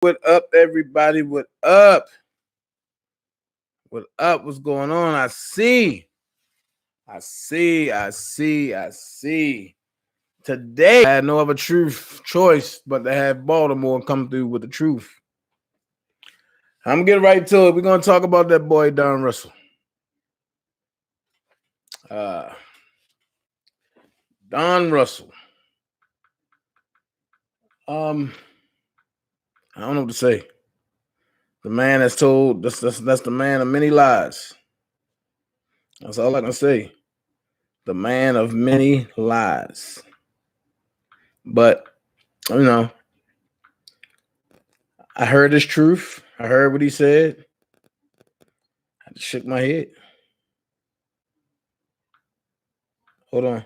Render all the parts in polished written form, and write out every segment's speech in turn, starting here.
What up, everybody? What up? What up? What's going on? I see. Today, I had no other choice but to have Baltimore come through with the truth. I'm getting right to it. We're going to talk about that boy, Don Russell. Don Russell. I don't know what to say. The man that's told, that's the man of many lies. That's all I can say. The man of many lies. But, you know, I heard his truth. I heard what he said. I just shook my head. Hold on.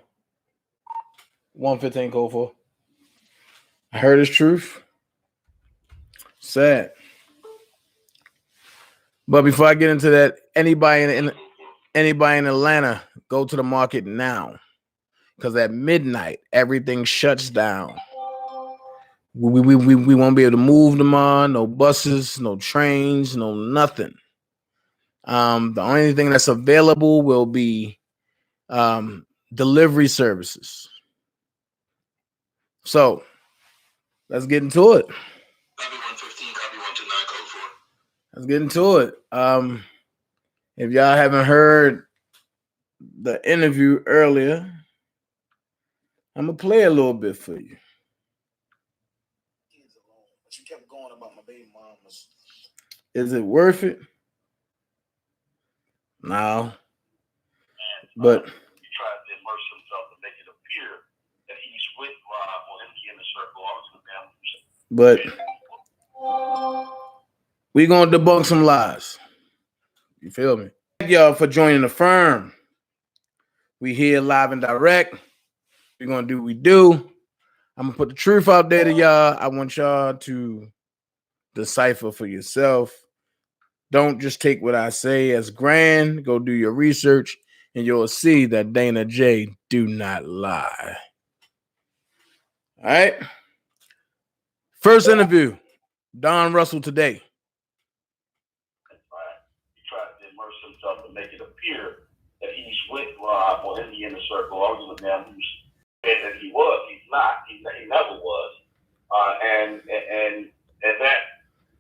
115 code for. I heard his truth. Sad. But before I get into that, anybody in Atlanta, go to the market now. Because at midnight, everything shuts down. We won't be able to move tomorrow. No buses, no trains, no nothing. The only thing that's available will be delivery services. So let's get into it. Copy 115, copy 129, code 4. Let's get into it. If y'all haven't heard the interview earlier, I'm gonna play a little bit for you. But you kept going about my baby mamas. Is it worth it? No. But he tried to immerse himself to make it appear that he's with Rob or in the inner circle. But we gonna debunk some lies. You feel me? Thank y'all for joining the firm. We here live and direct. We're gonna do what we do. I'm gonna put the truth out there to y'all. I want y'all to decipher for yourself. Don't just take what I say as grand. Go do your research, and you'll see that Dana J do not lie. All right. First interview, Don Russell today. That's right. He tried to immerse himself to make it appear that he's with Rob or in the inner circle. I was with them who said that he was. He's not. He never was. And that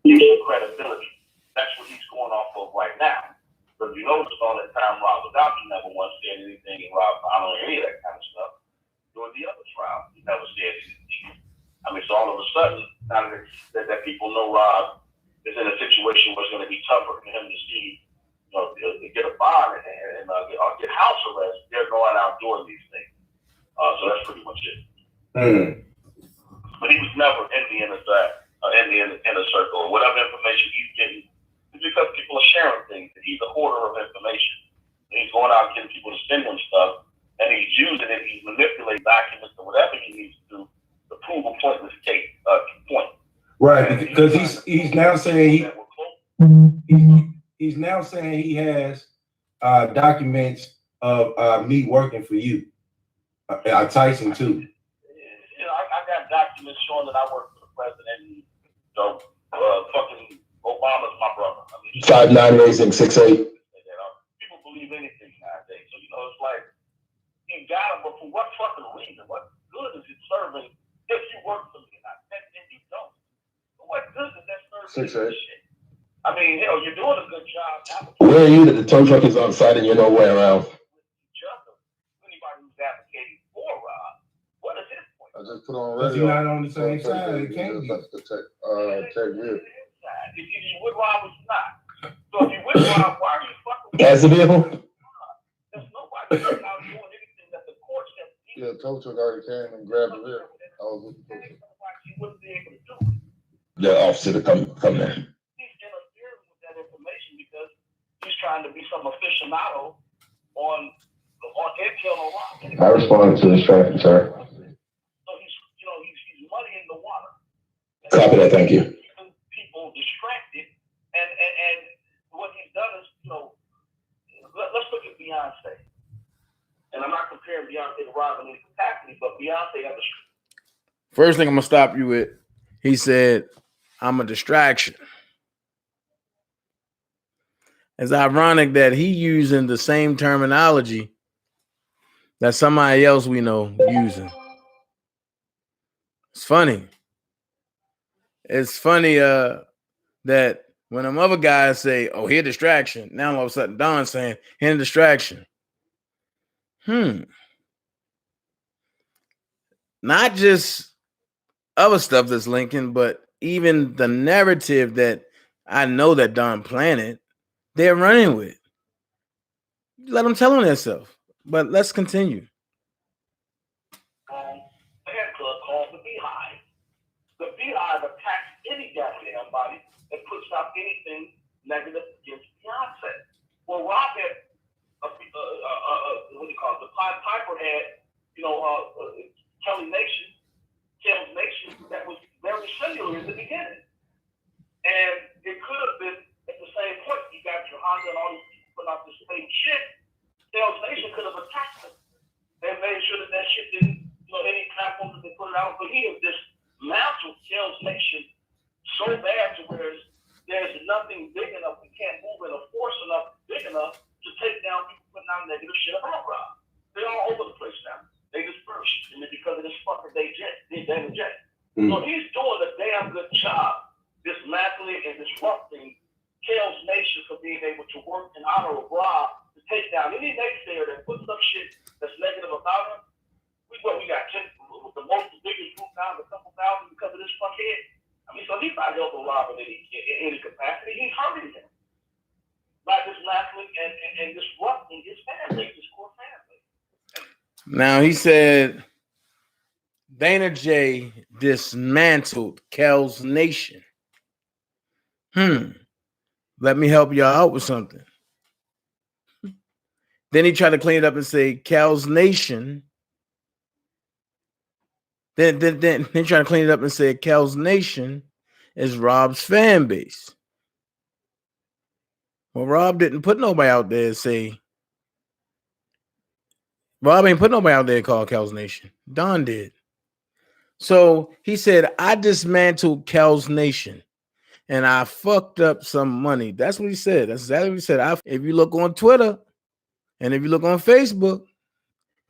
gives him credibility. That's what he's going off of right now. But you notice all that time Rob was out, he never once said anything, and Rob, I don't know any of that kind of stuff. During the other trial, he never said anything. I mean, so all of a sudden, now that people know Rob is in a situation where it's going to be tougher for him to see, to get a bond and get house arrest, they're going out doing these things. So that's pretty much it. But he was never in the inner circle. Whatever information he's getting, it's because people are sharing things. He's a hoarder of information. And he's going out and getting people to send him stuff, and he's using it. He's manipulating documents or whatever he needs to do to prove a pointless case point. Right, because he's now saying he's now saying he has documents of me working for you, Tyson too. I got documents showing that I work for the president. Fucking Obama's my brother. I mean, 598-68. People believe anything nowadays. So it's like he got him, but for what fucking reason? What good is it serving if you work for me? And you don't. But what good is that serving? Shit? I mean, you're doing a good job. Where are you that the tow truck is on site and you're nowhere around? Anybody who's advocating for Rob, what is his point? I just put on radio. Because you're not on the same side. It can't be. If you would Rob, it's not. So if you would Rob, why are you fucking with As the vehicle? There's nobody out doing anything that the court said. Yeah, tow truck already came and grabbed the vehicle. He wouldn't be able to do it. The officer to come there. He's interfering with that information because he's trying to be some aficionado on intel on Rob. I responded to this traffic, sir. So he's muddying the water. Copy that, thank you. Keeping people distracted, and what he's done is, let's look at Beyonce. And I'm not comparing Beyonce to Rob in any capacity, but Beyonce has a. First thing I'm gonna stop you with, he said, I'm a distraction. It's ironic that he using the same terminology that somebody else we know using. It's funny. It's funny that when them other guys say, oh, here distraction, now all of a sudden Don's saying, here distraction. Not just other stuff that's linking, but even the narrative that I know that Don planted, they're running with. Let them tell on themselves. But let's continue. Fan club called the Beehive. The Beehive attacks any goddamn body that puts out anything negative against Beyonce. Well, Rob had, what do you call it? The Pied Piper had, Kelly Nation, Kells Nation, that was very similar in the beginning. And it could have been at the same point. You got your Honda and all these people putting out the same shit. Kells Nation could have attacked them and made sure that that shit didn't, any platform that they put it out. But he has dismantled Kells Nation so bad to where there's nothing big enough, we can't move in a force enough, big enough to take down people putting out negative shit about Rob. They're all over the place now. They disperse, and it's because of this fucking David J. So he's doing a damn good job dismantling and disrupting Kells Nation for being able to work in honor of Rob to take down any naysayer that puts up shit that's negative about him. We got the most biggest group down, a couple thousand because of this fuckhead. I mean, so he's not helping Rob in any capacity. He's hurting him by dismantling and disrupting his family, his core family. Now he said Dana J dismantled Kells Nation. Let me help y'all out with something. Then he tried to clean it up and say Kells Nation. Then he tried to clean it up and say Kells Nation is Rob's fan base. Well, Rob didn't put nobody out there and say. Rob ain't put nobody out there called Kells Nation. Don did. So he said, I dismantled Kells Nation and I fucked up some money. That's what he said. That's exactly what he said. If you look on Twitter and if you look on Facebook,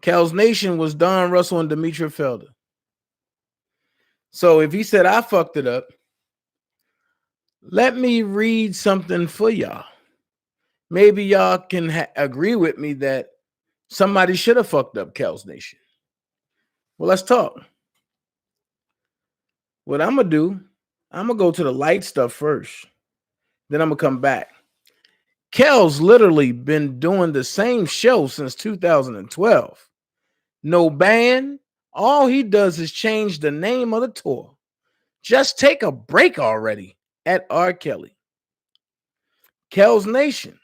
Kells Nation was Don Russell and Demetria Felder. So if he said I fucked it up, let me read something for y'all. Maybe y'all can agree with me that somebody should have fucked up Kells Nation. Well, let's talk. What I'm going to do, I'm going to go to the light stuff first. Then I'm going to come back. Kells literally been doing the same show since 2012. No band. All he does is change the name of the tour. Just take a break already at R. Kelly. Kells Nation.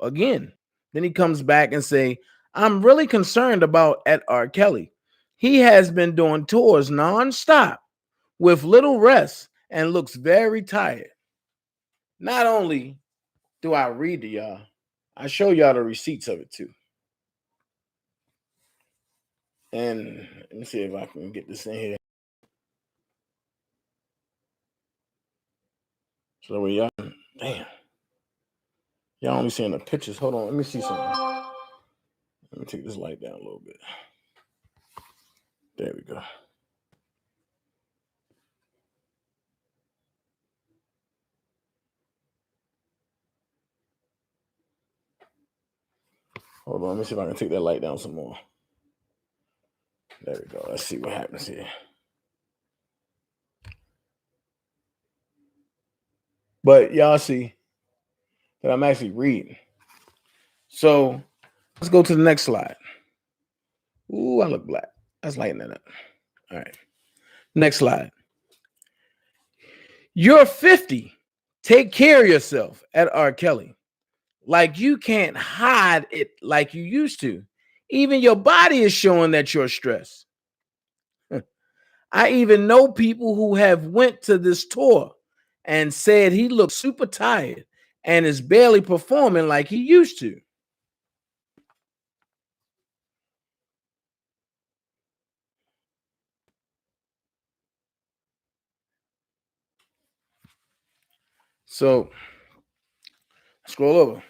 Again. Then he comes back and say, I'm really concerned about at R. Kelly. He has been doing tours nonstop with little rest and looks very tired. Not only do I read to y'all, I show y'all the receipts of it too. And let me see if I can get this in here. So we y'all, damn. Y'all only seeing the pictures. Hold on, let me see something. Let me take this light down a little bit. There we go. Hold on, let me see if I can take that light down some more. There we go. Let's see what happens here. But y'all see that I'm actually reading. So let's go to the next slide. Ooh, I look black. Let's lighten that up. All right. Next slide. You're 50. Take care of yourself at R. Kelly. Like you can't hide it like you used to. Even your body is showing that you're stressed. I even know people who have went to this tour and said he looks super tired and is barely performing like he used to. So scroll over.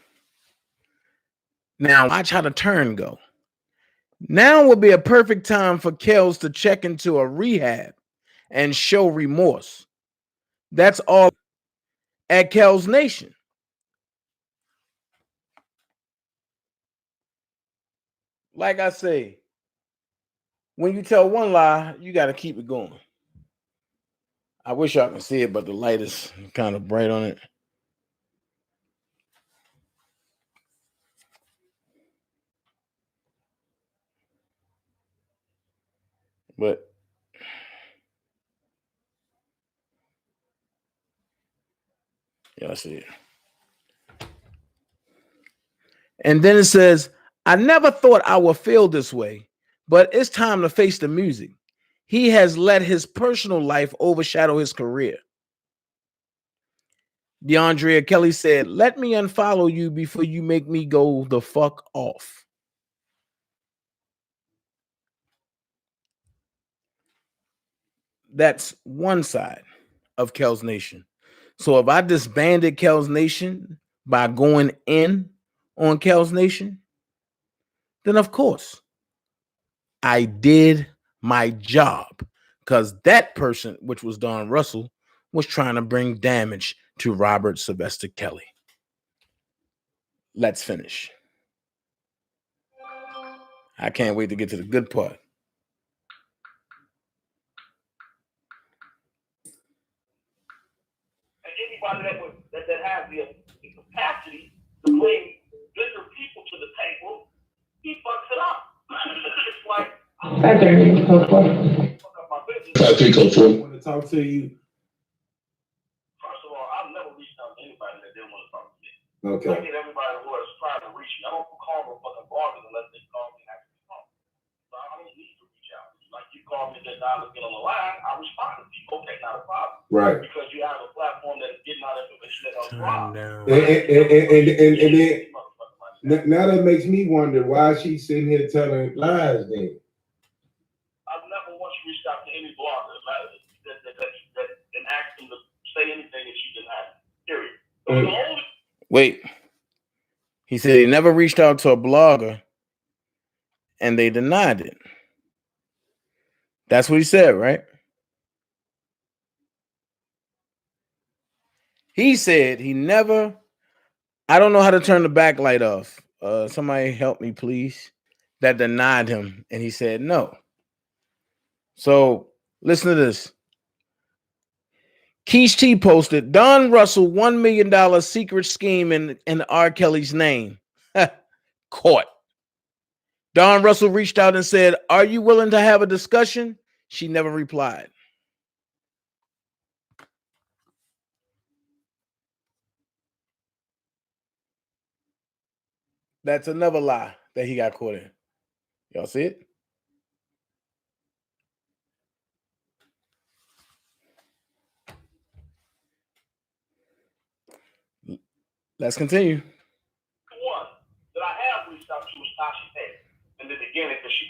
Now watch how the turn go. Now would be a perfect time for Kells to check into a rehab and show remorse. That's all at Kells Nation. Like I say, when you tell one lie, you got to keep it going. I wish y'all can see it, but the light is kind of bright on it. But y'all see it. And then it says, I never thought I would feel this way, but it's time to face the music. He has let his personal life overshadow his career. DeAndrea Kelly said, let me unfollow you before you make me go the fuck off. That's one side of Kells Nation. So if I disbanded Kells Nation by going in on Kells Nation, then of course I did my job, because that person, which was Don Russell, was trying to bring damage to Robert Sylvester Kelly. Let's finish. I can't wait to get to the good part. And anybody that has the capacity to bring bigger people to the table, he fucks it up. It's like, I want to talk to you. First of all, I've never reached out to anybody that didn't want to talk to me. Okay. I get everybody who is trying to reach me. I don't call them fucking bloggers unless they call me and actually call me. So I don't need to reach out. Like you call me that now to get on the line, I respond to you. Okay, not a problem. Right. Because you have a platform that is getting out information that else wrong. And now that makes me wonder why she's sitting here telling lies then. I've never once reached out to any blogger that and asked them to say anything that she didn't have. Period. Wait. He said he never reached out to a blogger and they denied it. That's what he said, right? He said he never. I don't know how to turn the backlight off. Somebody help me, please. That denied him, and he said no. So listen to this. Keish T posted, Don Russell $1 million secret scheme in R. Kelly's name. Caught. Don Russell reached out and said, are you willing to have a discussion? She never replied. That's another lie that he got caught in. Y'all see it? Let's continue. One that I have reached out to was CASHAPP in the beginning, because she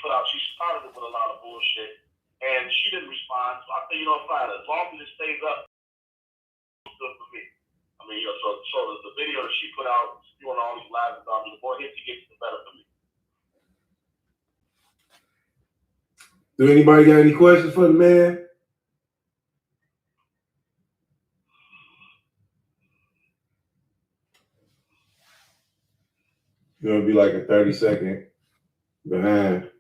started it with a lot of bullshit and she didn't respond. So I said, you know, fine, as long as it stays up, it's good for me. I mean, you know, so the video that she put out doing all these lives about me, the more hits he gets, the better for me. Do anybody got any questions for the man? It's gonna be like a 30-second behind.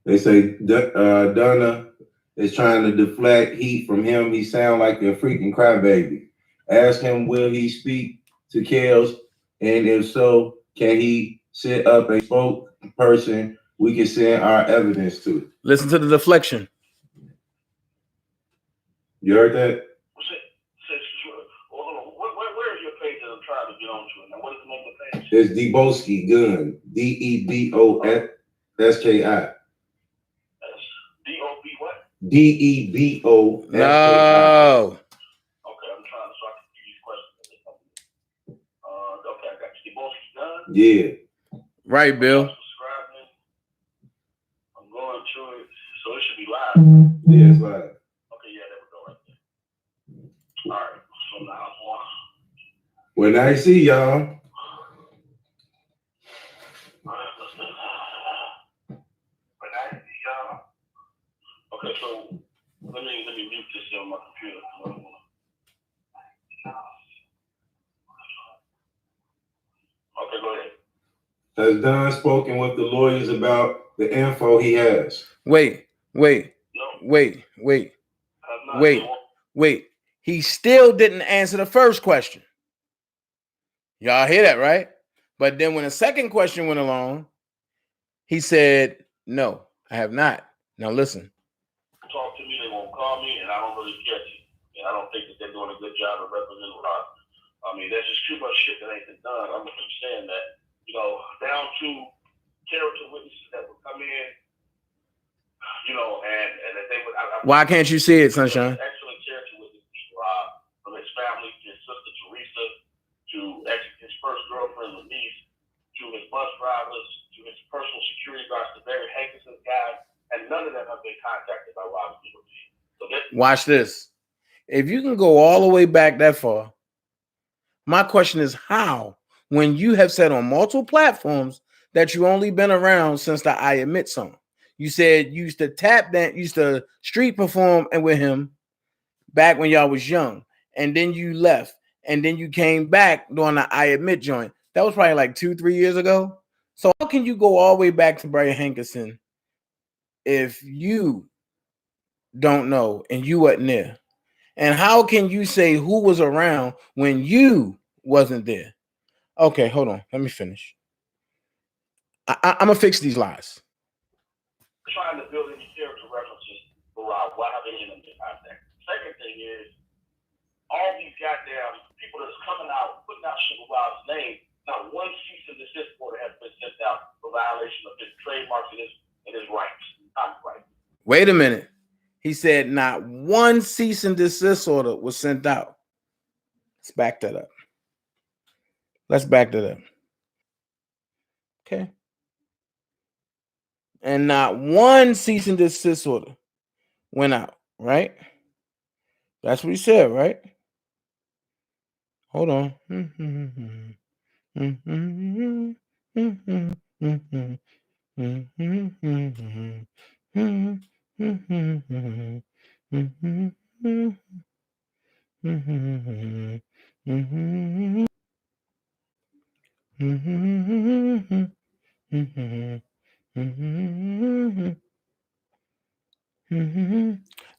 They say Donna is trying to deflect heat from him. He sound like a freaking crybaby. Ask him, will he speak to Kells? And if so, can he set up a spokesperson we can send our evidence to? Listen to the deflection. You heard that? Where is your page that I'm trying to get onto? Now, what is the name of the page? It's Deboski Gun. DEBOSKI. D-O-B what? DEBOSKI. No. Okay, I'm trying so I can give you questions. Okay, I got you. Deboski Gun? Yeah. Right, Bill. Subscribing. I'm going to it. So it should be live. Yeah, it's live. Okay, yeah, there we go right there. When I see y'all. Okay, so let me mute this on my computer. Okay, go ahead. Has Don spoken with the lawyers about the info he has? Wait. He still didn't answer the first question. Y'all hear that, right? But then when the second question went along, he said, no, I have not. Now listen. Talk to me, they won't call me, and I don't really get you. And I don't think that they're doing a good job of representing Rob. I mean, there's just too much shit that ain't been done. I'm saying that, down to character witnesses that would come in, and that they would. Why can't you see it, Sunshine? Excellent character witnesses, Rob, from his family to his sister Teresa, to his first girlfriend Louise, to his bus drivers, to his personal security guards, the very Hankerson guys, and none of them have been contacted by Rob's legal team. So watch this. If you can go all the way back that far, my question is how, when you have said on multiple platforms that you only been around since the I Admit song. You said you used to tap dance, used to street perform and with him back when y'all was young, and then you left, and then you came back during the I Admit joint. That was probably like 2-3 years ago. So how can you go all the way back to Brian Hankerson if you don't know and you wasn't there? And how can you say who was around when you wasn't there? Okay, hold on. Let me finish. I'm gonna fix these lies. Trying to build any character references for Rob. Why have they in contact? Second thing is, all these goddamn people that's coming out, putting out shit with Rob's name, not one cease and desist order has been sent out for violation of his trademarks and his rights. Copyright. Wait a minute. He said not one cease and desist order was sent out. Let's back that up. Okay. And not one cease and desist order went out, right? That's what he said, right? Hold on.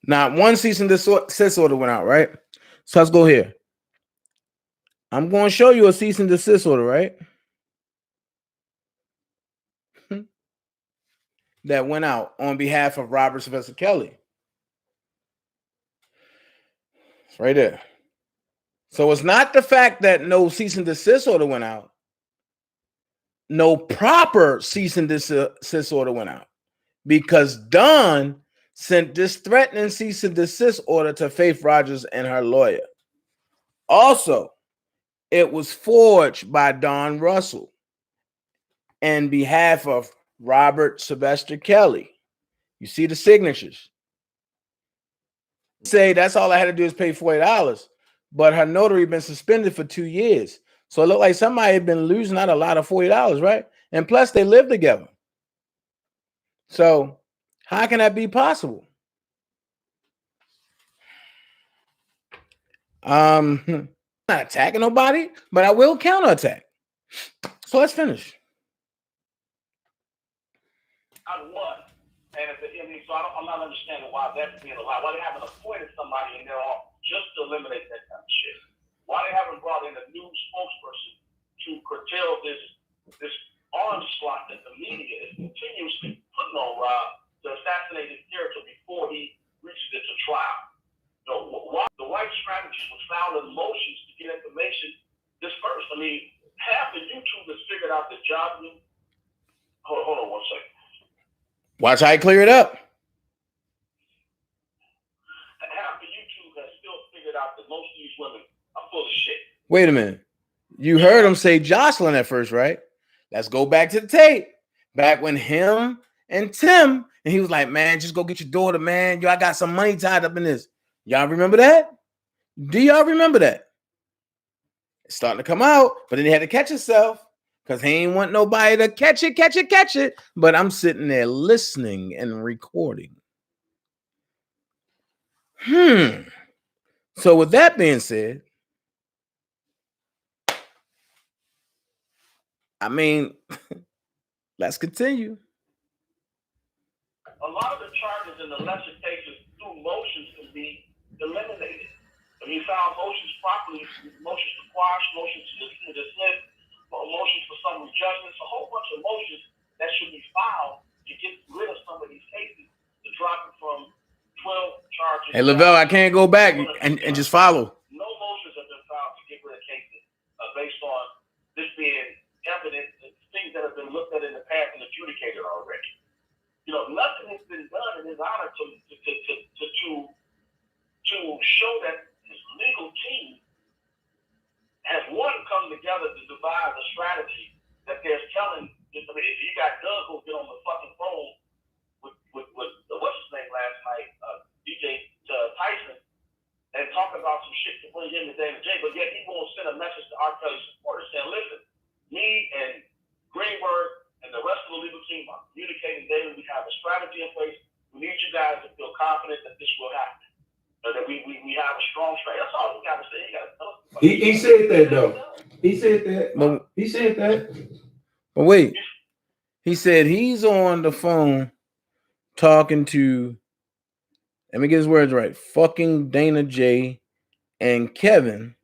Not one cease and desist order went out, right? So let's go here. I'm going to show you a cease and desist order, right? That went out on behalf of Robert Sylvester Kelly. It's right there. So it's not the fact that no cease and desist order went out. No proper cease and desist order went out because Don sent this threatening cease and desist order to Faith Rogers and her lawyer. Also, it was forged by Don Russell on behalf of Robert Sylvester Kelly. You see the signatures. Say that's all I had to do is pay $40, but her notary been suspended for 2 years. So it looked like somebody had been losing out a lot of $40, right? And plus they live together. So how can that be possible? I'm not attacking nobody, but I will counterattack. So let's finish. So I'm not understanding why that's being allowed. Why they haven't appointed somebody in there just to eliminate that kind of shit. Why they haven't brought in a new spokesperson to curtail this onslaught that the media is continuously putting on Rob to assassinate his character before he reaches it to trial. The right strategies was found in motions to get information dispersed. I mean, half of YouTube has figured out the job. Hold on 1 second. Watch how I clear it up. Half of YouTube has still figured out that most of these women are full of shit. Wait a minute. You heard him say Jocelyn at first, right? Let's go back to the tape. Back when him and Tim, and he was like, man, just go get your daughter, man. Yo, I got some money tied up in this. Y'all remember that? Do y'all remember that? It's starting to come out, but then he had to catch himself because he ain't want nobody to catch it. But I'm sitting there listening and recording. So with that being said, I mean, let's continue. A lot of the charges in the lesser cases through motions can be eliminated. When you found motions properly, motions to quash, motions to dismiss, motions for summary judgments, a whole bunch of motions that should be filed to get rid of some of these cases, to drop it from 12 charges. Hey, Lavelle, I can't go back and just follow. No motions have been filed to get rid of cases based on this being evidence, things that have been looked at in the past and adjudicated already. You know, nothing has been done in his honor to show that his legal team has come together to devise a strategy that they're telling. I mean, if you got Doug who'll get on the fucking phone with what's his name last night, DJ Tyson, and talk about some shit to bring him to Dana J, but yet he won't send a message to R. Kelly supporters saying, listen, me and Greenberg and the rest of the legal team are communicating daily. We have a strategy in place. We need you guys to feel confident that this will happen. That we have a strong strategy. That's all we got to say. He said that, though. He said that. He said that. But wait. He said he's on the phone talking to, let me get his words right, fucking Dana J and Kevin,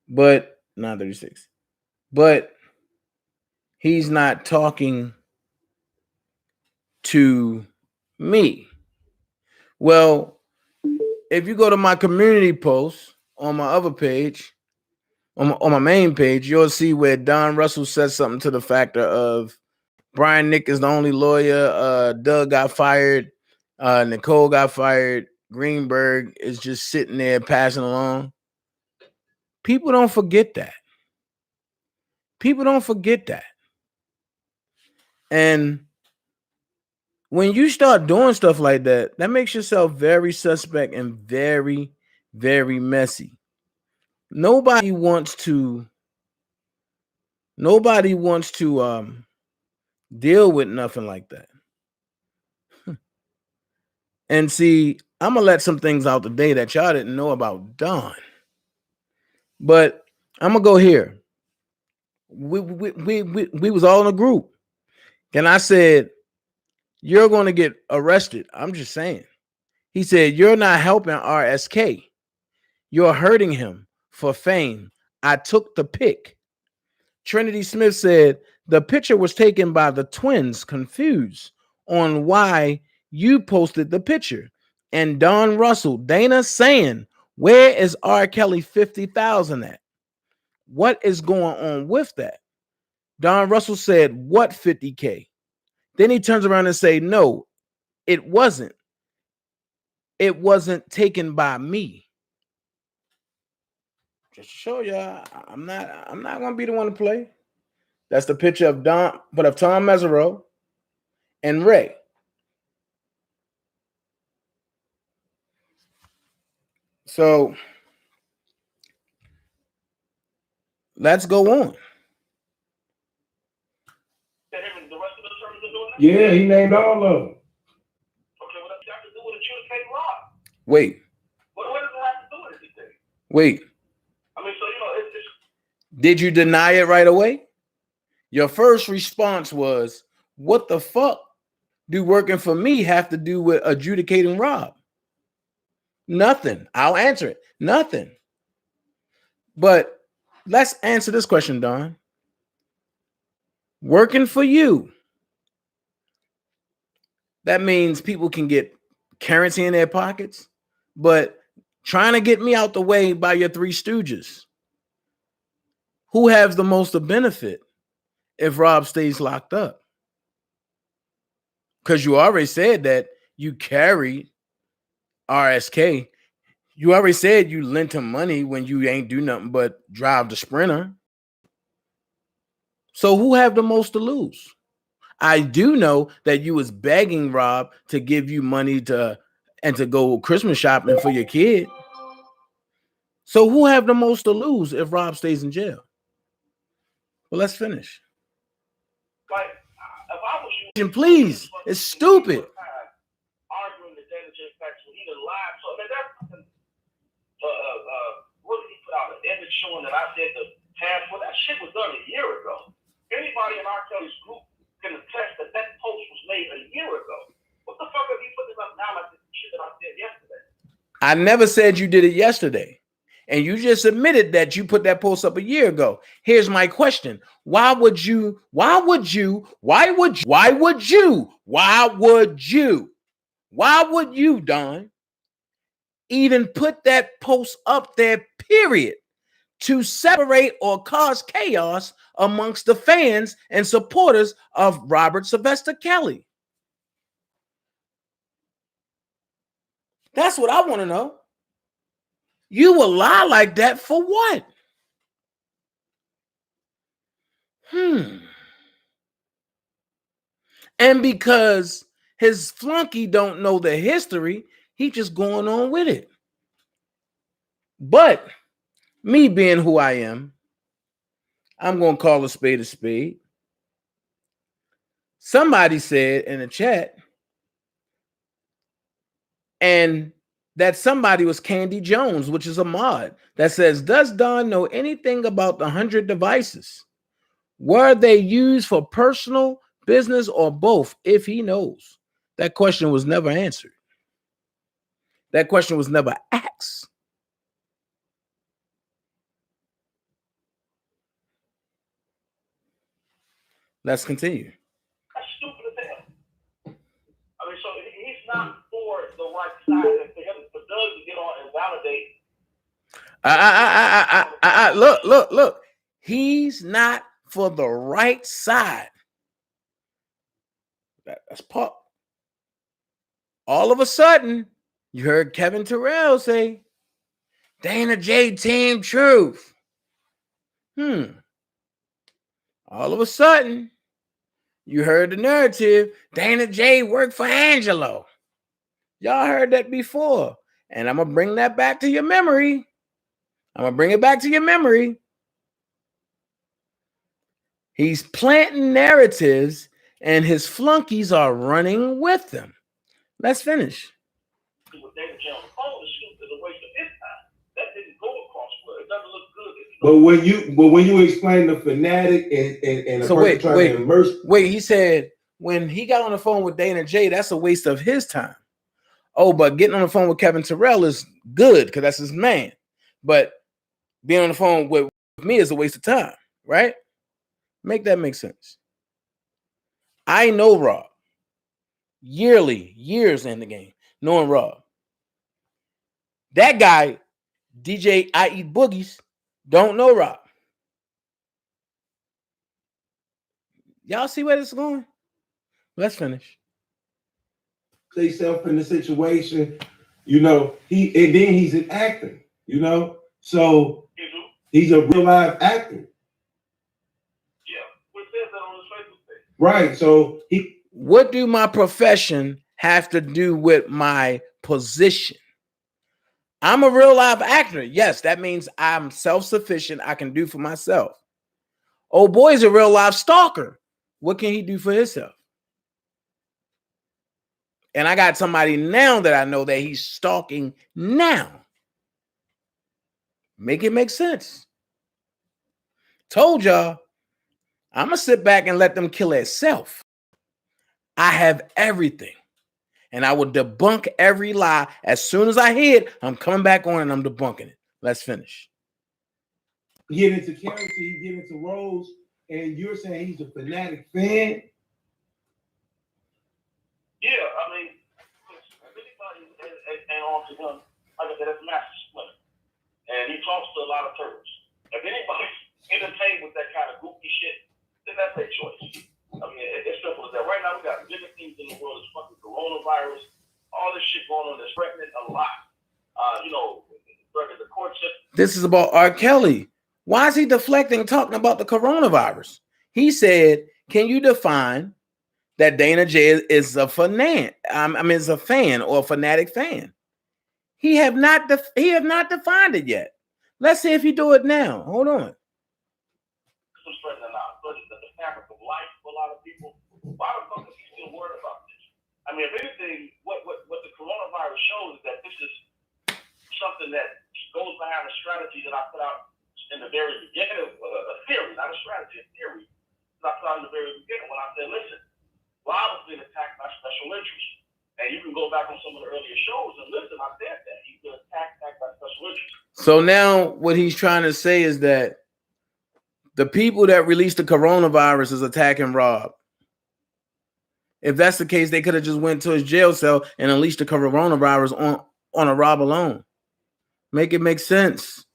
but not 36. But he's not talking to me. Well, if you go to my community post on my other page, on my main page, you'll see where Don Russell says something to the factor of Brian Nick is the only lawyer. Doug got fired. Nicole got fired. Greenberg is just sitting there passing along. People don't forget that. And when you start doing stuff like that, that makes yourself very suspect and very, very messy. Nobody wants to deal with nothing like that. And see, I'm gonna let some things out today that y'all didn't know about Don. But I'm gonna go here. We was all in a group. And I said, you're going to get arrested. I'm just saying. He said, you're not helping RSK. You're hurting him for fame. I took the pic. Trinity Smith said, the picture was taken by the twins, confused on why you posted the picture. And Don Russell, Dana saying, where is R. Kelly 50,000 at? What is going on with that? Don Russell said, what 50K? Then he turns around and say, no, it wasn't. It wasn't taken by me. Just to show y'all, I'm not gonna be the one to play. That's the picture of Tom Mesereau and Ray. So let's go on. Yeah, he named all of them. Okay, what does that have to do with adjudicating law? Wait. What does it have to do with anything? Wait. I mean, so, you know, it's Did you deny it right away? Your first response was, what the fuck do working for me have to do with adjudicating Rob? Nothing. I'll answer it. Nothing. But let's answer this question, Don. Working for you. That means people can get currency in their pockets, but trying to get me out the way by your three stooges. Who has the most of benefit if Rob stays locked up? Because you already said that you carried RSK. You already said you lent him money when you ain't do nothing but drive the Sprinter. So who have the most to lose? I do know that you was begging Rob to give you money to go Christmas shopping for your kid. So who have the most to lose if Rob stays in jail? Well, let's finish. Like, if I was you, And please, it's stupid. Arguing the Dana J facts when he done lied. So, I mean, that's what did he put out? An image showing that I said the past. Well, that shit was done a year ago. Anybody in R. Kelly's group can attest that that post was made a year ago. What the fuck are you putting up now like the shit that I said yesterday? I never said you did it yesterday. And you just admitted that you put that post up a year ago. Here's my question. Why would you, Don, even put that post up there, period, to separate or cause chaos amongst the fans and supporters of Robert Sylvester Kelly? That's what I want to know. You will lie like that for what? And because his flunky don't know the history, he just going on with it. But me being who I am, I'm going to call a spade a spade. Somebody said in the chat, and that somebody was Candy Jones, which is a mod, that says, does Don know anything about the 100 devices? Were they used for personal, business, or both? If he knows. That question was never answered. That question was never asked. Let's continue. That's stupid as hell. I mean, so he's not for the right side. For him, for Doug to get on and validate. Look. He's not for the right side. That's part. All of a sudden, you heard Kevin Terrell say, Dana J Team Truth. All of a sudden, you heard the narrative, Dana J worked for Angelo. Y'all heard that before. And I'm going to bring that back to your memory. He's planting narratives and his flunkies are running with them. Let's finish. With Dana J on the phone is a waste of his time. That didn't go across well. It doesn't look good. But when you explain the fanatic and so person trying to immerse. Wait, he said when he got on the phone with Dana J, that's a waste of his time. Oh, but getting on the phone with Kevin Terrell is good because that's his man. But being on the phone with me is a waste of time, right? Make that make sense. I know Rob. Years in the game, knowing Rob. That guy, DJ I Eat Boogies, don't know Rob. Y'all see where this is going? Let's finish. Himself in the situation, he's an actor, so he's a real live actor. Yeah, we said that on the Facebook page. Right, so what do my profession have to do with my position? I'm a real live actor. Yes, that means I'm self-sufficient. I can do for myself. Oh, boy's a real live stalker. What can he do for himself? And I got somebody now that I know that he's stalking now. Make it make sense. Told y'all, I'm going to sit back and let them kill itself. I have everything. And I will debunk every lie. As soon as I hear it, I'm coming back on and I'm debunking it. Let's finish. Get into character, he get into roles, and you're saying he's a fanatic fan? Yeah, I mean, if anybody and on to him, like I said, that's master splinter. And he talks to a lot of turtles. If anybody's entertained with that kind of goofy shit, then that's their choice. I mean, it's simple as that. Right now, we got bigger things in the world. It's fucking coronavirus. All this shit going on that's threatening a lot. The courtship. This is about R. Kelly. Why is he deflecting talking about the coronavirus? He said, can you define that Dana J is a fan? Is a fan or a fanatic fan. He have not defined it yet. Let's see if he do it now. Hold on. Some threatening the fabric of life for a lot of people. Why the fuck is he still worried about this? I mean, if anything, what the coronavirus shows is that this is something that goes behind a strategy that I put out in the very beginning of a theory, not a strategy, a theory that I put out in the very beginning when I said, listen, Rob has been attacked by special interests. And you can go back on some of the earlier shows and listen, I said that. He's been attacked by special interests. So now what he's trying to say is that the people that released the coronavirus is attacking Rob. If that's the case, they could have just went to his jail cell and unleashed the coronavirus on a Rob alone. Make it make sense.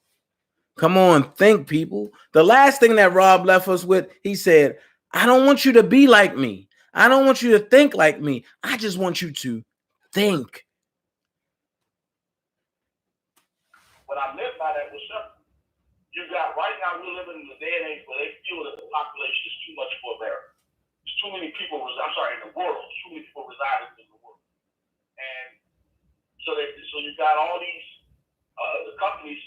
Come on, think, people. The last thing that Rob left us with, he said, I don't want you to be like me. I don't want you to think like me. I just want you to think. What I meant by that was simple. You got right now, we're living in the day and age where they feel that the population is too much for America. There's too many people, in the world, too many people residing in the world. And so you got all these the companies,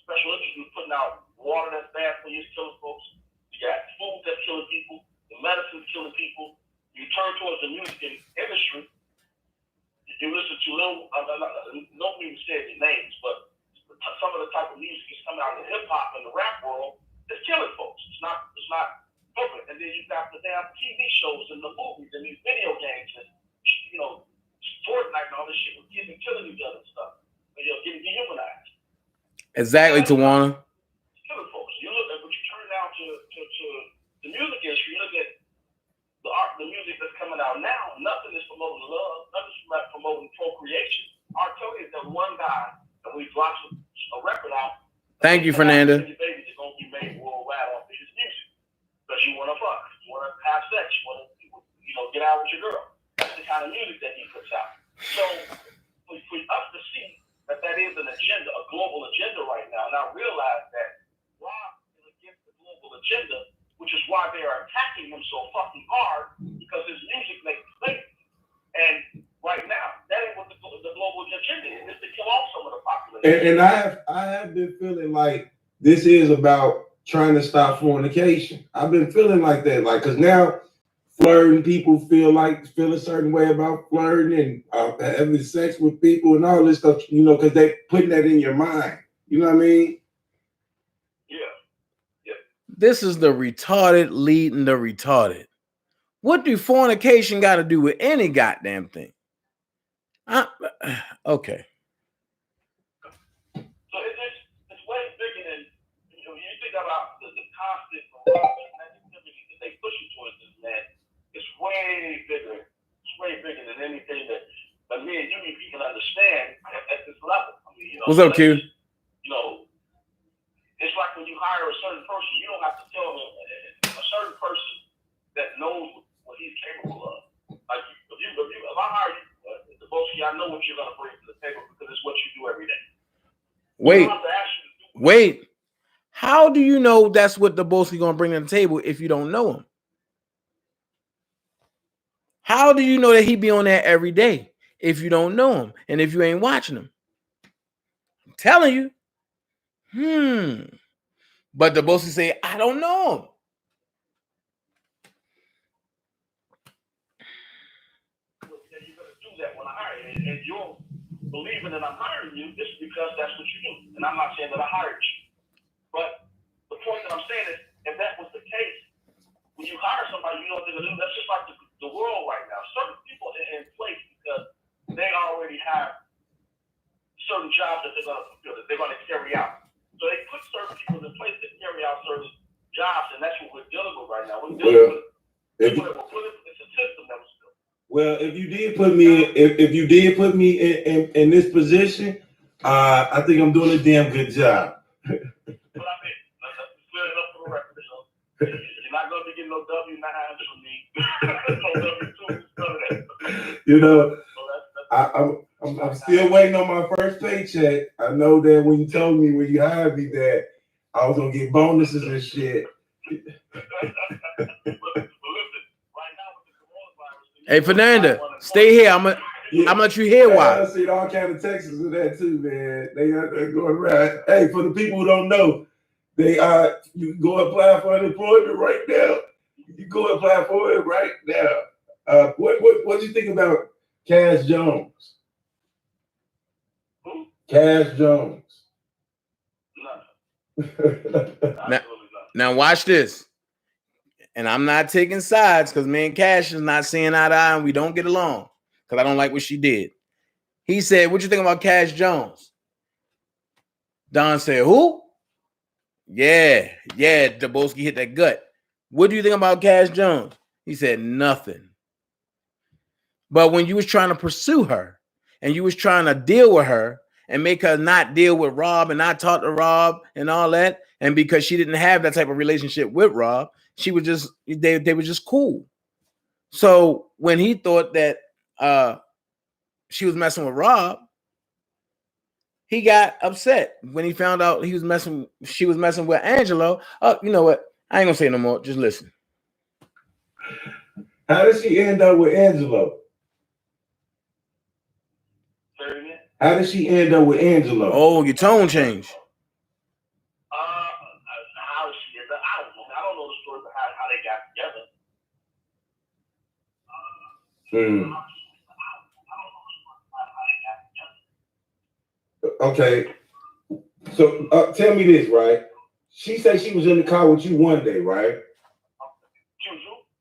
special interests putting out water that's bad for you, it's killing folks. You got food that's killing people, the medicine's killing people. You turn towards the music industry. You listen to nobody even said their names, but some of the type of music is coming out in the hip hop and the rap world that's killing folks. It's not perfect. And then you got the damn TV shows and the movies and these video games and Fortnite and all this shit with kids and killing each other and stuff. And getting dehumanized. Exactly, Tawana. It's killing folks. You look at when you turn down to the music industry, you look at the art, the music that's coming out now. Nothing is promoting love. Nothing is promoting procreation. R. Kelly is that one guy that we dropped a record out. Thank you, Fernanda. Your babies are gonna be made worldwide off of his music because you want to fuck, you want to have sex, you want to get out with your girl. That's the kind of music that he puts out. So for us to see that is an agenda, a global agenda right now, and I realize that Rob is against the global agenda, which is why they are attacking him so fucking hard because his music makes sense. And right now, that ain't what the global agenda is. It's to kill off some of the population. And I have been feeling like this is about trying to stop fornication. I've been feeling like that, because now flirting, people feel a certain way about flirting and having sex with people and all this stuff, because they putting that in your mind. You know what I mean? Yeah. This is the retarded leading the retarded. What do fornication got to do with any goddamn thing? Okay. So it's way bigger than you think about the constant negativity that they push you towards this man. It's way bigger. It's way bigger than anything that me and you can understand at this level. I mean, what's up, Q? It's like when you hire a certain person, you don't have to tell them a certain person that knows what he's capable of. Like if I hire you, the Boski, I know what you're gonna bring to the table because it's what you do every day. Wait. How do you know that's what the Boski gonna bring to the table if you don't know him? How do you know that he be on there every day if you don't know him and if you ain't watching him? I'm telling you. But the Boski say, I don't know him. You're gonna do that when I hire you, and you're believing that I'm hiring you just because that's what you do. And I'm not saying that I hired you, but the point that I'm saying is, if that was the case, when you hire somebody, you know what they're gonna do. That's just like the world right now. Certain people are in place because they already have certain jobs that they're gonna fulfill, that they're gonna carry out. So they put certain people in place to carry out certain jobs, and that's what we're dealing with right now. We're dealing with it's a system that was built. Well, if you did put me in this position, I think I'm doing a damn good job. But I mean, let's clear it up for the record. You're not gonna be getting no W-9s from me. No W-2s, none of that. I'm still waiting on my first paycheck. I know that when you told me when you hired me that I was gonna get bonuses and shit. Hey, Fernanda, stay here. I'm gonna let you hear why. I've seen all kind of texts of that too, man. They're going around. Hey, for the people who don't know, you can go apply for unemployment right now. You go apply for it right now. What do you think about Cash Jones? Who? Cash Jones. Nothing. Now watch this. And I'm not taking sides because me and Cash is not seeing eye to eye and we don't get along because I don't like what she did. He said, "What you think about Cash Jones?" Don said, "Who?" Yeah, Daboski hit that gut. "What do you think about Cash Jones?" He said, "Nothing." But when you was trying to pursue her and you was trying to deal with her and make her not deal with Rob and not talk to Rob and all that, and because she didn't have that type of relationship with Rob, she was just they were just cool. So when he thought that she was messing with Rob, he got upset when he found out she was messing with Angelo. Oh, you know what? I ain't gonna say no more. Just listen. How did she end up with Angelo? How did she end up with Angelo? Oh, your tone changed. How she ended up? I don't know the story of how they got together. Okay. So tell me this, right? She said she was in the car with you one day, right?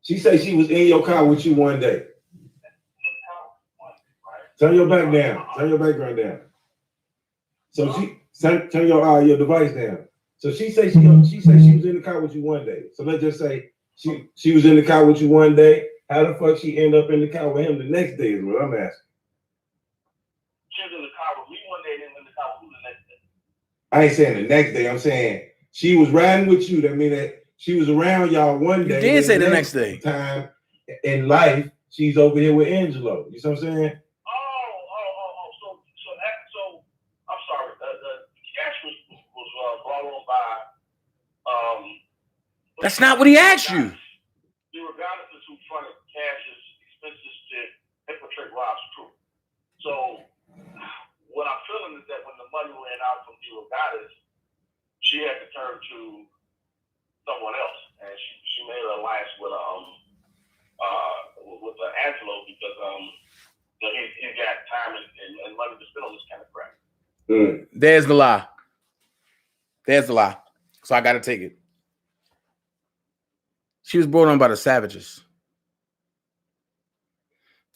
She said she was in your car with you one day. Turn your back down. Turn your background down. So turn your device down. So she said she was in the car with you one day. So let's just say she was in the car with you one day. How the fuck she end up in the car with him the next day is what I'm asking. She was in the car with me one day, then in the car with you the next day. I ain't saying the next day. I'm saying she was riding with you. That means that she was around y'all one day. You did say the next day. Time in life, she's over here with Angelo. You see what I'm saying? So I'm sorry. Cash was brought on by. That's not what he asked you. The Regattas who funded Cash's expenses to infiltrate Rob's crew. So what I'm feeling is that when the money ran out from the Regattas, she had to turn to someone else, and she made an alliance with Angelo because he got time and money to spend on this kind of crap. There's the lie. So I got to take it. She was brought on by the Savages.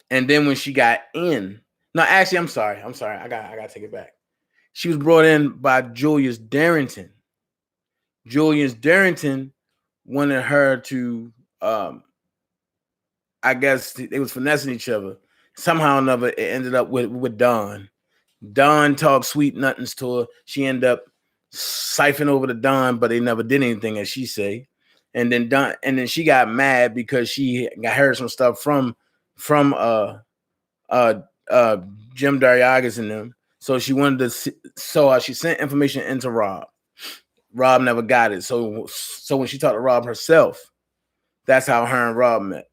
And then when she got in, no, actually, I'm sorry. I got to take it back. She was brought in by Julius Darrington. Julius Darrington wanted her to, I guess they was finessing each other. Somehow or another, it ended up with Dawn. Dawn talked sweet nothings to her. She ended up siphoning over to Dawn, but they never did anything, as she say. And then she got mad because she heard some stuff from Jim Dariagas and them. So she wanted to she sent information into Rob. Rob never got it. So when she talked to Rob herself, that's how her and Rob met.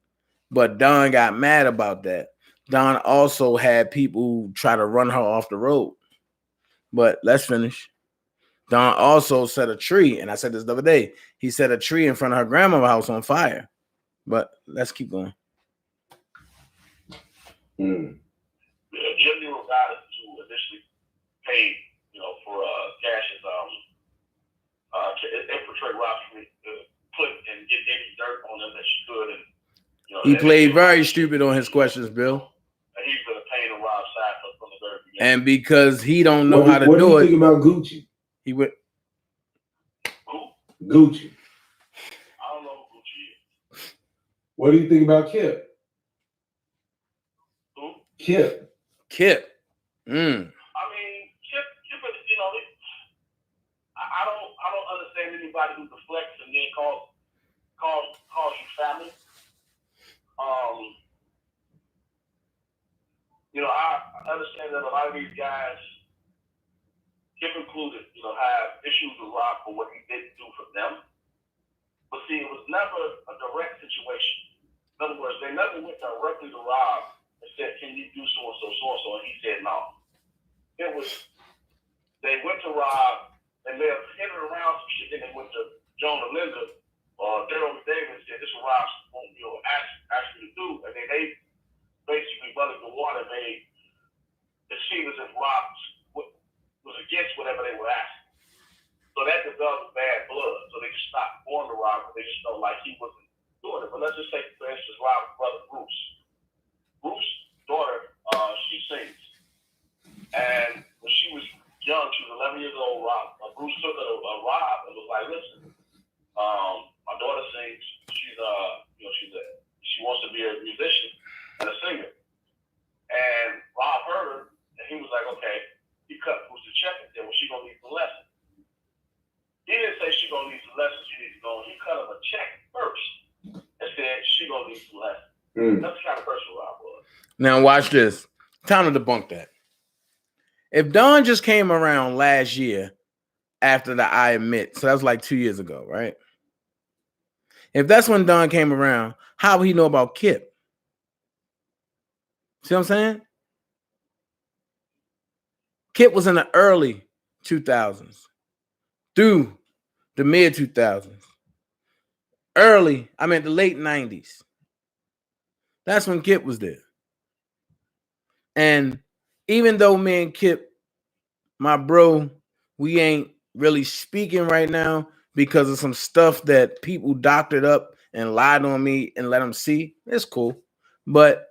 But Don got mad about that. Don also had people try to run her off the road. But let's finish. Don also set a tree, and I said this the other day. He set a tree in front of her grandma's house on fire. But let's keep going. Jim Regattas who initially paid, for Cash's infiltrate Rob put and get any dirt on them that she could, and he played very stupid on his questions, Bill. And he's been a pain in Rob's side from the very beginning. And because he don't know how to do it. What do you think about Gucci? He would. Who? Gucci. I don't know who Gucci is. What do you think about Kip? Who? Kip. I mean, Kip, I don't understand anybody who deflects and then calls you family. I understand that a lot of these guys, Kip included, have issues with Rob for what he didn't do for them. But see, it was never a direct situation. In other words, they never went directly to Rob and said, can you do so-and-so, so-and-so? And he said, no. They went to Rob, and they were hitting around some shit, and they went to Joan and Linda, Daryl McDavid, and said, this is what Rob asked me to do. And then they basically running the water, made it seem as if Rob was against whatever they were asking. So that developed bad blood. So they just stopped going to Rob, because they just felt like he wasn't doing it. But let's just say, for instance, Rob's brother, Bruce. Bruce's daughter, she sings. And when she was young, she was 11 years old, Bruce took her to Rob and was like, listen, my daughter sings. She wants to be a musician and a singer. And Rob heard her, and he was like, okay. He cut Bruce the check and said, well, she gonna need some lessons. He didn't say she gonna need some lessons, you need to go. He cut him a check first and said she gonna need some lessons. That's the kind of person Rob was. Now watch this. Time to debunk that. If Don just came around last year after the I Admit, so that was like 2 years ago, right? If that's when Don came around, how would he know about Kip? See what I'm saying? Kip was in the early 2000s through the mid 2000s. The late 90s. That's when Kip was there. And even though me and Kip, my bro, we ain't really speaking right now because of some stuff that people doctored up and lied on me and let them see, it's cool. But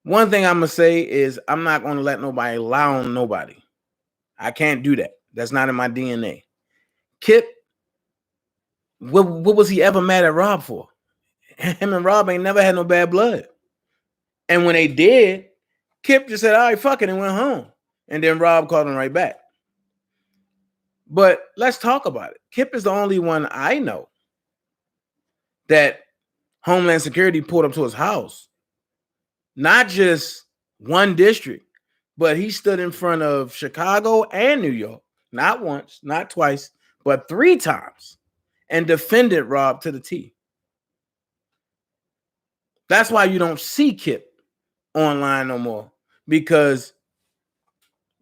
one thing I'm going to say is I'm not going to let nobody lie on nobody. I can't do that. That's not in my DNA. Kip, what was he ever mad at Rob for? Him and Rob ain't never had no bad blood. And when they did, Kip just said, all right, fuck it, and went home. And then Rob called him right back. But let's talk about it. Kip is the only one I know that Homeland Security pulled up to his house. Not just one district, but he stood in front of Chicago and New York. Not once, not twice, but 3 times. And defended Rob to the T. That's why you don't see Kip online no more. Because,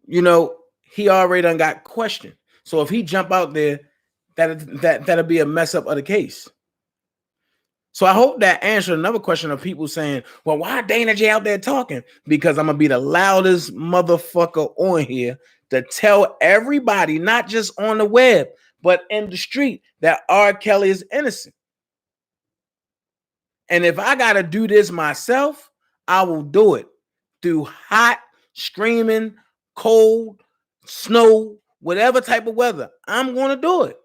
he already done got questioned. So if he jump out there, that'll be a mess up of the case. So I hope that answered another question of people saying, well, why Dana J out there talking? Because I'm going to be the loudest motherfucker on here to tell everybody, not just on the web, but in the street, that R. Kelly is innocent. And if I got to do this myself, I will do it through hot, screaming, cold, snow, whatever type of weather. I'm going to do it.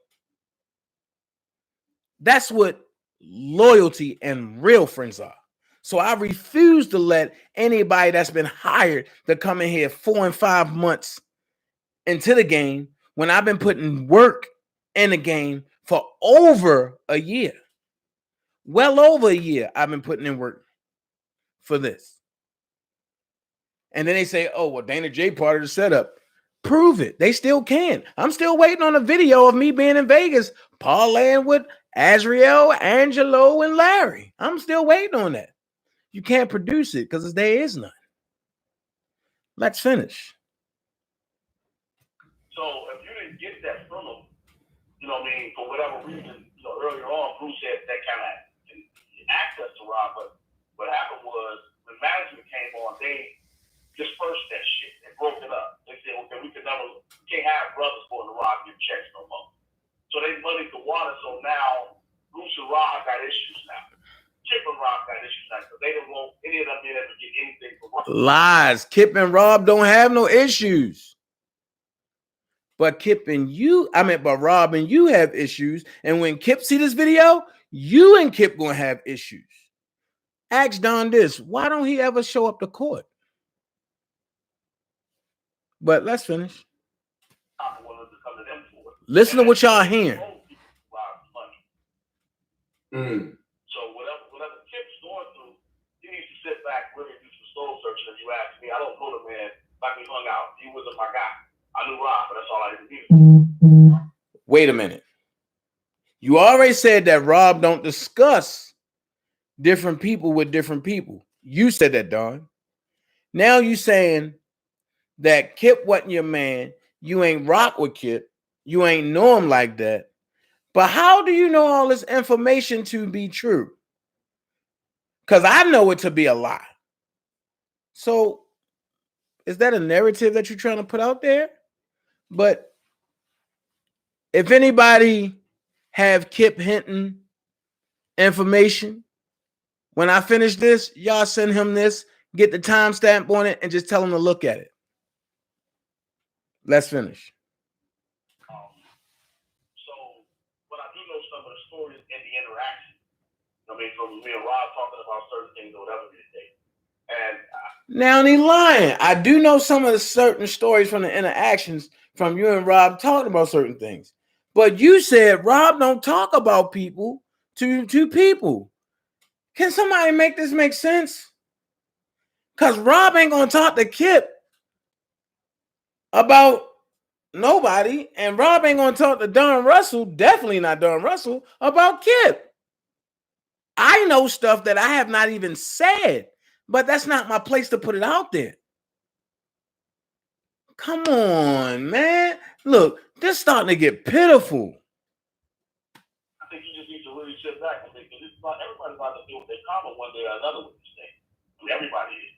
That's what loyalty and real friends are. So I refuse to let anybody that's been hired to come in here 4 and 5 months into the game when I've been putting work in the game for over a year. Well over a year I've been putting in work for this. And then they say, oh, well, Dana J part of the setup. Prove it. They still can. I'm still waiting on a video of me being in Vegas, parlaying with Azriel, Angelo, and Larry. I'm still waiting on that. You can't produce it because there is none. Let's finish. So if you didn't get that from them, for whatever reason, earlier on, Bruce had that kind of access to Rob, but what happened was when management came on, they dispersed that shit. They broke it up. They said, okay, we can't have brothers going to Rob get checks no more. So they muddied the water. So now Bruce and Rob got issues now. Kip and Rob got issues now. So they don't want any of them being able to get anything from Rob. Lies. Kip and Rob don't have no issues. But Rob and you have issues. And when Kip see this video, you and Kip gonna have issues. Ask Don this. Why don't he ever show up to court? But let's finish. Listen to what y'all hearing. So whatever Kip's going through, he needs to sit back, really do some soul searching. If you ask me, I don't know the man. Like we hung out. He wasn't my guy. I knew Rob, but that's all I did. Wait a minute. You already said that Rob don't discuss different people with different people. You said that, Don. Now you saying that Kip wasn't your man. You ain't rock with Kip. You ain't know him like that. But how do you know all this information to be true? Because I know it to be a lie. So is that a narrative that you're trying to put out there? But if anybody have Kip Hinton information, when I finish this, y'all send him this, get the timestamp on it, and just tell him to look at it. Let's finish. So, but I do know some of the stories and the interaction. I mean, from me and Rob talking about certain things or whatever it is. And now he lying. I do know some of the certain stories from the interactions from you and Rob talking about certain things. But you said Rob don't talk about people to people. Can somebody make this make sense? Because Rob ain't gonna talk to Kip about nobody, and Rob ain't gonna talk to Don Russell, definitely not Don Russell, about Kip. I know stuff that I have not even said, but that's not my place to put it out there. Come on, man. Look, this starting to get pitiful. I think you just need to really sit back and think, because everybody's about to deal with their karma one day or another with this thing. I mean, everybody is,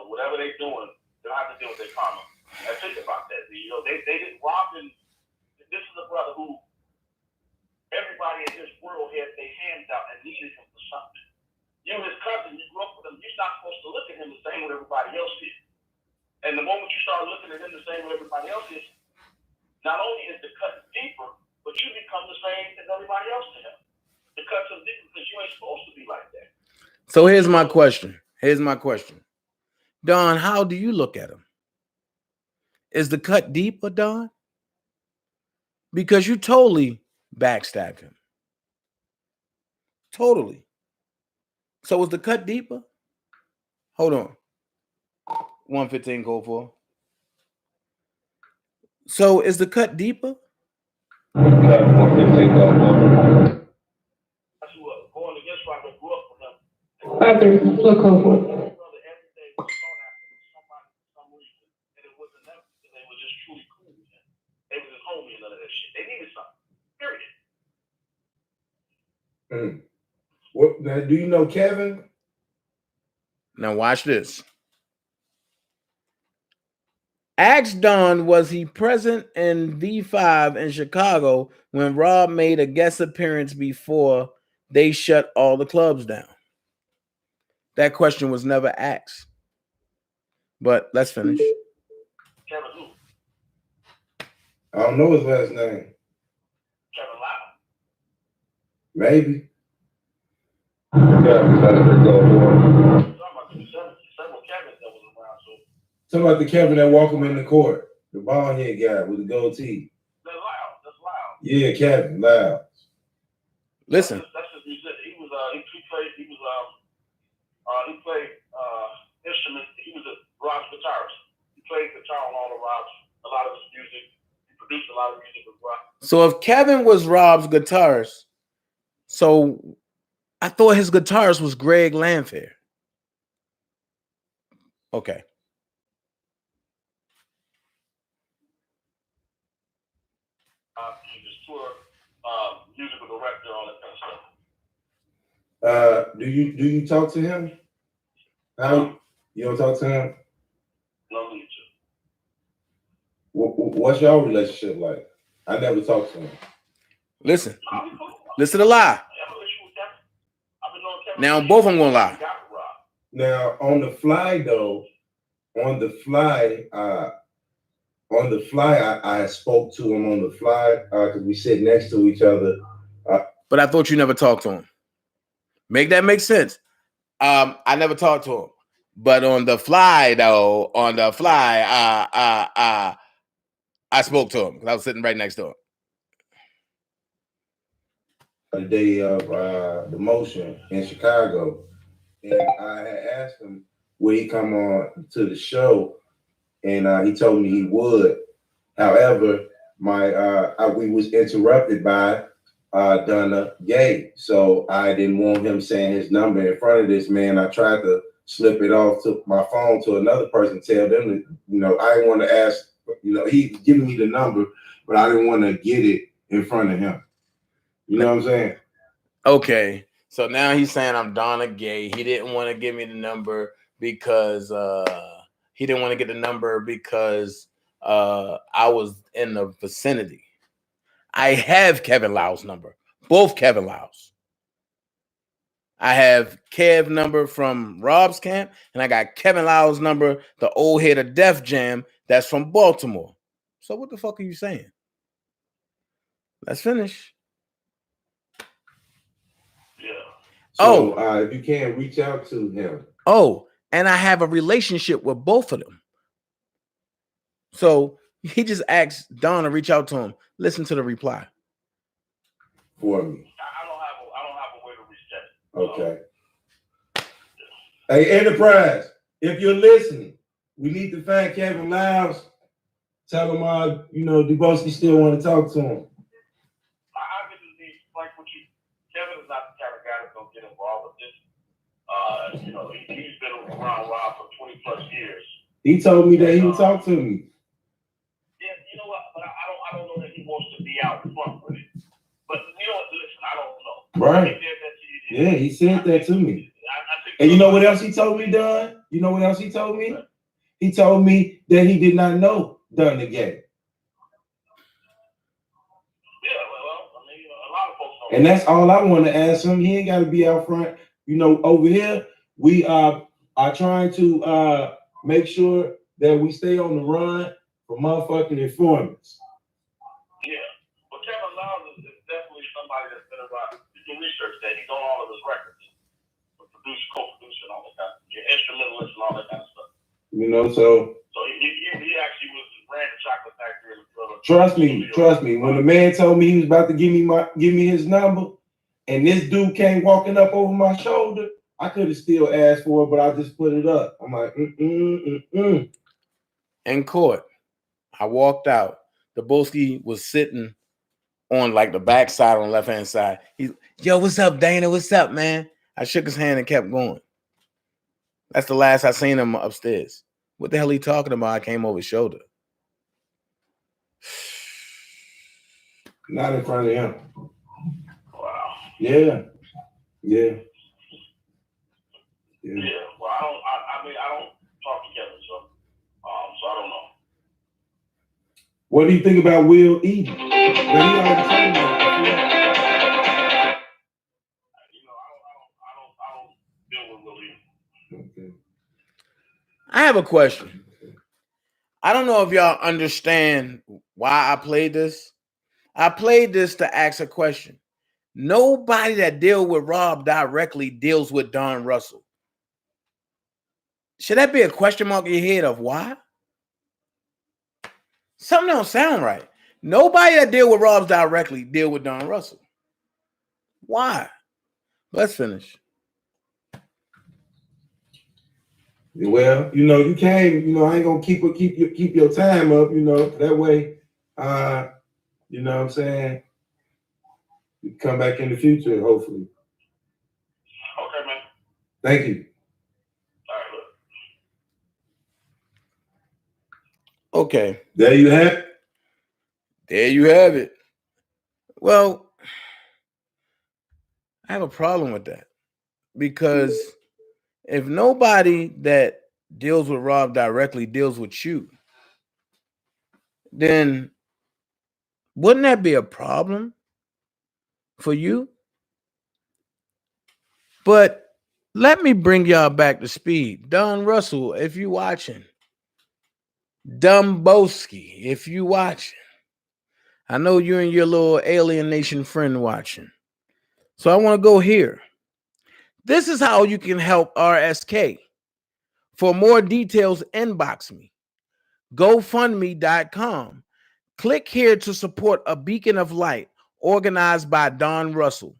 whatever they're doing, they'll have to deal with their karma. And think about that. They didn't rob him. This is a brother who everybody in this world had their hands out and needed him for something. You, his cousin, you grew up with him, you're not supposed to look at him the same way everybody else is. And the moment you start looking at him the same way everybody else is, not only is the cut deeper, but you become the same as everybody else to him. The cut's so deep because you ain't supposed to be like that. So here's my question. Don, how do you look at him? Is the cut deeper, Don? Because you totally backstabbed him. Totally. So is the cut deeper? Hold on. 115 code for. So is the cut deeper? That's what going against Robert grew up with him. Every day was sought after somebody for some reason, and it wasn't them because they were just truly cool with him. They were just homie and none of that shit. They needed something. Period. What now? Do you know Kevin? Now watch this. Ask Don, was he present in V5 in Chicago when Rob made a guest appearance before they shut all the clubs down? That question was never asked. But let's finish. Kevin who? I don't know his last name. Kevin Lyle. Maybe. Talking about the Kevin that walked him in the court, the bald head guy with the goatee. That's Lyle. That's Lyle. Yeah, Kevin Lyle. Listen. That's his music. He played instruments. He was a Rob's guitarist. He played guitar on all of Rob's, a lot of his music. He produced a lot of music with Rob. So if Kevin was Rob's guitarist, so I thought his guitarist was Greg Lanfair. Okay. He was tour musical director, all that kind of stuff. Do you talk to him? How you don't talk to him? No need to. What's your relationship like? I never talked to him. Listen to the lie. Now both of them gonna lie. Now on the fly though, I spoke to him on the fly because we sit next to each other. But I thought you never talked to him. Make that make sense. I never talked to him. But on the fly though, I spoke to him because I was sitting right next to him. The day of the motion in Chicago, and I had asked him would he come on to the show, and he told me he would. However, we was interrupted by Donna Gay, so I didn't want him saying his number in front of this man. I tried to slip it off to my phone to another person, tell them that, you know, I didn't want to ask, you know, he was giving me the number, but I didn't want to get it in front of him. You know what I'm saying? Okay. So now he's saying I'm Donna Gay. He didn't want to give me the number because he didn't want to get the number because I was in the vicinity. I have Kevin Lau's number, both Kevin Lau's. I have Kev number from Rob's camp, and I got Kevin Lau's number, the old head of Def Jam, that's from Baltimore. So what the fuck are you saying? Let's finish. Yeah. So if you can reach out to him. Oh, and I have a relationship with both of them. So he just asked Don to reach out to him. Listen to the reply. For me. I don't have a way to reach that. Okay. Hey, Enterprise, if you're listening, we need to find Kevin Lyles. Tell him, you know, Dubowski still want to talk to him. I can just be frank with you. Kevin is not the kind of guy that's going to get involved with this. You know, he's been around Rob for 20 plus years. He told me that he would talk to me. Yeah, you know what? But I don't know that he wants to be out front with it. But you know what? Listen, I don't know. Right. Yeah, he said that to me. And you know what else he told me, Don? You know what else he told me? He told me that he did not know Don the Gay. Yeah, well, I mean, a lot of folks don't. And that's all I want to ask him. He ain't got to be out front. You know, over here, we are trying to make sure that we stay on the run for motherfucking informants. Yeah, but Kevin Lyles is definitely somebody that's been around. You can research that. He's on all of his records. Co-producer, and all that kind of instrumentalist and all that kind of stuff. You know, so he actually ran the chocolate factory. Trust me. When the man told me he was about to give me his number, and this dude came walking up over my shoulder, I could have still asked for it, but I just put it up. I'm like, In court, I walked out. Dubowski was sitting on like the back side on the left hand side. He's, yo, what's up, Dana? What's up, man? I shook his hand and kept going. That's the last I seen him upstairs. What the hell he talking about? I came over his shoulder. Not in front of him. Wow. Yeah. Well, I mean, I don't talk to Kevin, so I don't know. What do you think about Will Eden? You know, I don't deal with Will Eden. Okay. I have a question. I don't know if y'all understand why I played this. I played this to ask a question. Nobody that deals with Rob directly deals with Don Russell. Should that be a question mark in your head of why? Something don't sound right. Nobody that deal with Rob directly deal with Don Russell. Why? Let's finish. Well, you know, you came, you know, I ain't gonna keep your time up, you know, that way, you know what I'm saying? You come back in the future, hopefully. Okay, man. Thank you. All right, look. Okay. There you have it. There you have it. Well, I have a problem with that because if nobody that deals with Rob directly deals with you, then wouldn't that be a problem for you? But let me bring y'all back to speed. Don Russell, if you watching. Dumbowski, if you watching. I know you and your little Alien Nation friend watching. So I want to go here. This is how you can help RSK. For more details, inbox me. GoFundMe.com. Click here to support a beacon of light organized by Don Russell.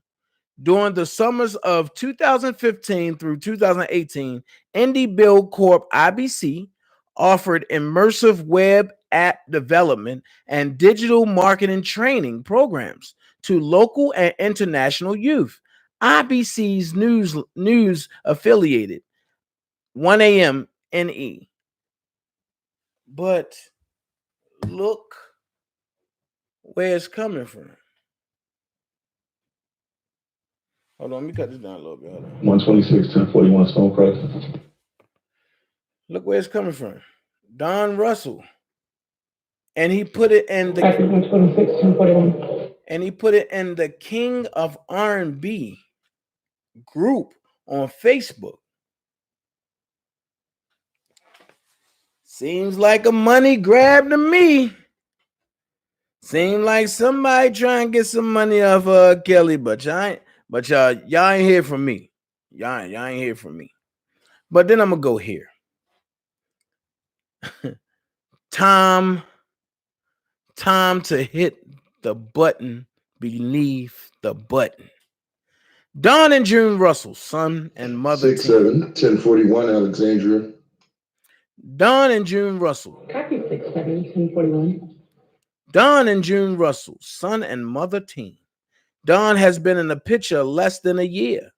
During the summers of 2015 through 2018, Indie Build Corp IBC offered immersive web app development and digital marketing training programs to local and international youth. IBC's news affiliated 1 a.m. NE. But look where it's coming from. Hold on, let me cut this down a little bit. Hold on. 126, 1041 Stonecrest. Look where it's coming from. Don Russell. And he put it in the Copy 126, 1041. and he put it in the King of R&B group on Facebook. Seems like a money grab to me. Seems like somebody trying to get some money off Kelly, but y'all ain't hear from me. Y'all ain't hear from me. But then I'm gonna go here. Time to hit the button beneath the button. Don and June Russell, son and mother. 67, 1041 Alexandria. Don and June Russell. Copy 67, 1041. Don and June Russell, son and mother team. Don has been in the picture less than a year.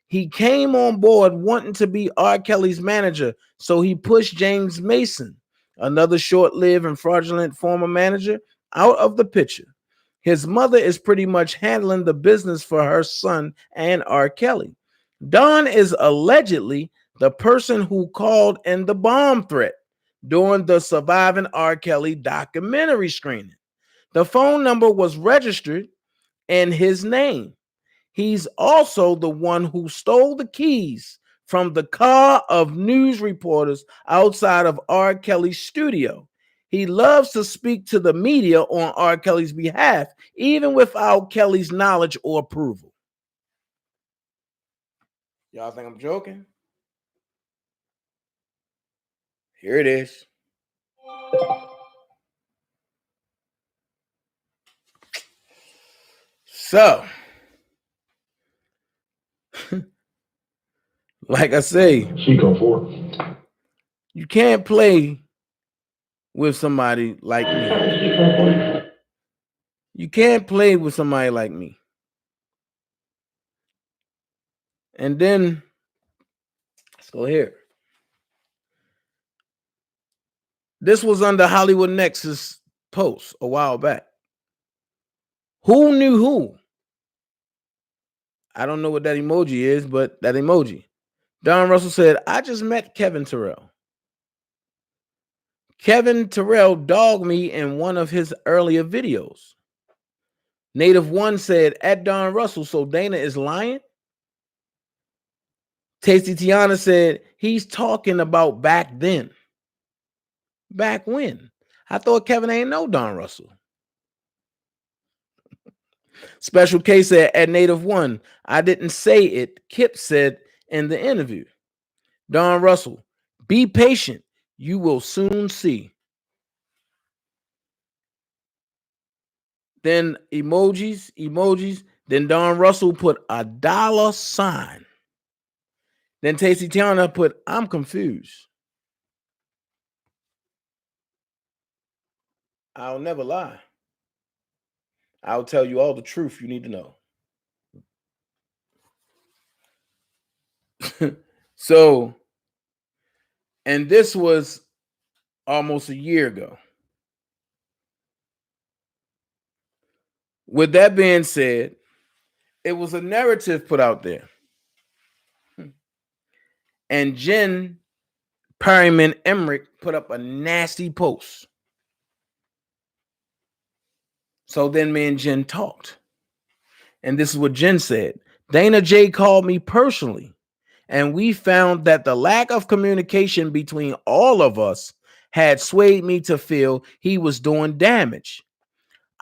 He came on board wanting to be R. Kelly's manager, so he pushed James Mason, another short-lived and fraudulent former manager, out of the picture. His mother is pretty much handling the business for her son and R. Kelly. Don is allegedly the person who called in the bomb threat during the Surviving R. Kelly documentary screening. The phone number was registered in his name. He's also the one who stole the keys from the car of news reporters outside of R. Kelly's studio. He loves to speak to the media on R. Kelly's behalf, even without Kelly's knowledge or approval. Y'all think I'm joking? Here it is. So, like I say, Chico 4. you can't play with somebody like me. You can't play with somebody like me. And then, let's go here. This was under Hollywood Nexus post a while back. Who knew who? I don't know what that emoji is, but that emoji. Don Russell said, I just met Kevin Terrell. Kevin Terrell dogged me in one of his earlier videos. Native One said, at Don Russell, so Dana is lying? Tasty Tiana said, he's talking about back then. Back when? I thought Kevin ain't know Don Russell. Special K said, at Native One, I didn't say it. Kip said in the interview. Don Russell, be patient. You will soon see. Then emojis. Then Don Russell put a $sign. Then Tasty Tiana put, I'm confused. I'll never lie. I'll tell you all the truth you need to know. So, and this was almost a year ago. With that being said, it was a narrative put out there. And Jen Perryman Emmerich put up a nasty post. So then me and Jen talked. And this is what Jen said. Dana J called me personally. And we found that the lack of communication between all of us had swayed me to feel he was doing damage.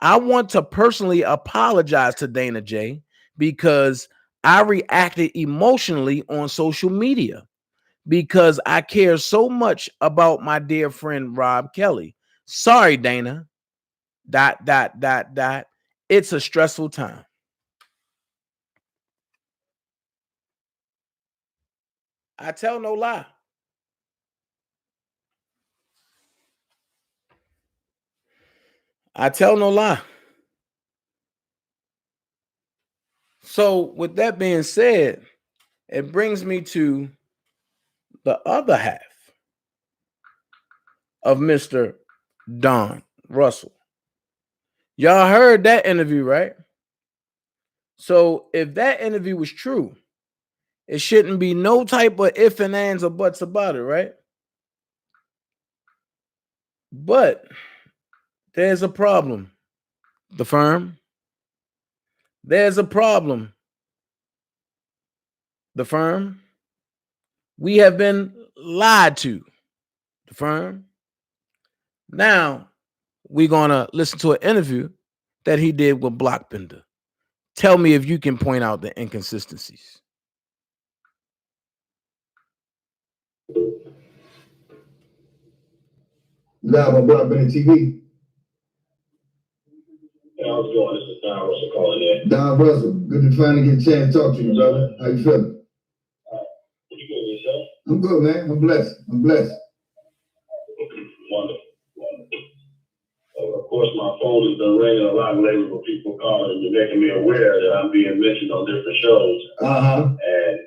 I want to personally apologize to Dana J because I reacted emotionally on social media because I care so much about my dear friend Rob Kelly. Sorry, Dana. ... It's a stressful time. I tell no lie. I tell no lie. So with that being said, it brings me to the other half of Mr. Don Russell. Y'all heard that interview, right? So if that interview was true, it shouldn't be no type of ifs and ands or buts about it, right? But there's a problem. The firm. There's a problem. The firm. We have been lied to. The firm. Now we're gonna listen to an interview that he did with Blockbender. Tell me if you can point out the inconsistencies. Live on Blockbender TV. How's it going? This is Don Russell calling in. Don Russell, good to finally get a chance to talk to you, brother. How you feeling? Pretty good, yourself? I'm good, man. I'm blessed. Wonderful. Of course, my phone has been ringing a lot lately with people calling and making me aware that I'm being mentioned on different shows. And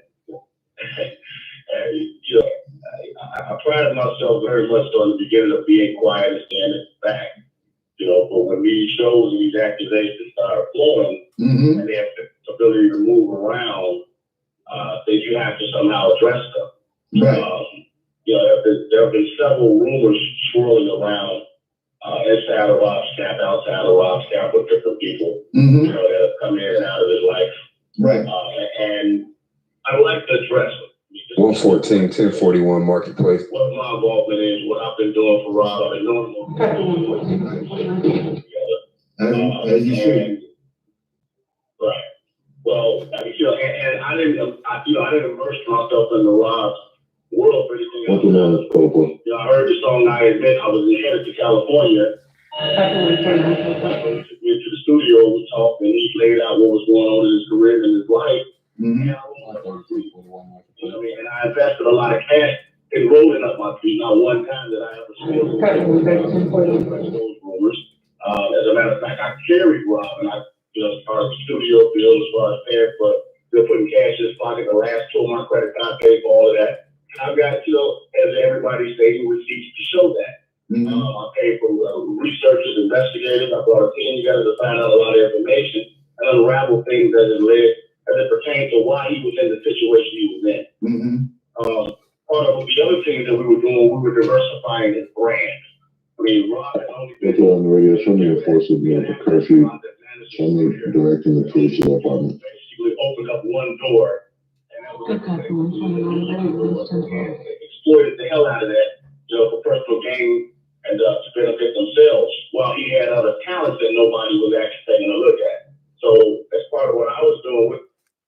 you know, I prided myself very much on the beginning of being quiet and standing back. You know, but when these shows and these accusations start flowing, and they have the ability to move around, then you have to somehow address them. Right. You know, there have been several rumors swirling around inside of Rob's camp, outside of Rob's camp with different people, you know, that have come in and out of his life. Right. And I would like to address them. 114, 1041 Marketplace. What my involvement is, what I've been doing for Rob, I've been doing As you should. Right. Well, you know, and I didn't immerse myself in the Rob's world for anything else. You know, I heard the song I Admit. I was headed to California. He took me to the studio, we talked, and he laid out what was going on in his career and his life. And I you know, and I invested a lot of cash in rolling up my feet. Not one time that I ever spilled those rumors. As a matter of fact, I carried Rob, and I, you know, as far as the studio bill, as far as paying for, you know, putting cash in his pocket, the last 2 of my credit card paid for all of that. And I've got, you know, as everybody says, receipts to show that. I paid for researchers, investigators. I brought a team together to find out a lot of information and unravel things that has led, as it pertains to why he was in the situation he was in. Part of the other things that we were doing, we were diversifying his brand. I mean, Rob had only been on the radio. Show me a force of being a curfew. Show me directing the police to the apartment. Basically opened up one door and that was exploited the hell out of that, you know, for personal gain and to benefit themselves, while he had other talents that nobody was actually taking a look at. So that's part of what I was doing with.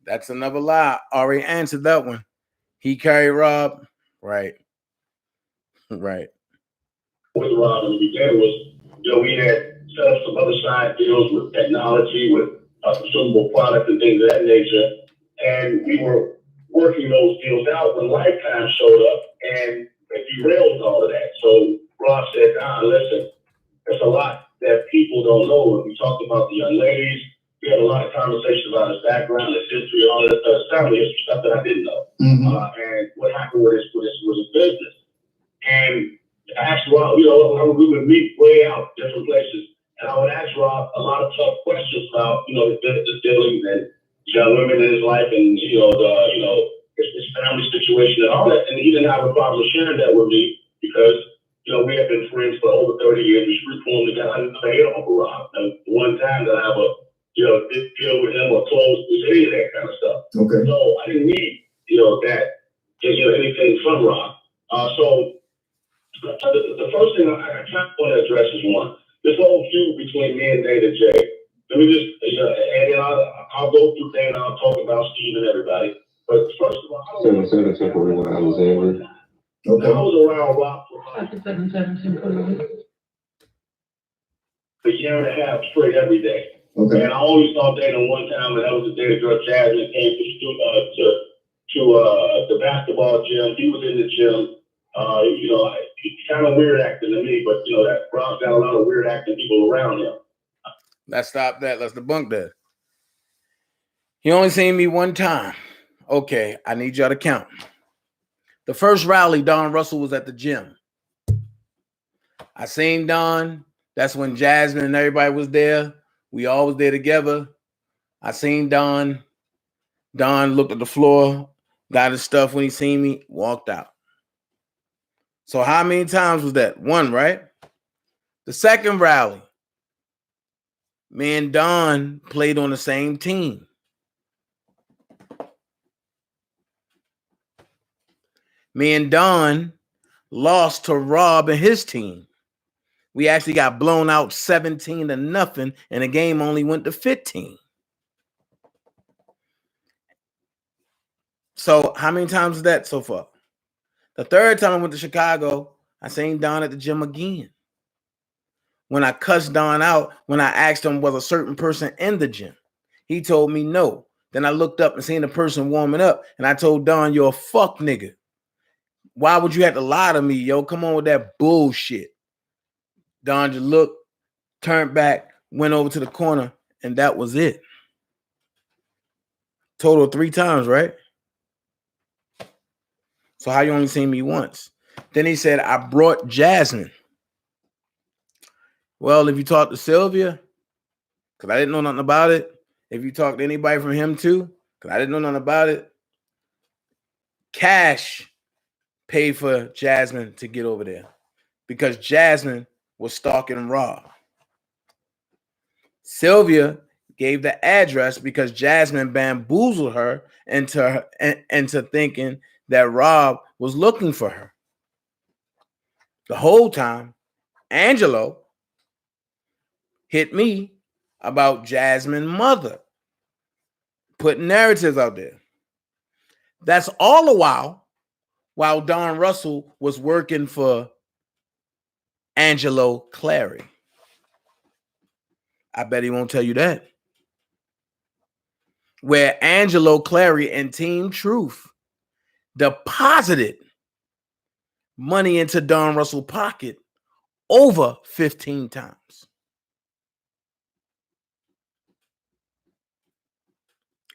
That's another lie. Already answered that one. He carried Rob. Right. Right. With Rob in the beginning was, you know, we had set up some other side deals with technology, with consumable products and things of that nature. And we were working those deals out when Lifetime showed up and it derailed all of that. So Rob said, listen, there's a lot that people don't know. We talked about the young ladies. We had a lot of conversations about his background, his history, all that family history stuff that I didn't know. And what happened with his business. And I asked Rob, you know, we would meet way out different places. And I would ask Rob a lot of tough questions about, you know, the dealings and young women in his life and, you know, his family situation and all that. And he didn't have a problem sharing that with me because, you know, we have been friends for over 30 years. We street formed together. I didn't say it on Rob. And one time that I have a, you know, deal with him or close any of that kind of stuff. Okay. So I didn't need, you know, that, you know, anything from Rob. So the first thing I kind of want to address is one, this whole feud between me and Dana J. Let me just, you know, and then I'll go through Dana, I'll talk about Steve and everybody. But first of all, I don't know. 771 Alexander. Okay. I was around Rob for a year and a half straight every day. Okay. And I only saw Dana one time, and that was the day that Drug Jasmine came to the basketball gym. He was in the gym. You know, he's kind of weird acting to me, but you know that Rob's got a lot of weird acting people around him. Let's stop that. Let's debunk that. He only seen me one time. Okay, I need y'all to count. The first rally, Don Russell was at the gym. I seen Don. That's when Jasmine and everybody was there. We all was there together. I seen Don. Don looked at the floor, got his stuff when he seen me, walked out. So how many times was that? One, right? The second rally, me and Don played on the same team. Me and Don lost to Rob and his team. We actually got blown out 17-0, and the game only went to 15. So how many times is that so far? The third time I went to Chicago, I seen Don at the gym again. When I cussed Don out, when I asked him was a certain person in the gym, he told me no. Then I looked up and seen the person warming up, and I told Don, "You're a fuck nigga. Why would you have to lie to me, yo? Come on with that bullshit." Don just looked, turned back, went over to the corner, and that was it. Total 3 times, right? So how you only seen me once? Then he said, I brought Jasmine. Well, if you talk to Sylvia, because I didn't know nothing about it. If you talk to anybody from him too, because I didn't know nothing about it. Cash paid for Jasmine to get over there because Jasmine was stalking Rob. Sylvia gave the address because Jasmine bamboozled her into thinking that Rob was looking for her. The whole time, Angelo hit me about Jasmine's mother, putting narratives out there. That's all the while Don Russell was working for Angelo Clary. I bet he won't tell you that. Where Angelo Clary and Team Truth deposited money into Don Russell's pocket over 15 times.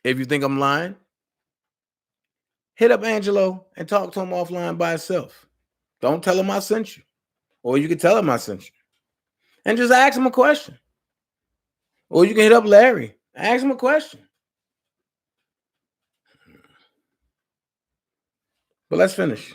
If you think I'm lying, hit up Angelo and talk to him offline by himself. Don't tell him I sent you. Or you can tell him I sent you. And just ask him a question. Or you can hit up Larry. Ask him a question. But let's finish.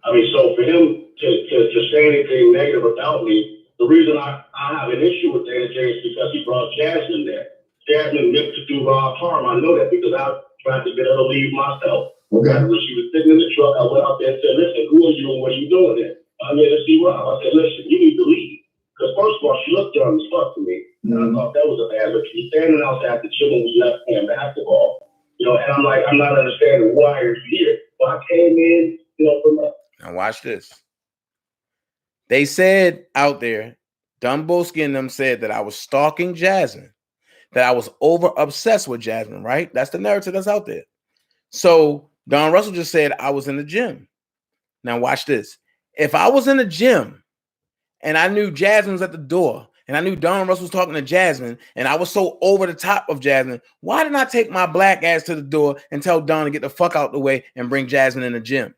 I mean, so for him to say anything negative about me, the reason I have an issue with Dana J is because he brought Jasmine there. Jasmine meant to do Rob harm. I know that because I tried to get her to leave myself. Okay. When she was sitting in the truck, I went out there and said, listen, who are you and what are you doing there? I'm here to see Rob. I said, listen, you need to leave. Because first of all, she looked dumb as fuck to me. And I thought that was a bad look. She was standing outside the gym when we left playing basketball. You know, and I'm like, I'm not understanding why are you here. So I came in, you know, from Now watch this. They said out there, Dumboski and them said that I was stalking Jasmine, that I was over obsessed with Jasmine, right? That's the narrative that's out there. So Don Russell just said I was in the gym. Now watch this. If I was in the gym and I knew Jasmine was at the door and I knew Don Russell was talking to Jasmine and I was so over the top of Jasmine, why didn't I take my black ass to the door and tell Don to get the fuck out the way and bring Jasmine in the gym?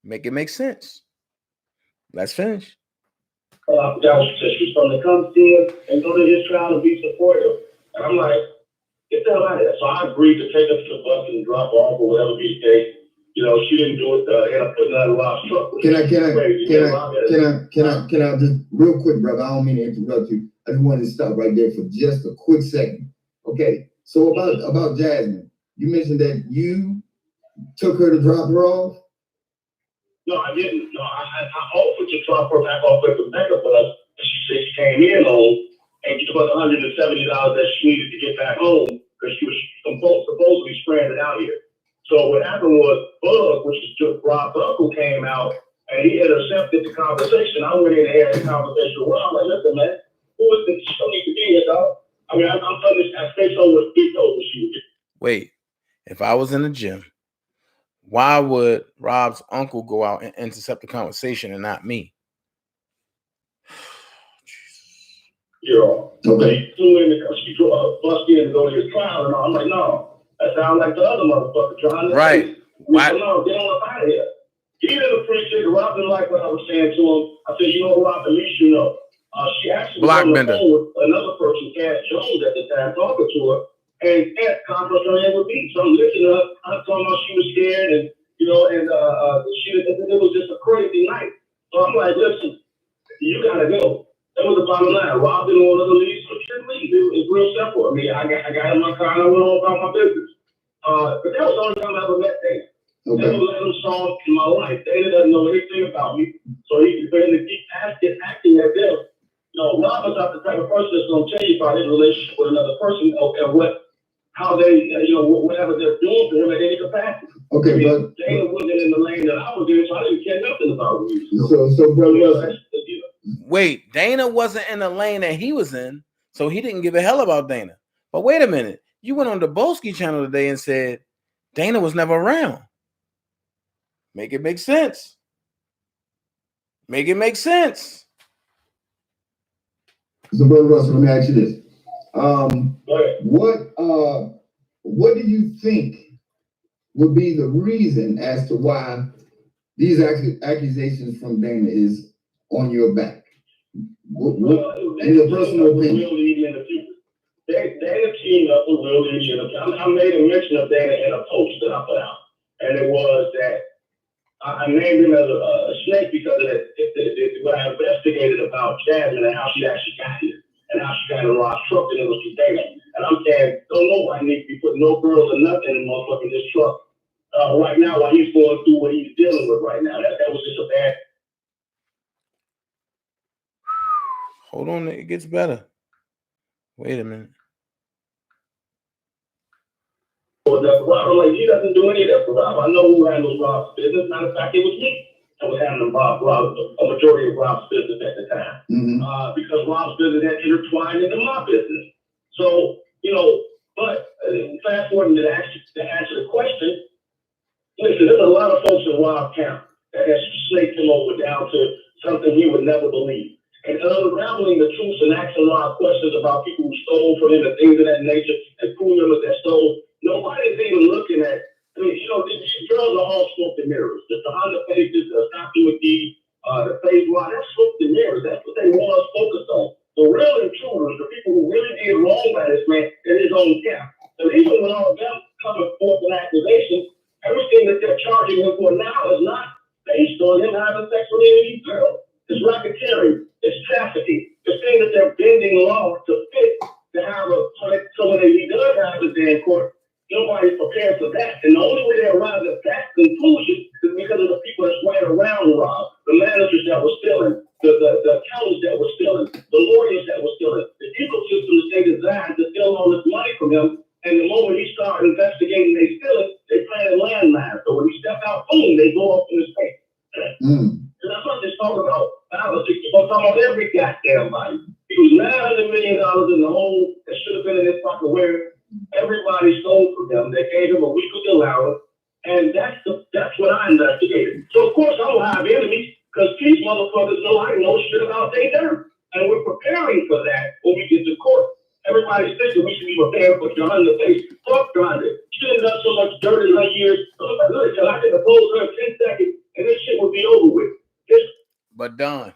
Make it make sense. Let's finish. She's from the come see him and go to his trial and be supportive. And I'm like, get the hell out of there. So I agreed to take her to the bus and drop her off or whatever be the case. You know, she didn't do it. End up putting her in Rob's truck. Can I just real quick, brother? I don't mean to interrupt you. I just wanted to stop right there for just a quick second. Okay. So about Jasmine, you mentioned that you took her to drop her off. No, I didn't. No, I offered to drop her back off at the backup bus. And she said she came in home and she took $170 that she needed to get back home because she was supposedly stranded out here. So what happened was Bug, which is just Rob's uncle, came out and he intercepted the conversation. I went in and had a conversation with Rob. I'm like, listen, man, who is this? She don't need to be here, dog. I mean, I'm telling this. I stay so with people. Wait, if I was in the gym, why would Rob's uncle go out and intercept the conversation and not me? You know, okay. He flew in, she busted in to go to his trial, and I'm like, no. That sounds like the other motherfucker trying to Right. Why? No, get on up out of here. He didn't appreciate it. Rob didn't like what I was saying to him. I said, you know, Rob, at least you know. She actually was on the phone with another person, Cass Jones, at the time, talking to her. And Cass conference her in with me. So I'm listening to her. I'm talking about she was scared, and you know, and it was just a crazy night. So I'm like, listen, you gotta go. That was the bottom line. Rob didn't want to leave, so she didn't leave. It was real simple. I mean, I got in my car and I went on about my business. But that was the only time I ever met Dana. Okay. Never let him saw in my life. Dana doesn't know anything about me. So he began to keep acting as if, you know, Rob was not the type of person that's going to tell you about his relationship with another person and how they, you know, whatever they're doing to him at any capacity. Okay, but Dana wasn't in the lane that I was in, so I didn't care nothing about me. So brother, wait, Dana wasn't in the lane that he was in, so he didn't give a hell about Dana. But wait a minute, you went on the Boski channel today and said Dana was never around. Make it make sense. Make it make sense. So, Brother Russell, let me ask you this. What do you think would be the reason as to why these accusations from Dana is on your back? What in your personal opinion? Dana teamed up with Will Leach. I made a mention of Dana in a post that I put out, and it was that I named him as a snake because of what I investigated about Jasmine and how she actually got here and how she got in Rob's truck and it was through Dana. And I'm saying, don't nobody need to be putting no girls or nothing in motherfucking this truck right now while he's going through what he's dealing with right now. That was just a bad. Hold on, it gets better. Wait a minute. Rob, like, he doesn't do any of that for Rob. I know who handles Rob's business. Matter of fact, it was me that was handling a majority of Rob's business at the time. Because Rob's business had intertwined into my business. So, you know, but fast forwarding to answer the question, listen, there's a lot of folks in Rob County that has snaked him over down to something he would never believe. And unraveling the truth and asking Rob questions about people who stole from him and things of that nature and crew members that stole. Nobody's even looking at, I mean, you know, these girls are all smoke and mirrors. The Honda pages, the Stocky McGee, the Phase One, that's smoke and mirrors. That's what they want us focused on. The real intruders, the people who really did wrong by this man in his own camp. So even when all of them coming forth an accusation, everything that they're charging him for now is not based on him having sex with any of these girls. It's racketeering. It's trafficking. The thing that they're bending law to fit to have so when he does have his day in court, nobody's prepared for that. And the only way they arrived at that conclusion is because of the people that's right around Rob, the managers that were stealing, the accountants that were stealing, the lawyers that were stealing, the ecosystem that they designed to steal all this money from him. And the moment he started investigating, they steal it, they planted landmines. So when he stepped out, boom, they go up in his face. And that's what they're talking about. I'm talking about every goddamn body. He was $900 million in the hole that should have been in his pocket where everybody stole from him. They gave him a weekly allowance, and that's what I investigated. So of course I don't have enemies because these motherfuckers know I know shit about their dirt, and we're preparing for that when we get to court. Everybody's thinking we should be prepared for John in the face. Fuck John. She done done so much dirt in her years. Listen, I could oppose her in 10 seconds, and this shit would be over with. But Don,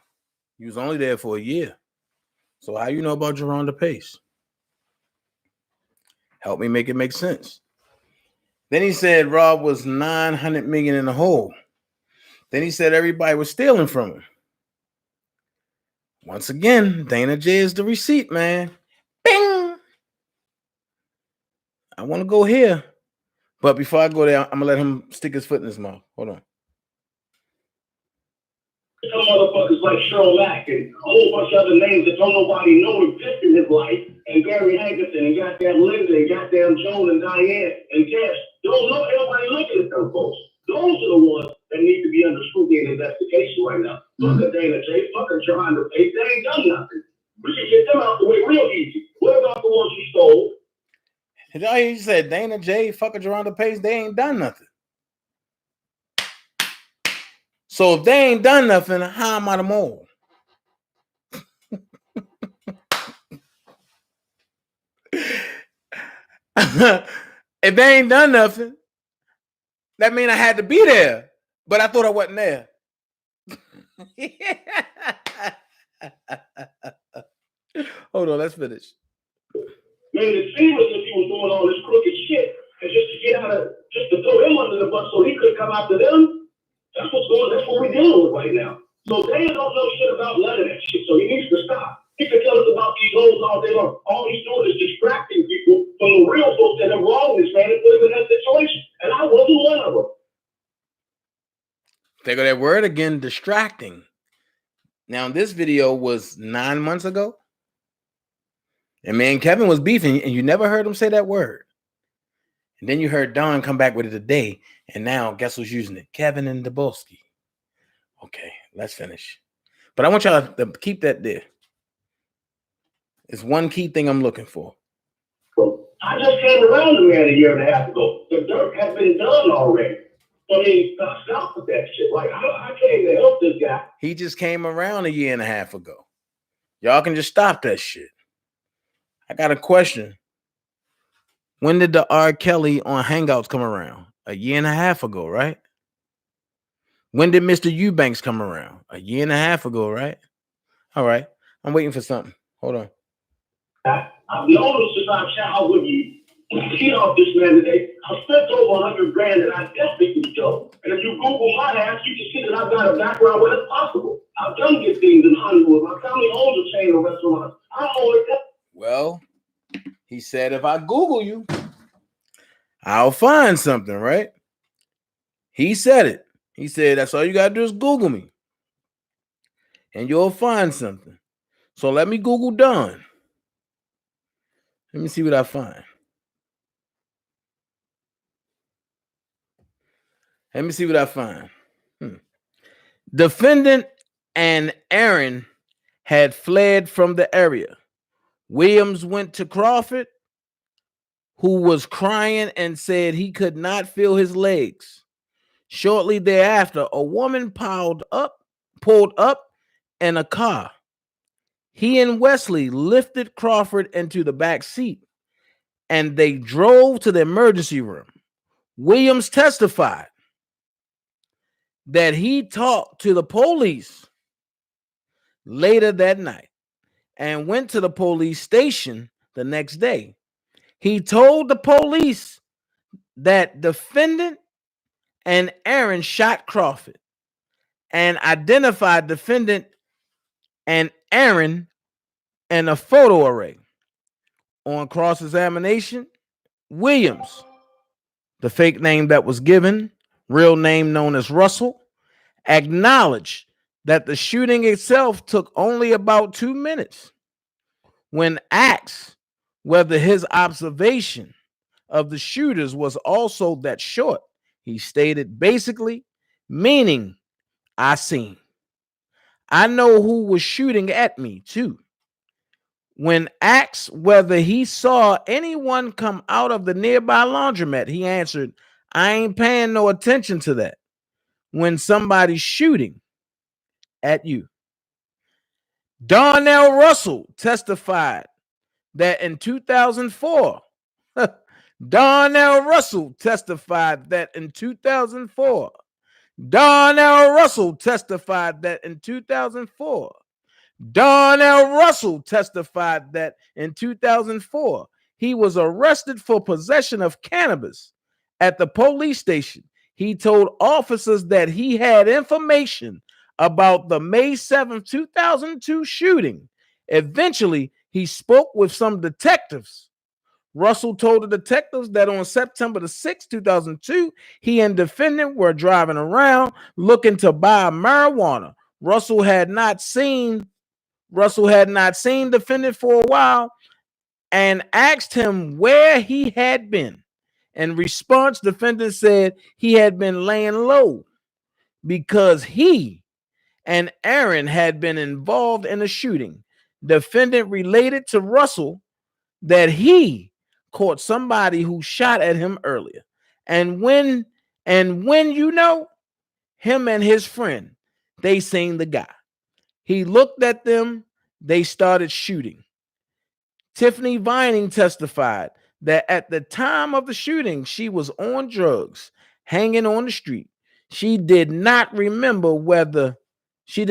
you was only there for a year. So how you know about Geronda Pace? Help me make it make sense. Then he said Rob was $900 million in the hole. Then he said everybody was stealing from him. Once again, Dana J is the receipt, man. Bing! I want to go here. But before I go there, I'm going to let him stick his foot in his mouth. Hold on. Some motherfuckers like Cheryl Mack and a whole bunch of other names that don't nobody know exist in his life, and Gary Hankerson and goddamn Linda and goddamn Joan and Diane and Cash. Don't know nobody looking at them folks. Those are the ones that need to be under scrutiny and investigation right now. Fuck a Dana J, fuck a Geronda Pace. They ain't done nothing. We should get them out the way real easy. What about the ones you stole? He said Dana J, fuck a Geronda Pace. They ain't done nothing. So if they ain't done nothing, how am I the mole? If they ain't done nothing, that mean I had to be there, but I thought I wasn't there. Hold on, let's finish. Made it seem as if he was doing all this crooked shit, and just to get out of, just to throw him under the bus so he could come after them. That's what we're dealing with right now. So they don't know shit about none of that shit, so he needs to stop. He can tell us about these hoes all day long. All he's doing is distracting people from the real folks that have wronged this man and put him in that situation. And I wasn't one of them. There go that word again, distracting. Now, this video was 9 months ago. And me and Kevin was beefing, and you never heard him say that word. And then you heard Don come back with it today. And now, guess who's using it? Kevin and Dabolski. Okay, let's finish. But I want y'all to keep that there. It's one key thing I'm looking for. I just came around the man a year and a half ago. The dirt has been done already. I mean, stop with that shit. Like, I came to help this guy. He just came around a year and a half ago. Y'all can just stop that shit. I got a question. When did the R. Kelly on Hangouts come around? A year and a half ago, right? When did Mr. Eubanks come around? A year and a half ago, right? All right. I'm waiting for something. Hold on. I've known him since I've shot with you. Get off this man today. I spent over 100 grand and I definitely can show. And if you Google my ass, you can see that I've got a background where it's possible. I've done good things in Hollywood. My family owns a chain of restaurants. I own it. Well, he said, if I Google you, I'll find something, right? He said it. He said, that's all you got to do is Google me. And you'll find something. So let me Google Don. Let me see what I find. Let me see what I find. Defendant and Aaron had fled from the area. Williams went to Crawford, who was crying and said he could not feel his legs. Shortly thereafter, a woman pulled up in a car. He and Wesley lifted Crawford into the back seat, and they drove to the emergency room. Williams testified that he talked to the police later that night and went to the police station the next day. He told the police that defendant and Aaron shot Crawford and identified defendant and Aaron in a photo array. On cross-examination, Williams, the fake name that was given, real name known as Russell, acknowledged that the shooting itself took only about 2 minutes. When asked whether his observation of the shooters was also that short, he stated basically, meaning I seen. I know who was shooting at me too. When asked whether he saw anyone come out of the nearby laundromat, he answered, I ain't paying no attention to that. When somebody's shooting at you. Darnell Russell testified that in 2004, Darnell Russell testified that in 2004, Darnell Russell testified that in 2004, Darnell Russell testified that in 2004, he was arrested for possession of cannabis at the police station. He told officers that he had information about the May 7, 2002 shooting. Eventually, he spoke with some detectives. Russell told the detectives that on September the 6th, 2002, he and defendant were driving around looking to buy marijuana. Russell had not seen defendant for a while and asked him where he had been. In response, defendant said he had been laying low because he and Aaron had been involved in a shooting. Defendant related to Russell that he caught somebody who shot at him earlier. And when you know, him and his friend, they seen the guy. He looked at them, they started shooting. Tiffany Vining testified that at the time of the shooting, she was on drugs, hanging on the street. She did not remember whether she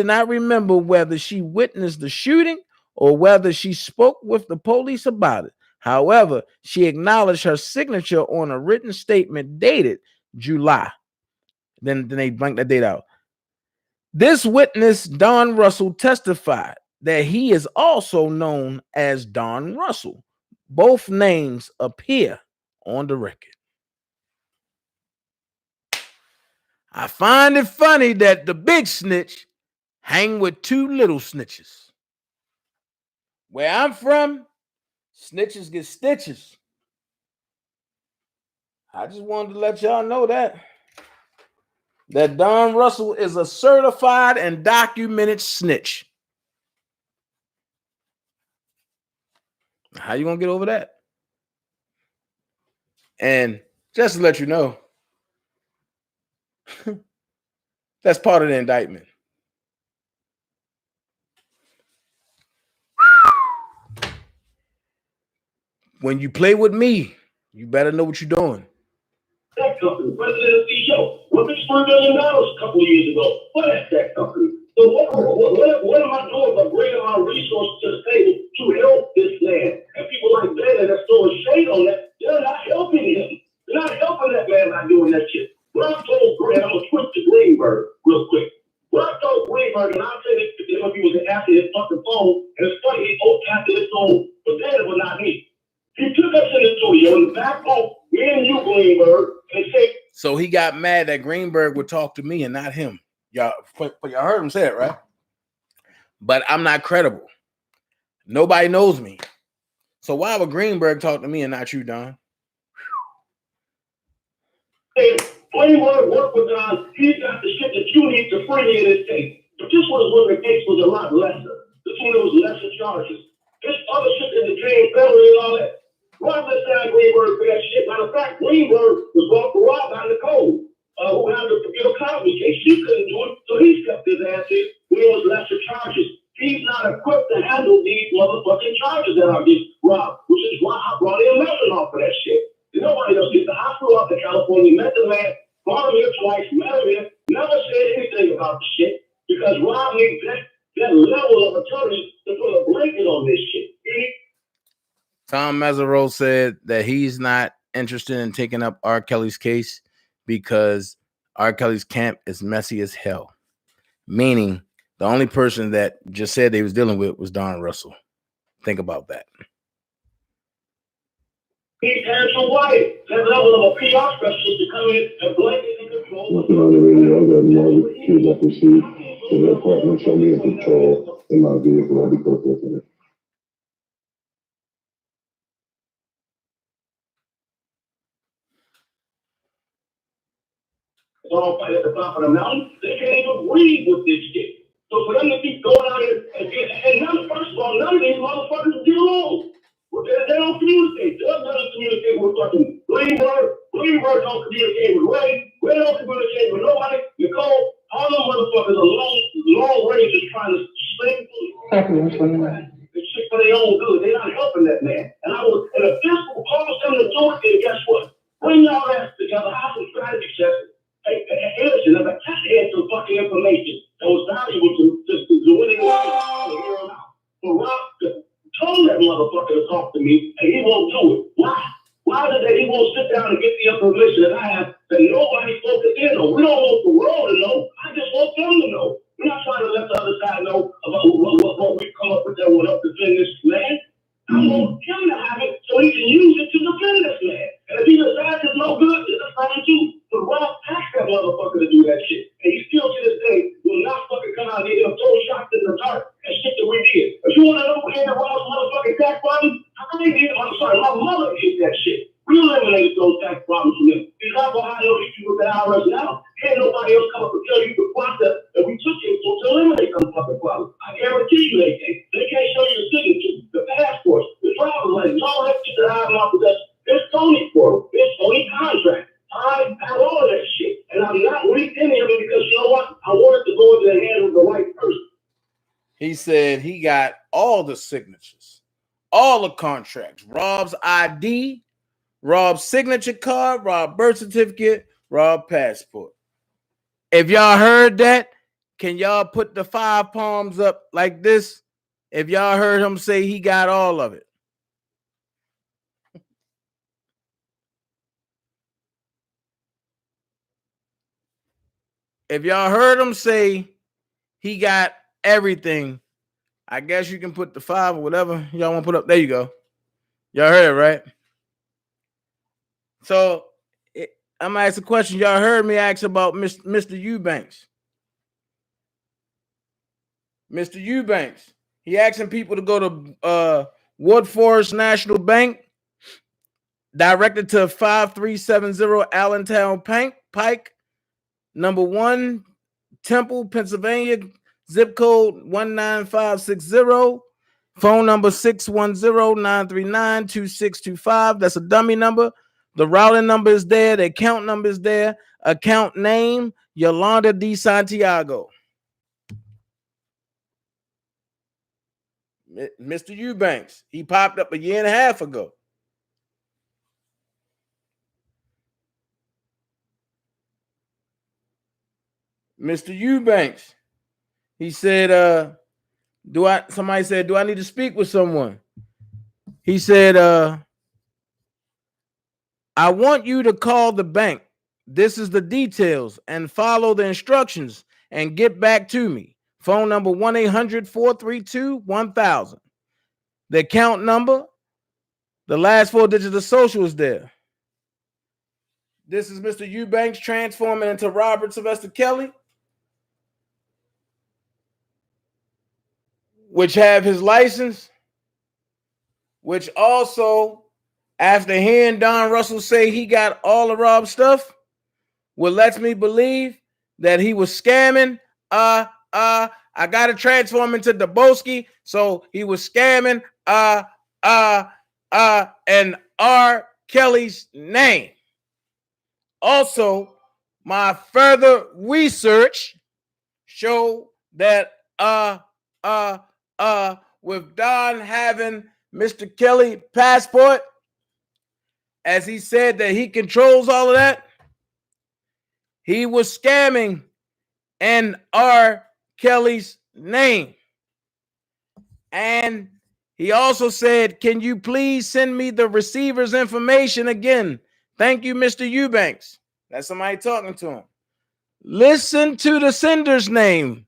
witnessed the shooting or whether she spoke with the police about it. However, she acknowledged her signature on a written statement dated July. Then they blanked that date out. This witness, Don Russell, testified that he is also known as Don Russell. Both names appear on the record. I find it funny that the big snitch hang with two little snitches. Where I'm from, snitches get stitches. I just wanted to let y'all know that Don Russell is a certified and documented snitch. How you gonna get over that? And just to let you know, that's part of the indictment. When you play with me, you better know what you're doing. That company, president and CEO, worth $3 billion a couple of years ago. What is that company? So what am I doing but bringing my resources to the table to help this man? And people like that that's throwing shade on that, they're not helping him. They're not helping that man by doing that shit. What I told Green, I'm going to switch to Greenberg real quick. What I told Greenberg, and I'll say this to him if he was after his fucking phone, and it's funny, he after his phone, but then it was not me. He took us in the studio in the back home, me and you, Greenberg, and said. So he got mad that Greenberg would talk to me and not him. Y'all heard him say it, right? But I'm not credible. Nobody knows me. So why would Greenberg talk to me and not you, Don? Greenberg worked with Don. He got the shit that you need to free me in this case. But this was when the case was a lot lesser. This one there was lesser charges. This other shit in the James Family and all that. Rob this guy Greenberg for that shit. Matter of fact, Greenberg was going for Rob out of Nicole, who had the computer copy case. She couldn't do it, so he kept his ass in when it was lesser charges. He's not equipped to handle these motherfucking charges that are against Rob, which is why I brought in Melvin off of that shit. And nobody else gets the hospital out to California, met the man, brought him here twice, met him here, never said anything about the shit because Rob needs that level of attorney to put a blanket on this shit. Tom Mesereau said that he's not interested in taking up R. Kelly's case because R. Kelly's camp is messy as hell. Meaning the only person that just said they was dealing with was Don Russell. Think about that. He's Andrew White, that level of a PR specialist to come in and blanket and control. Looking on the radio, I got more kids I can see. So that partner showed me a patrol in my vehicle. I'll be close to it. All fight at the top of the mountain, they can't even breathe with this shit. So for them to keep going out here and first of all, none of these motherfuckers get along. They don't communicate. Doug doesn't communicate with fucking Greenberg. Greenberg don't communicate with Ray. Ray don't communicate with nobody. Nicole, all them motherfuckers are long rangers trying to sling the shit for their own good. They're not helping that man. And if this will cause them to do it, then guess what? Bring y'all ass together, have some strategy sessions. Hey, listen, if I had some fucking information that was valuable to winning the hear him out. But Rob told that motherfucker to talk to me, and he won't do it. Why? Why is it that he won't sit down and get the information that I have that nobody focused in on? We don't want the world to know. I just want them to know. We're not trying to let the other side know about what we come up with that will help defend this man. I want him to have it so he can use it to defend this man. And if he decides it's no good, it's fine too. But Rob asked that motherfucker to do that shit. And he still to this day will not fucking come out here and throw shots in the dark and shit that we did. If you want to know who had Rob's motherfucking tax problem, my mother did that shit. We eliminated those tax problems from him. He's not going to have no issue with the IRS now. Can't nobody else come up and tell you the process that we took him to eliminate some fucking problems. I guarantee you they can't. They can't show you the signature, the passports, the driver's license, all that shit that I have my possession. It's Tony for it. It's Tony contract. I have all of that shit. And I'm not weak in here because you know what? I want it to go into the hands of the right person. He said he got all the signatures, all the contracts, Rob's ID, robbed signature card, robbed birth certificate, robbed passport. If y'all heard that, can y'all put the 5 palms up like this? If y'all heard him say he got all of it. If y'all heard him say he got everything, I guess you can put the 5 or whatever y'all want to put up. There you go. Y'all heard it, right? So I'm gonna ask a question. Y'all heard me ask about Mr. Eubanks. Mr. Eubanks. He asking people to go to Wood Forest National Bank, directed to 5370 Allentown Pike, number 1, Temple, Pennsylvania, zip code 19560. Phone number 610-939-2625. That's a dummy number. The routing number is there. The account number is there. Account name, Yolanda D. Santiago. Mr. Eubanks. He popped up a year and a half ago. Mr. Eubanks. He said, somebody said, do I need to speak with someone? He said, I want you to call the bank. This is the details and follow the instructions and get back to me. Phone number 1-800-432-1000. The account number, the last 4 digits of social is there. This is Mr. Eubanks transforming into Robert Sylvester Kelly, which have his license, which also, after hearing Don Russell say he got all the Rob stuff, what lets me believe that he was scamming. I gotta transform into Daboski, so he was scamming and R. Kelly's name. Also, my further research show that with Don having Mr. Kelly passport, as he said that he controls all of that, he was scamming in R. Kelly's name. And he also said, can you please send me the receiver's information again? Thank you, Mr. Eubanks. That's somebody talking to him. Listen to the sender's name.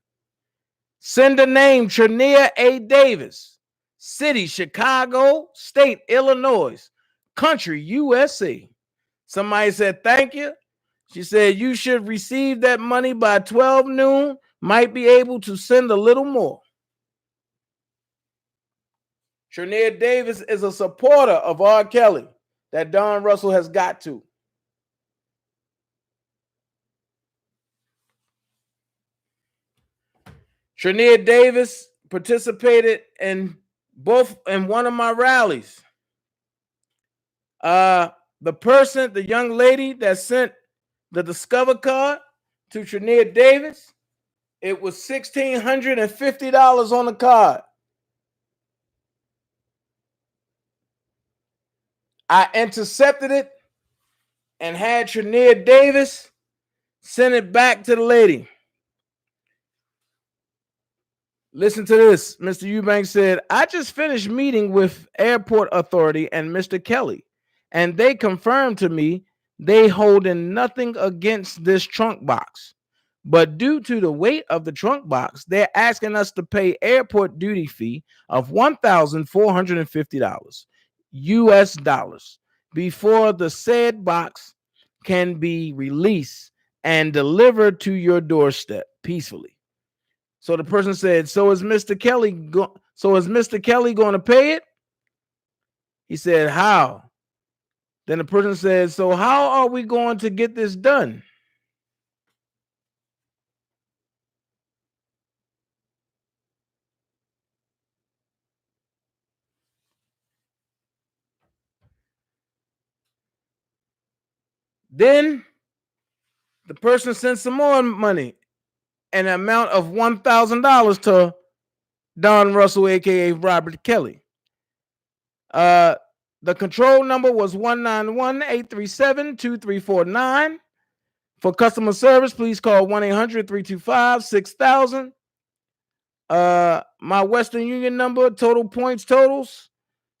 Sender name, Trania A. Davis. City, Chicago. State, Illinois. Country, USA. Somebody said, thank you. She said, you should receive that money by 12 noon. Might be able to send a little more. Trania Davis is a supporter of R. Kelly that Don Russell has got to. Trania Davis participated in one of my rallies. The young lady that sent the Discover card to Trania Davis, it was $1,650 on the card. I intercepted it and had Trania Davis send it back to the lady. Listen to this. Mr. Eubanks said, I just finished meeting with Airport Authority and Mr. Kelly, and they confirmed to me they holding nothing against this trunk box. But due to the weight of the trunk box, they're asking us to pay airport duty fee of $1,450 US dollars before the said box can be released and delivered to your doorstep peacefully. So the person said, so is Mr. Kelly going to pay it? He said, how? Then the person said, so how are we going to get this done? Then the person sent some more money, an amount of $1,000 to Don Russell, aka Robert Kelly. The control number was 191-837-2349. For customer service, please call 1-800-325-6000. My Western Union number, total points totals,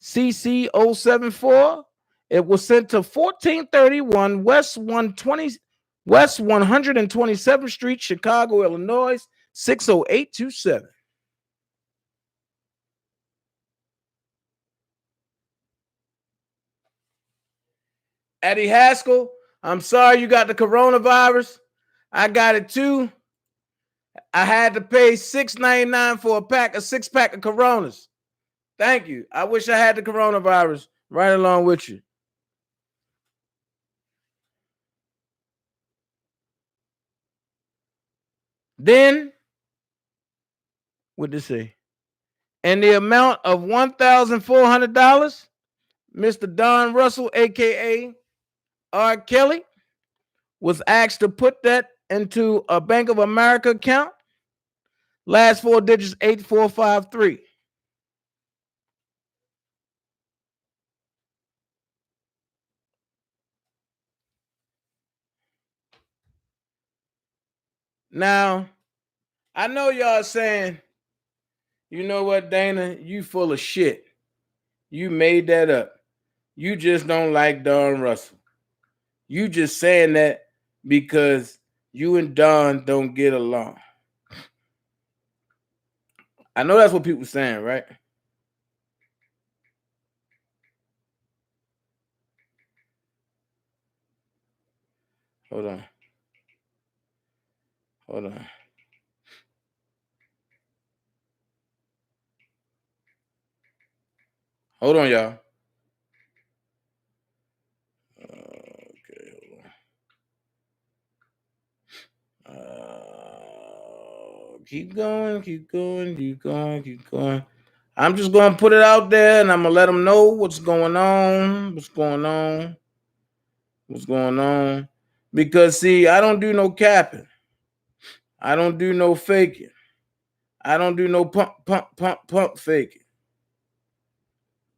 CC074. It was sent to 1431 West 127th Street, Chicago, Illinois, 60827. Eddie Haskell, I'm sorry you got the coronavirus. I got it too. I had to pay $6.99 for a six-pack of Coronas. Thank you. I wish I had the coronavirus right along with you. Then, what did it say? In the amount of $1,400, Mr. Don Russell, a.k.a. R. Kelly, was asked to put that into a Bank of America account. Last four digits, 8453. Now, I know y'all saying, you know what, Dana, you full of shit. You made that up. You just don't like Don Russell. You just saying that because you and Don don't get along. I know that's what people saying, right? Hold on. Hold on. Hold on, y'all. Okay, hold on. Keep going, keep going, keep going, keep going. I'm just going to put it out there and I'm going to let them know what's going on. What's going on. What's going on. Because, see, I don't do no capping. I don't do no faking. I don't do no pump faking.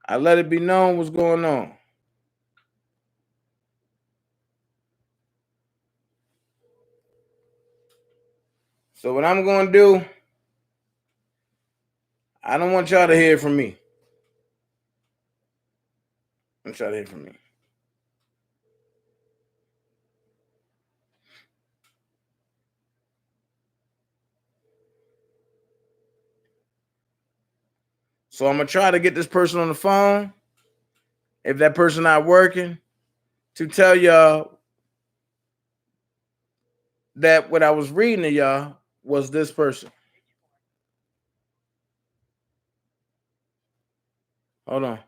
I let it be known what's going on. So what I'm going to do, I don't want y'all to hear from me. I want y'all to hear from me. So I'm going to try to get this person on the phone, if that person not working, to tell y'all that what I was reading to y'all was this person. Hold on.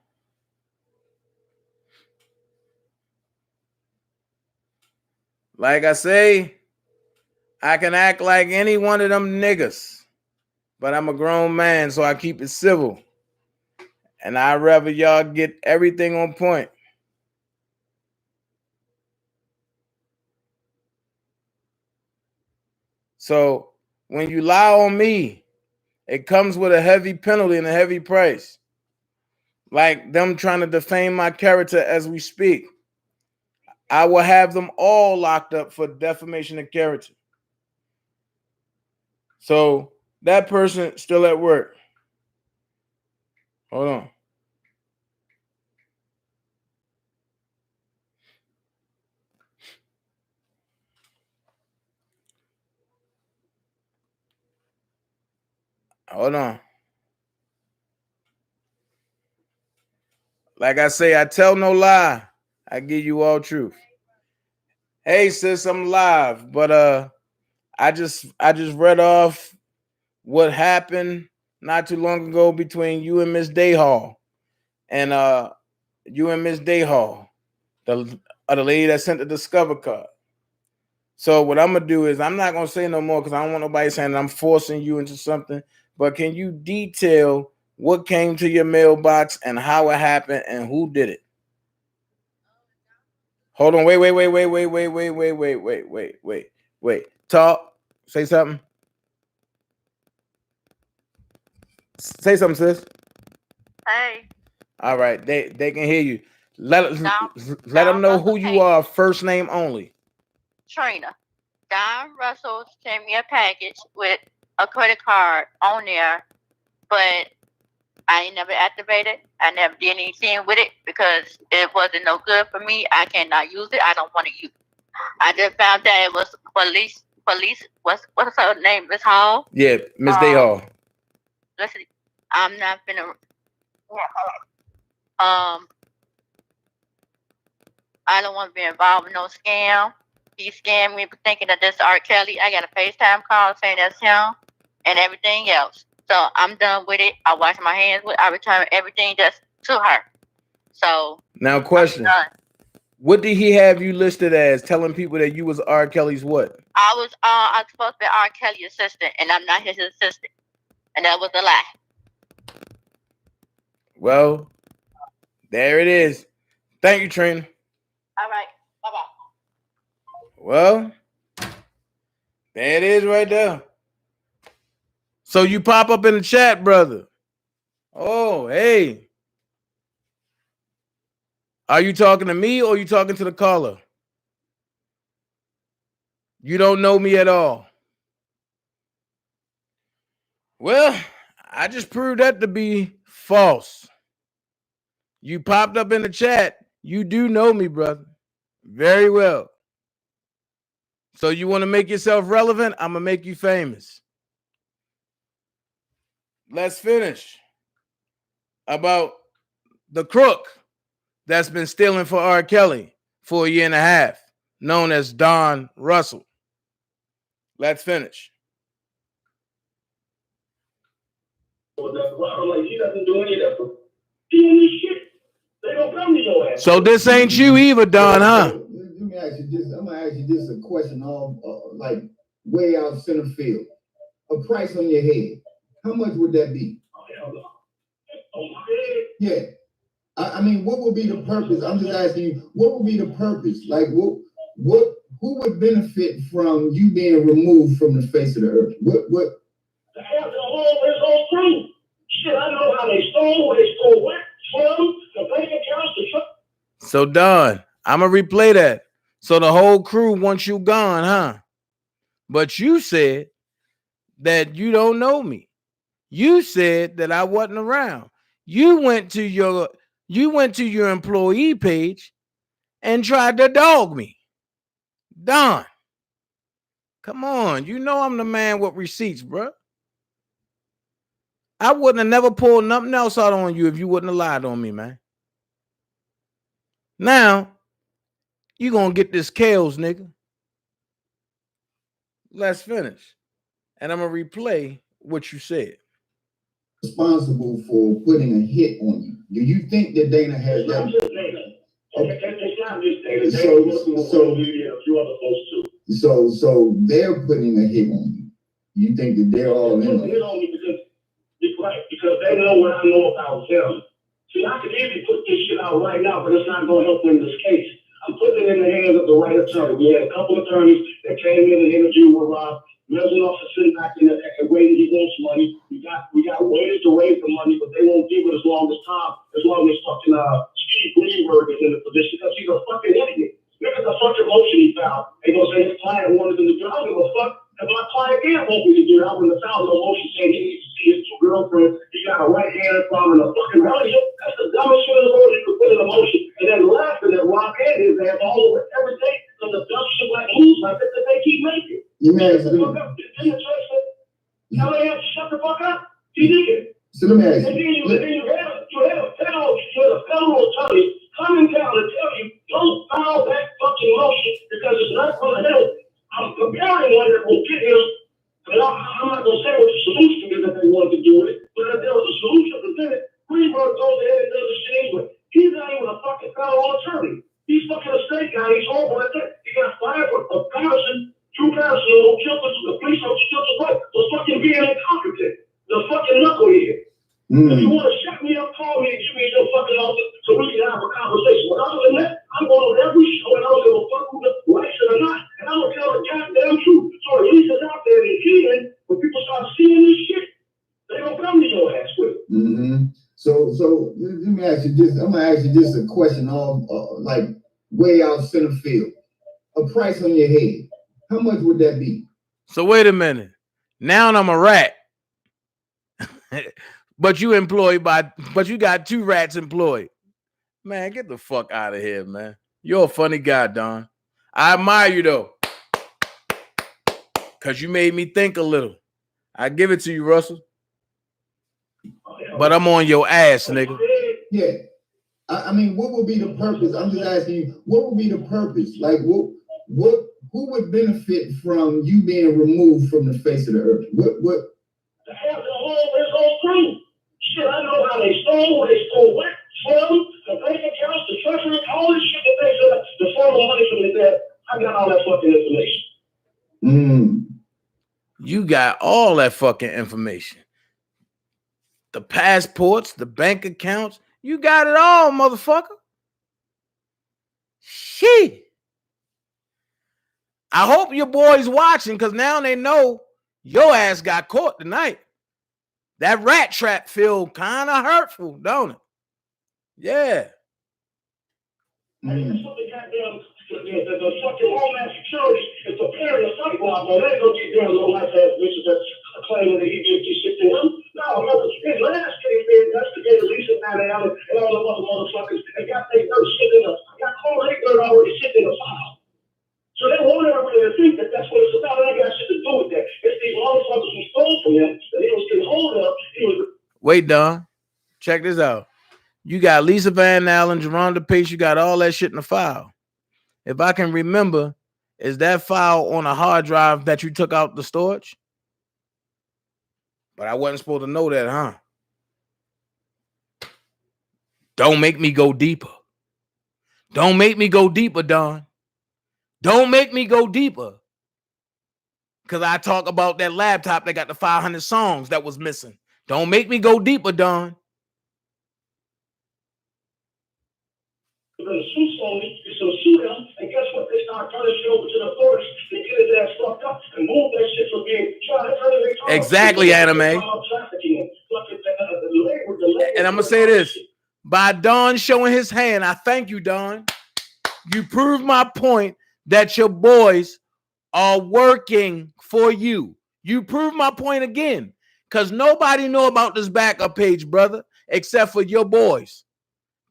Like I say, I can act like any one of them niggas, but I'm a grown man, so I keep it civil. And I'd rather y'all get everything on point. So when you lie on me, it comes with a heavy penalty and a heavy price. Like them trying to defame my character as we speak. I will have them all locked up for defamation of character. So that person still at work. Hold on. Hold on. Like I say, I tell no lie. I give you all truth. Hey sis, I'm live, but I just read off what happened not too long ago between you and Miss Dayhall. And you and Miss Dayhall, the lady that sent the Discover card. So what I'm gonna do is I'm not gonna say no more because I don't want nobody saying that I'm forcing you into something. But can you detail what came to your mailbox and how it happened and who did it? Hold on, wait. Talk. Say something. Say something, sis. Hey. All right, they can hear you. Let them know who you are. First name only. Trina. Don Russell sent me a package with a credit card on there, but I ain't never activated. I never did anything with it because it wasn't no good for me. I cannot use it. I don't want to use it. I just found that it was police. What's her name? Miss Hall? Yeah, Miss Day Hall. Listen, I'm not finna. I don't want to be involved in no scam. He scammed me for thinking that this is R. Kelly. I got a FaceTime call saying that's him and everything else. So I'm done with it. I wash my hands with it. I return everything just to her. So now question. What did he have you listed as? Telling people that you was R. Kelly's what? I was supposed to be R. Kelly's assistant, and I'm not his assistant. And that was a lie. Well, there it is. Thank you, Trina. All right. Bye-bye. Well, there it is right there. So you pop up in the chat, brother. Oh, hey. Are you talking to me or are you talking to the caller? You don't know me at all. Well, I just proved that to be false. You popped up in the chat. You do know me, brother. Very well. So you want to make yourself relevant? I'm going to make you famous. Let's finish about the crook that's been stealing for R. Kelly for 1.5 years, known as Don Russell. Let's finish. He doesn't do any of that. Doing this shit. They don't come to your ass. So this ain't you either, Don, huh? Let me ask you this. I'm gonna ask you this a question like way out center field. A price on your head. How much would that be? Oh, hell no. On my head? Yeah. I mean, what would be the purpose? I'm just asking you, what would be the purpose? Like, who would benefit from you being removed from the face of the earth? What? The whole crew. Shit, I know how they stole, where they stole what, from, the bank accounts, the truck. So, Don, I'm going to replay that. So the whole crew wants you gone, huh? But you said that you don't know me. You said that I wasn't around. You went to your employee page and tried to dog me. Don, come on. You know I'm the man with receipts, bro. I wouldn't have never pulled nothing else out on you if you wouldn't have lied on me, man. Now, you going to get this Kales, nigga. Let's finish. And I'm going to replay what you said. Responsible for putting a hit on you. Do you think that Dana has that? It's not just Dana. A few other folks too. So they're putting a hit on you. You think that they're all in it? Hit on me because they know what I know about them. See, I could easily put this shit out right now, but it's not going to help win this case. I'm putting it in the hands of the right attorney. We had a couple of attorneys that came in and interviewed with Rob. Resident officer sitting back in there and waiting. He wants money. We got ways to raise the money, but they won't give it as long as fucking Steve Greenberg is in the position because he's a fucking idiot. Look at the fucking motion he filed. They gonna say his client wanted him to do. I don't give a fuck. If my client did want me to do it, I wouldn't have filed no motion saying he needs to see his two girlfriends. He got a right hand from and a fucking relative. That's the dumbest shit in the world you could put in a motion. And then laughing at Rob and his ass all over every day from the dumb shit like moves like that they keep making. You man, shut the fuck up. Tell me to shut the fuck up. He did. So let me ask you. And then you had a federal attorney coming down to tell you, don't file that fucking motion because it's not going to help. I'm preparing one that will get him. But I'm not going to say what the solution is that they wanted to do with it. But if there was a solution presented, Greenberg goes ahead and does the shit anyway. He's not even a fucking federal attorney. He's fucking a state guy. He's horrible at that. He got fired for a Patterson, Drew Patterson, who killed the police officer, killed his wife, was fucking being incompetent. The fucking knucklehead. If you want to shut me up, call me and give me your fucking office so we can have a conversation. But other than that, I'm going on every show and I don't give a fuck who likes it or not. And I'm going to tell the goddamn truth. So at least it's out there and it's when people start seeing this shit, they don't come to your ass with it. So So let me ask you this. I'm gonna ask you this a question all like way out center field. A price on your head. How much would that be? So wait a minute. Now I'm a rat. but you got 2 rats employed. Man, get the fuck out of here, man. You're a funny guy, Don. I admire you though. Cause you made me think a little. I give it to you, Russell. But I'm on your ass, nigga. Yeah. I mean, what would be the purpose? I'm just asking you, what would be the purpose? Like who would benefit from you being removed from the face of the earth? What The hell, the whole crew. Shit, I know how they stole what, from the bank accounts, the treasury, all this shit that they said, the formal money from the debt. I got all that fucking information. You got all that fucking information. The passports, the bank accounts, you got it all, motherfucker. Shit. I hope your boys watching because now they know your ass got caught tonight. That rat trap feel kind of hurtful, don't it? Yeah. The fucking Homeland Security is preparing a fight block, man. They ain't gonna get there little life ass bitches that's claiming that he did this shit to him. No, his last case, they investigated Lisa Allen and all the other motherfuckers and got their dirt shit in the, got all their dirt already shit in the file. So they want everybody to think that that's what it's about. It ain't got shit to do with that. It's these motherfuckers who stole from him that he was getting hold of. Wait, Don. Check this out. You got Lisa Van Allen, Jerome DePace, you got all that shit in the file. If I can remember, is that file on a hard drive that you took out the storage? But I wasn't supposed to know that, huh? Don't make me go deeper. Don't make me go deeper, Don. Don't make me go deeper. Because I talk about that laptop that got the 500 songs that was missing. Don't make me go deeper, Don. They're going to sue Sony, it's going to sue them, and guess what? They start turning shit over to the authorities. They get his ass fucked up and move that shit from being tried. Exactly, Anime. And I'm going to say this. By Don showing his hand, I thank you, Don. You proved my point that your boys are working for you. You proved my point again. Because nobody know about this backup page, brother, except for your boys.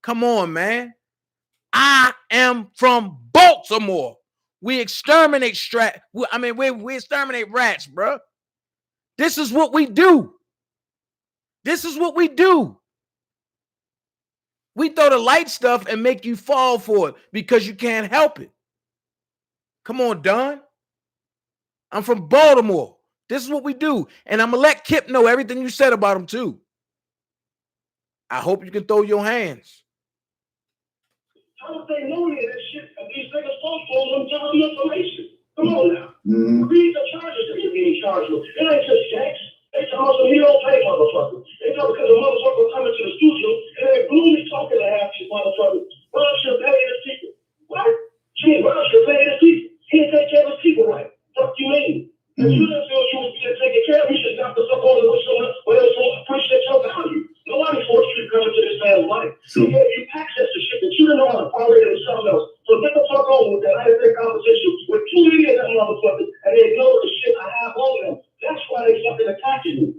Come on, man. I am from Baltimore. We exterminate we exterminate rats, bro. This is what we do. This is what we do. We throw the light stuff and make you fall for it because you can't help it. Come on, Don. I'm from Baltimore. This is what we do. And I'm going to let Kip know everything you said about him, too. I hope you can throw your hands. How would they know any of this shit? And these niggas post on them, tell them information. Come on now. Read the charges that you're being charged with. It ain't just checks. They tell us he don't pay motherfuckers. They tell because a motherfucker coming to the studio and they gloomy talking to half these motherfuckers. Rob should pay his people. What? Rob should pay his people. He didn't take care of his people right. What do you mean? If you didn't feel you was being taken care of, you should stop the fuck on with someone where else will appreciate your value. Nobody forced you to come into this man's life. He gave you access to shit that you didn't know how to parlay into something else. So get the fuck on with that. I had that conversation with 2 idiots that motherfuckers, and they know the shit I have on them. That's why they fucking attacking you.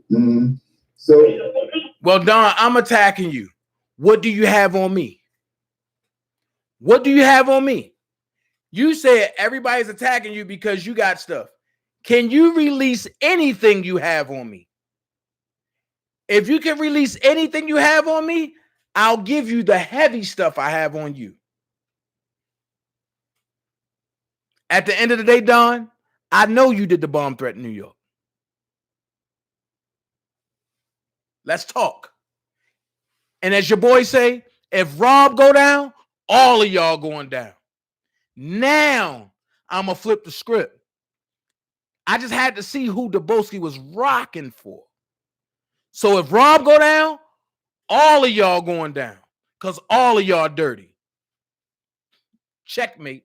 So, well, Don, I'm attacking you. What do you have on me? What do you have on me? You said everybody's attacking you because you got stuff. Can you release anything you have on me? If you can release anything you have on me, I'll give you the heavy stuff I have on you. At the end of the day, Don, I know you did the bomb threat in New York. Let's talk. And as your boys say, if Rob go down, all of y'all going down. Now, I'm going to flip the script. I just had to see who Daboski was rocking for. So if Rob go down, all of y'all going down because all of y'all dirty. Checkmate.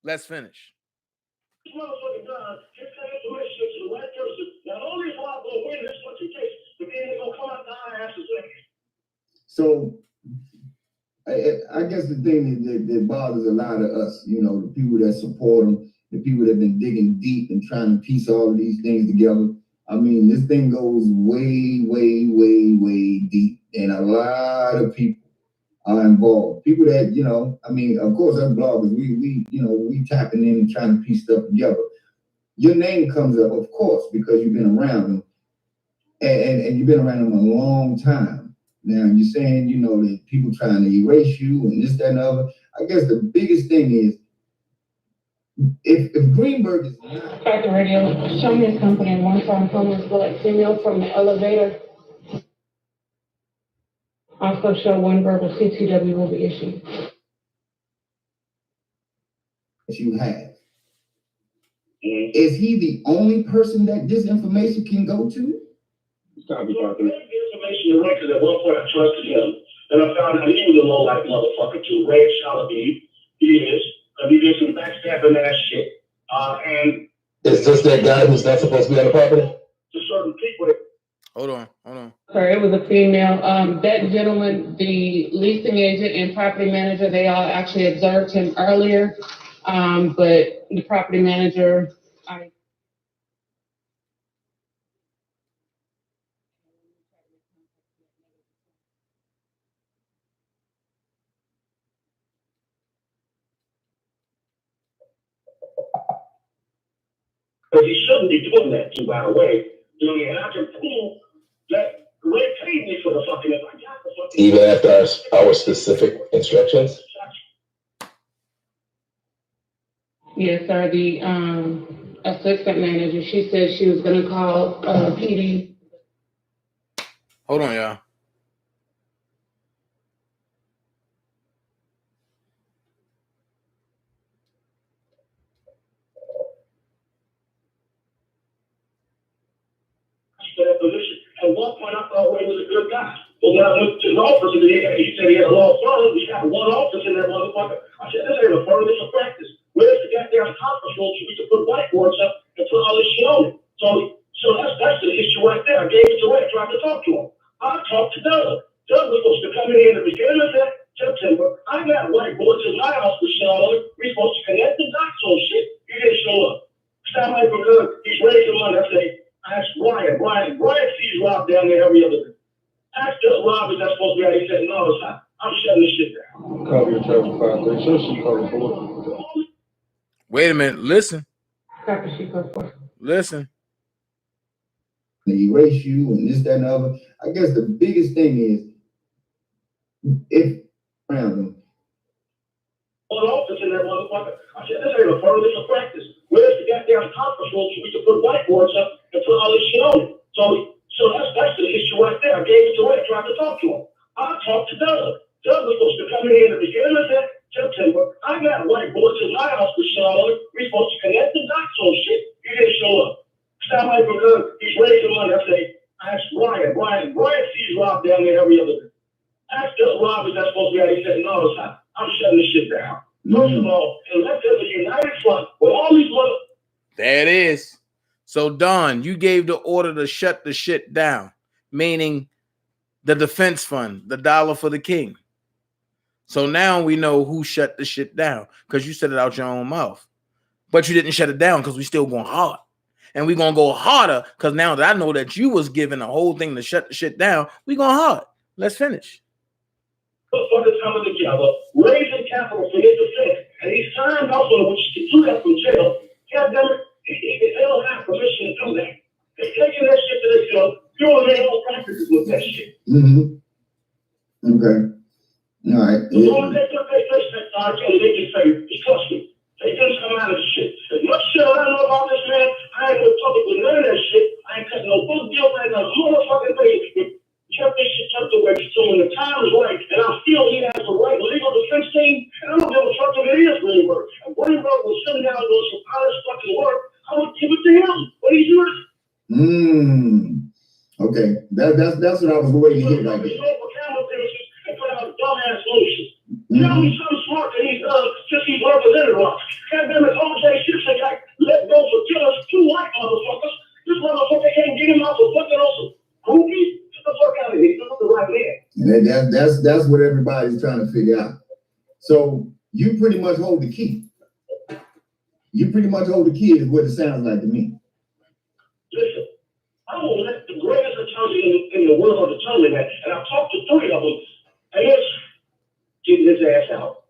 Let's finish. This motherfucking God, his information to the right person. Not only is Rob going to win this fucking case, but then they're going to come out the eye asses later. So I guess the thing that bothers a lot of us, you know, the people that support them, the people that have been digging deep and trying to piece all of these things together. I mean, this thing goes way, way, way, way deep, and a lot of people are involved. People that, you know, I mean, of course, as bloggers, we tapping in and trying to piece stuff together. Your name comes up, of course, because you've been around them, and you've been around them a long time. Now, you're saying, you know, that people trying to erase you and this, that, and the other. I guess the biggest thing is, if Greenberg is not... Start the radio. Show me his company and one time homeless black female from the elevator. Also show one verbal CTW will be issued. You have. Is he the only person that this information can go to? It's gotta be about that. Information directed at one point I trusted him, and I found out he was a low-life motherfucker too. Ray Shalaby, he is. He did some backstabbing ass shit. And is this that guy who's not supposed to be on the property? To certain people. Hold on. Sorry, it was a female. That gentleman, the leasing agent and property manager, they all actually observed him earlier. But the property manager, Because he shouldn't be doing that too, by the way. And I can prove that Ray paid me for the fucking, if I got the fucking... Even after our specific instructions? yes, sir. The assistant manager, she said she was going to call PD. Hold on, y'all. That position. At one point, I thought Ray was a good guy. But when I went to his office, and he said he had a law firm. He had one office in that motherfucker. I said, this ain't a firm, it's a practice. Where's the goddamn conference room so we can put whiteboards up and put all this shit on it? So that's the issue right there. I gave it to Ray, tried to talk to him. I talked to Doug. Doug was supposed to come in the beginning of September. I got whiteboards in my house with shit on it. We're supposed to connect the dots on shit. He didn't show up. Sound like he's raising money. I say, I asked Brian sees Rob down there every other day. I asked Rob, is that supposed to be out? He said, no, it's not. I'm shutting this shit down. Copy your traffic 5 so she called for. Wait a minute. Listen. Copy, she called for. Listen. They erase you and this, that, and the other. I guess the biggest thing is, if around them. One office in that motherfucker. I said, this ain't a firm, it's a practice. Where's the goddamn conference room so we can put whiteboards up and put all this shit on it? So that's the issue right there. I gave it to Ray, tried to talk to him. I talked to Doug. Doug was supposed to come in the beginning of September. I got whiteboards in my house with shit on it. We're supposed to connect the dots on shit. He didn't show up. Sound like he's raising money. I say, I asked Brian sees Rob down there every other day. I asked Rob, is that supposed to be out? He said, no, it's not. I'm shutting this shit down. First of all, unless there's a united front with all these little... There it is. So, Don, you gave the order to shut the shit down, meaning the defense fund, the dollar for the king. So now we know who shut the shit down because you said it out your own mouth. But you didn't shut it down because we still going hard. And we're going to go harder because now that I know that you was given a whole thing to shut the shit down, we going hard. Let's finish. Motherfuckers coming together, raising capital for his defense, and he signed off on it, which you can do that from jail. God damn it, they don't have permission to do that. They're taking that shit to this jail, doing their own practices with that shit. Okay. All right. They just say, trust me. They just come out of the shit. As much shit I know about this man, I ain't going public with none of that shit. I ain't cutting no book deal, I ain't got a motherfucking thing. Kept this shit tucked away. So when the time is right, and I feel he has the right legal defense team, and I don't give a fuck if it is Greenberg. And Greenberg was sitting down doing some honest fucking work, I would give it to him. What he's doing. Okay. That's what I was waiting to hear right there. And put out a dumbass lotion. Tell me something smart that he's since he's represented us. God damn it, OJ Simpson got let go for killing 2 white motherfuckers. This motherfucker can't get him out for fucking on some groupies. Get the fuck out of here. He's not the right man. And That's what everybody's trying to figure out. So you pretty much hold the key. You pretty much hold the key is what it sounds like to me. Listen, I will let the greatest attorney in the world tell me that, and I've talked to 3 of them, and it's getting his ass out.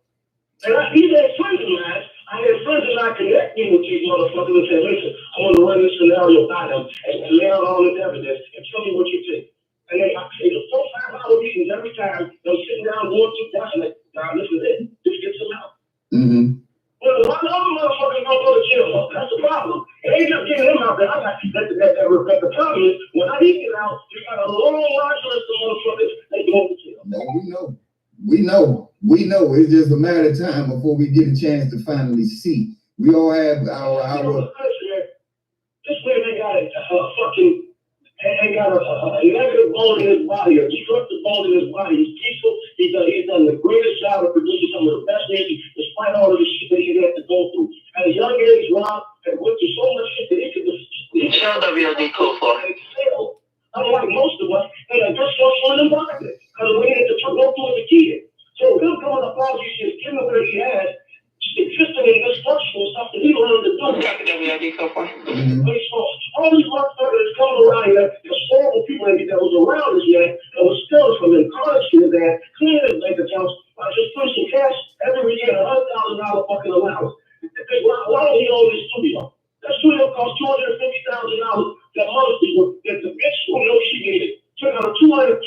And he's had friends of mine. I had friends of mine connect me with these motherfuckers and say, listen, I want to run this scenario by them and lay out all this evidence and tell me what you think. And then I say the 4 5 hour meetings every time, they're sitting down going through that, and like, God, this is it. This gets them out. Mm-hmm. Well, a lot of other motherfuckers don't go to jail. That's the problem. It ain't just getting them out there. The problem is, when I get out, you got a long large list of motherfuckers that go to jail. No, we know. It's just a matter of time before we get a chance to finally see. We all have our. This man ain't got a fucking. Ain't got a negative bone in his body, a destructive bone in his body. He's peaceful. He's done the greatest job of producing some of the best music, despite all of the shit that he had to go through. At a young age, Rob had went through so much shit that he could just. Tell WLD code for. Unlike most of us, in a dysfunctional environment, because we had to go through as a kid. So him coming up all these years, given what he has, just existing in dysfunctional stuff that he learned to do. WLD code for. So all these motherfuckers coming around here, there's horrible people that was around us yet, that was still from encouraging that, cleaning his bank accounts, just putting some cash every year, $100,000 fucking allowance. Why don't he own this studio? That studio cost $250,000 that mother people, that the bitch studio she needed, took out a $2.5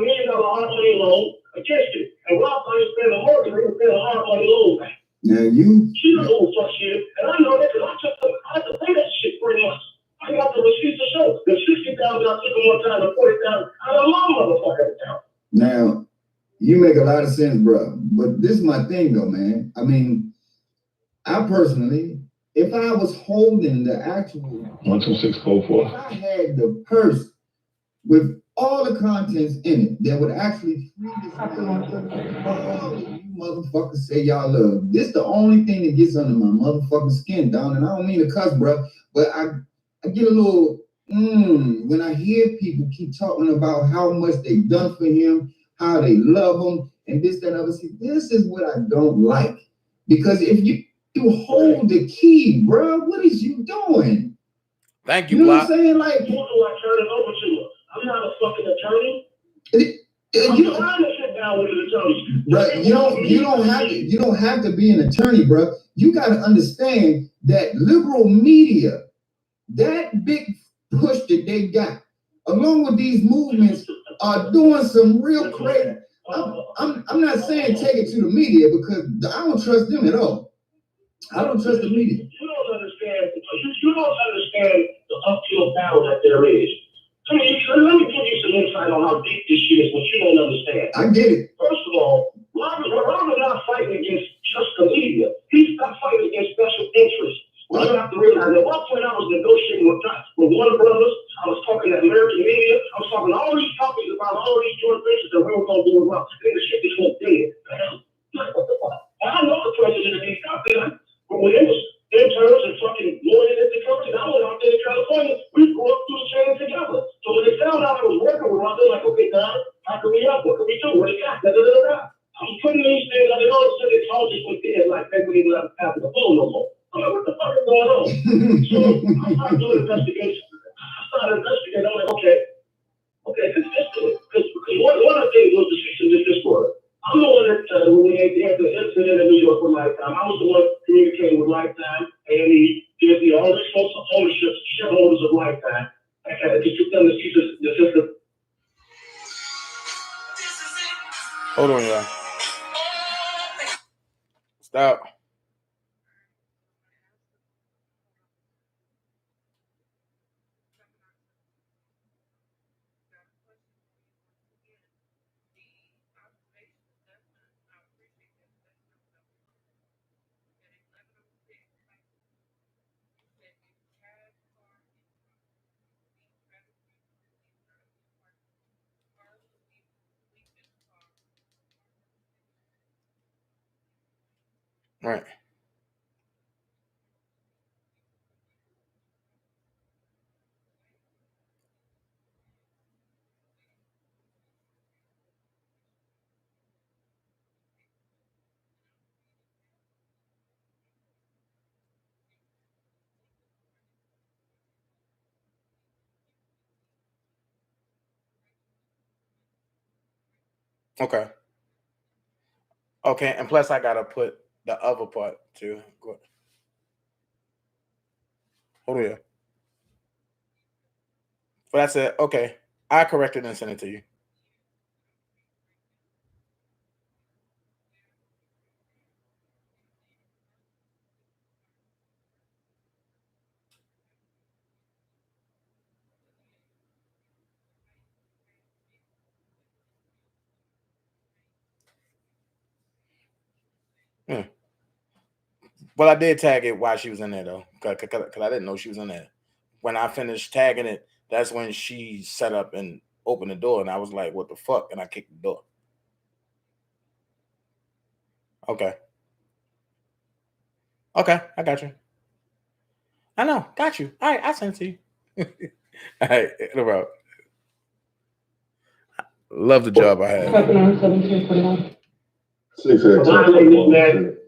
million hard money loan against it. And Rob thought he was paying a mortgage, he was paying a hard money loan back. Now you. She don't know what fuck shit, and I know that because I had to pay that shit 3 months. I got the receipts to show. The $60,000 I took him one time, the $40,000 out of a long motherfucker account. Now, you make a lot of sense, bro. But this is my thing, though, man. I mean, I personally, if I was holding the actual 126 code 4. if I had the purse with all the contents in it that would actually free this man, all of you motherfuckers say y'all love. This the only thing that gets under my motherfucking skin, Don. And I don't mean to cuss, bro, but I get a little when I hear people keep talking about how much they've done for him, how they love him, and this, that, and other. See, this is what I don't like. Because if you hold the key, bro, what is you doing? Thank you, You know Block. what I'm saying? Like, Who do I turn it over to? I'm not a fucking attorney. you trying to sit down with an attorney. bro, you don't have to be an attorney, bro. You got to understand that liberal media, that big push that they got, along with these movements, are doing some real crazy. I'm not saying take it to the media because I don't trust them at all. I don't trust the media. You don't understand because you don't understand the uphill battle that there is. Let me give you some insight on how deep this shit is, what you don't understand. I get it. First of all, Robert not fighting against just the media. He's not fighting against special interests. Well, you have to realize at one point I was negotiating with Warner Brothers. I was talking to American media. I was talking to all these companies about all these joint ventures that we were going to do with Rob. And the shit just went dead. Like, what the fuck? I know the president of these companies. But when they was interns and fucking lawyers at the company, I went out there to California. We grew up through the chain together. So when they found out I was working with Rob, they're like, okay, Don, how can we help? What can we do? What do you got? I was putting these things, I mean, all of a sudden, it's all just went dead. Like, they wouldn't even have the phone no more. I'm like, what the fuck is going on? So I started doing investigation. I'm like, okay, this is good. Because one of the things was the cease and desist order. I'm the one that, when they had the incident in New York with Lifetime, I was the one communicating with Lifetime, and all these folks, shareholders of Lifetime, and just took them to cease and desist. Hold on, y'all. Stop. Right. Okay. Okay, and plus I gotta put the other part too. Go. Hold on. Yeah. But that's it. Okay. I corrected and sent it to you. Well, I did tag it while she was in there though, because I didn't know she was in there. When I finished tagging it, that's when she set up and opened the door, and I was like, "What the fuck?" And I kicked the door. Okay. Okay, I got you. I know, got you. All right, I sent it to you. All right, no problem. Love the job I had.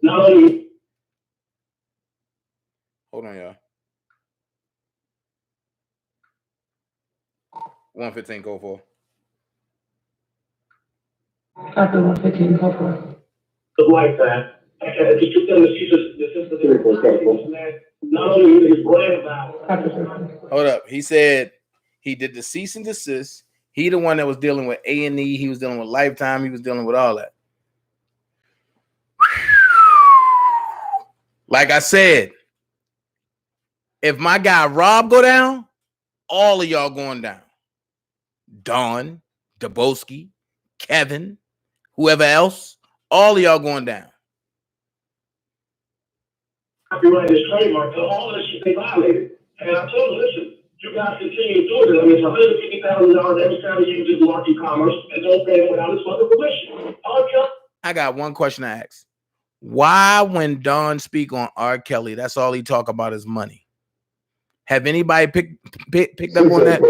Not only Hold on, y'all. 115 go for. After 115 go for. the lifetime. And just took them to see not only his brand value. Hold up. He said he did the cease and desist. He the one that was dealing with A&E. He was dealing with Lifetime. He was dealing with all that. Like I said, if my guy Rob go down, all of y'all going down. Don, Daboski, Kevin, whoever else, all of y'all going down. Copyright is trademark, so all of this shit they violated. And I told them, listen, you guys continue doing it. I mean, it's $150,000 every time you use market commerce and don't pay them without his fucking permission. I got one question to ask. Why, when Don speak on R. Kelly, that's all he talk about is money? Have anybody picked up on that?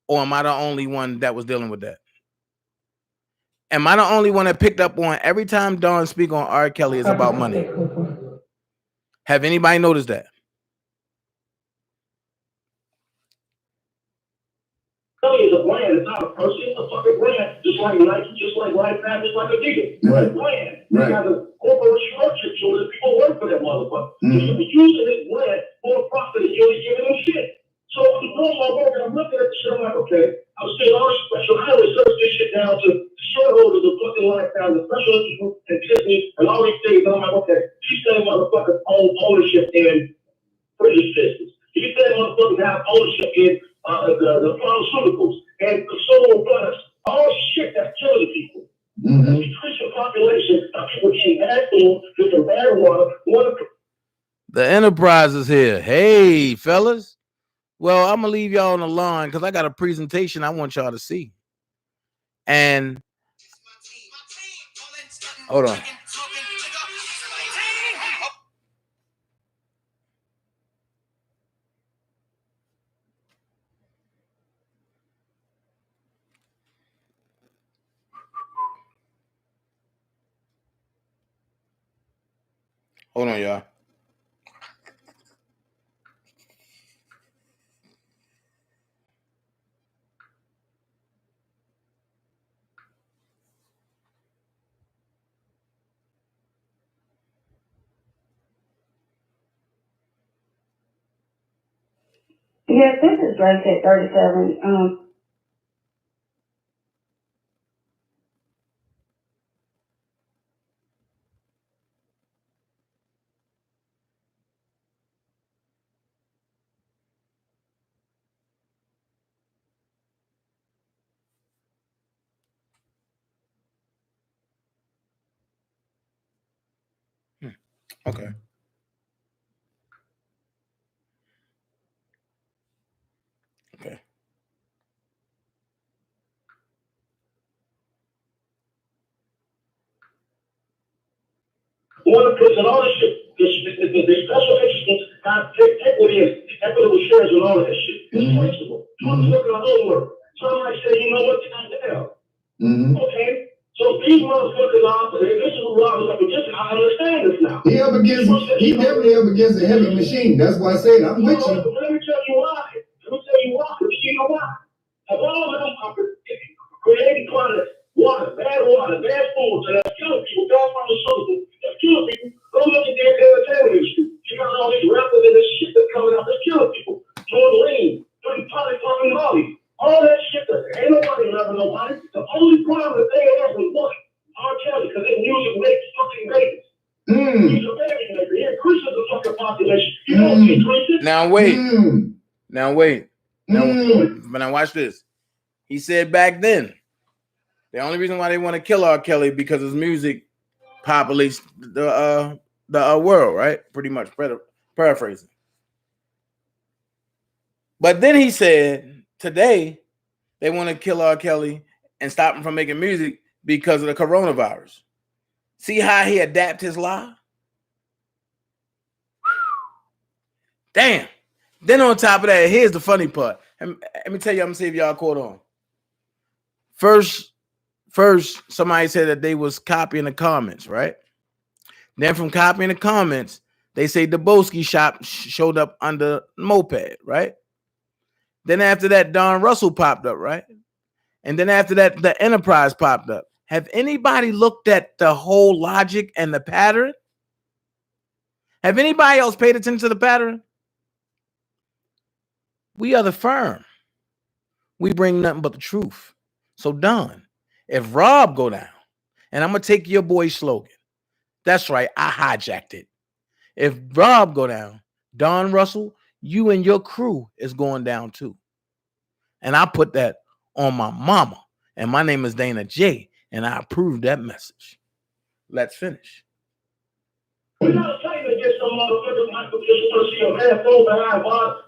Or am I the only one that was dealing with that? Am I the only one that picked up on every time Don speak on R. Kelly is about money? Have anybody noticed that? Kelly is a brand. It's not a person. It's a fucking brand. Just like Nike, just like Lifetime, just like Adidas. It's a brand. It has a corporate structure to it. People work for that motherfucker. So you're using his brand for a profit and you're giving them shit. So I'm doing my work and I'm looking at the shit. I'm like, okay, I was saying all this special. I would search this shit down to the shareholders of fucking Lifetime, the special interest and Disney, and all these things. And I'm like, okay, these same motherfuckers own ownership in British business. These same motherfuckers have ownership in the pharmaceuticals and consumer products. All shit that's killing people. The Christian population of people getting bad food, drinking bad water. The Enterprise is here. Hey, fellas. Well, I'm going to leave y'all on the line because I got a presentation I want y'all to see. And hold on. Hold on, y'all. Yes, this is Drake at 37. Okay. Okay. One person, all this shit, the special interest got equity and equitable shares and all of that shit. It's traceable. I'm looking at homework. Somebody say, you know what, the hell? Okay. So these motherfuckers are, this is who I was up against, I understand this now. He definitely up against a heavy machine. That's why I said I'm with you. Let me tell you why. Let me tell you why. You know why? Of all them creating products, water, ass was what? R. Kelly, because their music makes fucking babies. He's a baby maker. He increases the fucking population. You know he increases. Now wait. Now watch this. He said back then, the only reason why they want to kill R. Kelly because his music populates the world, right? Pretty much paraphrasing. But then he said today they want to kill R. Kelly and stop him from making music because of the coronavirus. See how he adapted his lie? Damn. Then on top of that, here's the funny part. Let me tell you, I'm gonna see if y'all caught on. First, somebody said that they was copying the comments, right? Then from copying the comments, they say the Boski shop showed up under moped, right? Then after that, Don Russell popped up, right? And then after that, the Enterprise popped up. Have anybody looked at the whole logic and the pattern? Have anybody else paid attention to the pattern? We are the firm. We bring nothing but the truth. So Don, if Rob go down, and I'm going to take your boy's slogan. That's right, I hijacked it. If Rob go down, Don Russell, you and your crew is going down too. And I put that on my mama. And my name is Dana J. And I approve that message. Let's finish. We're not fighting against some motherfuckers like just want to see a man throw behind bars.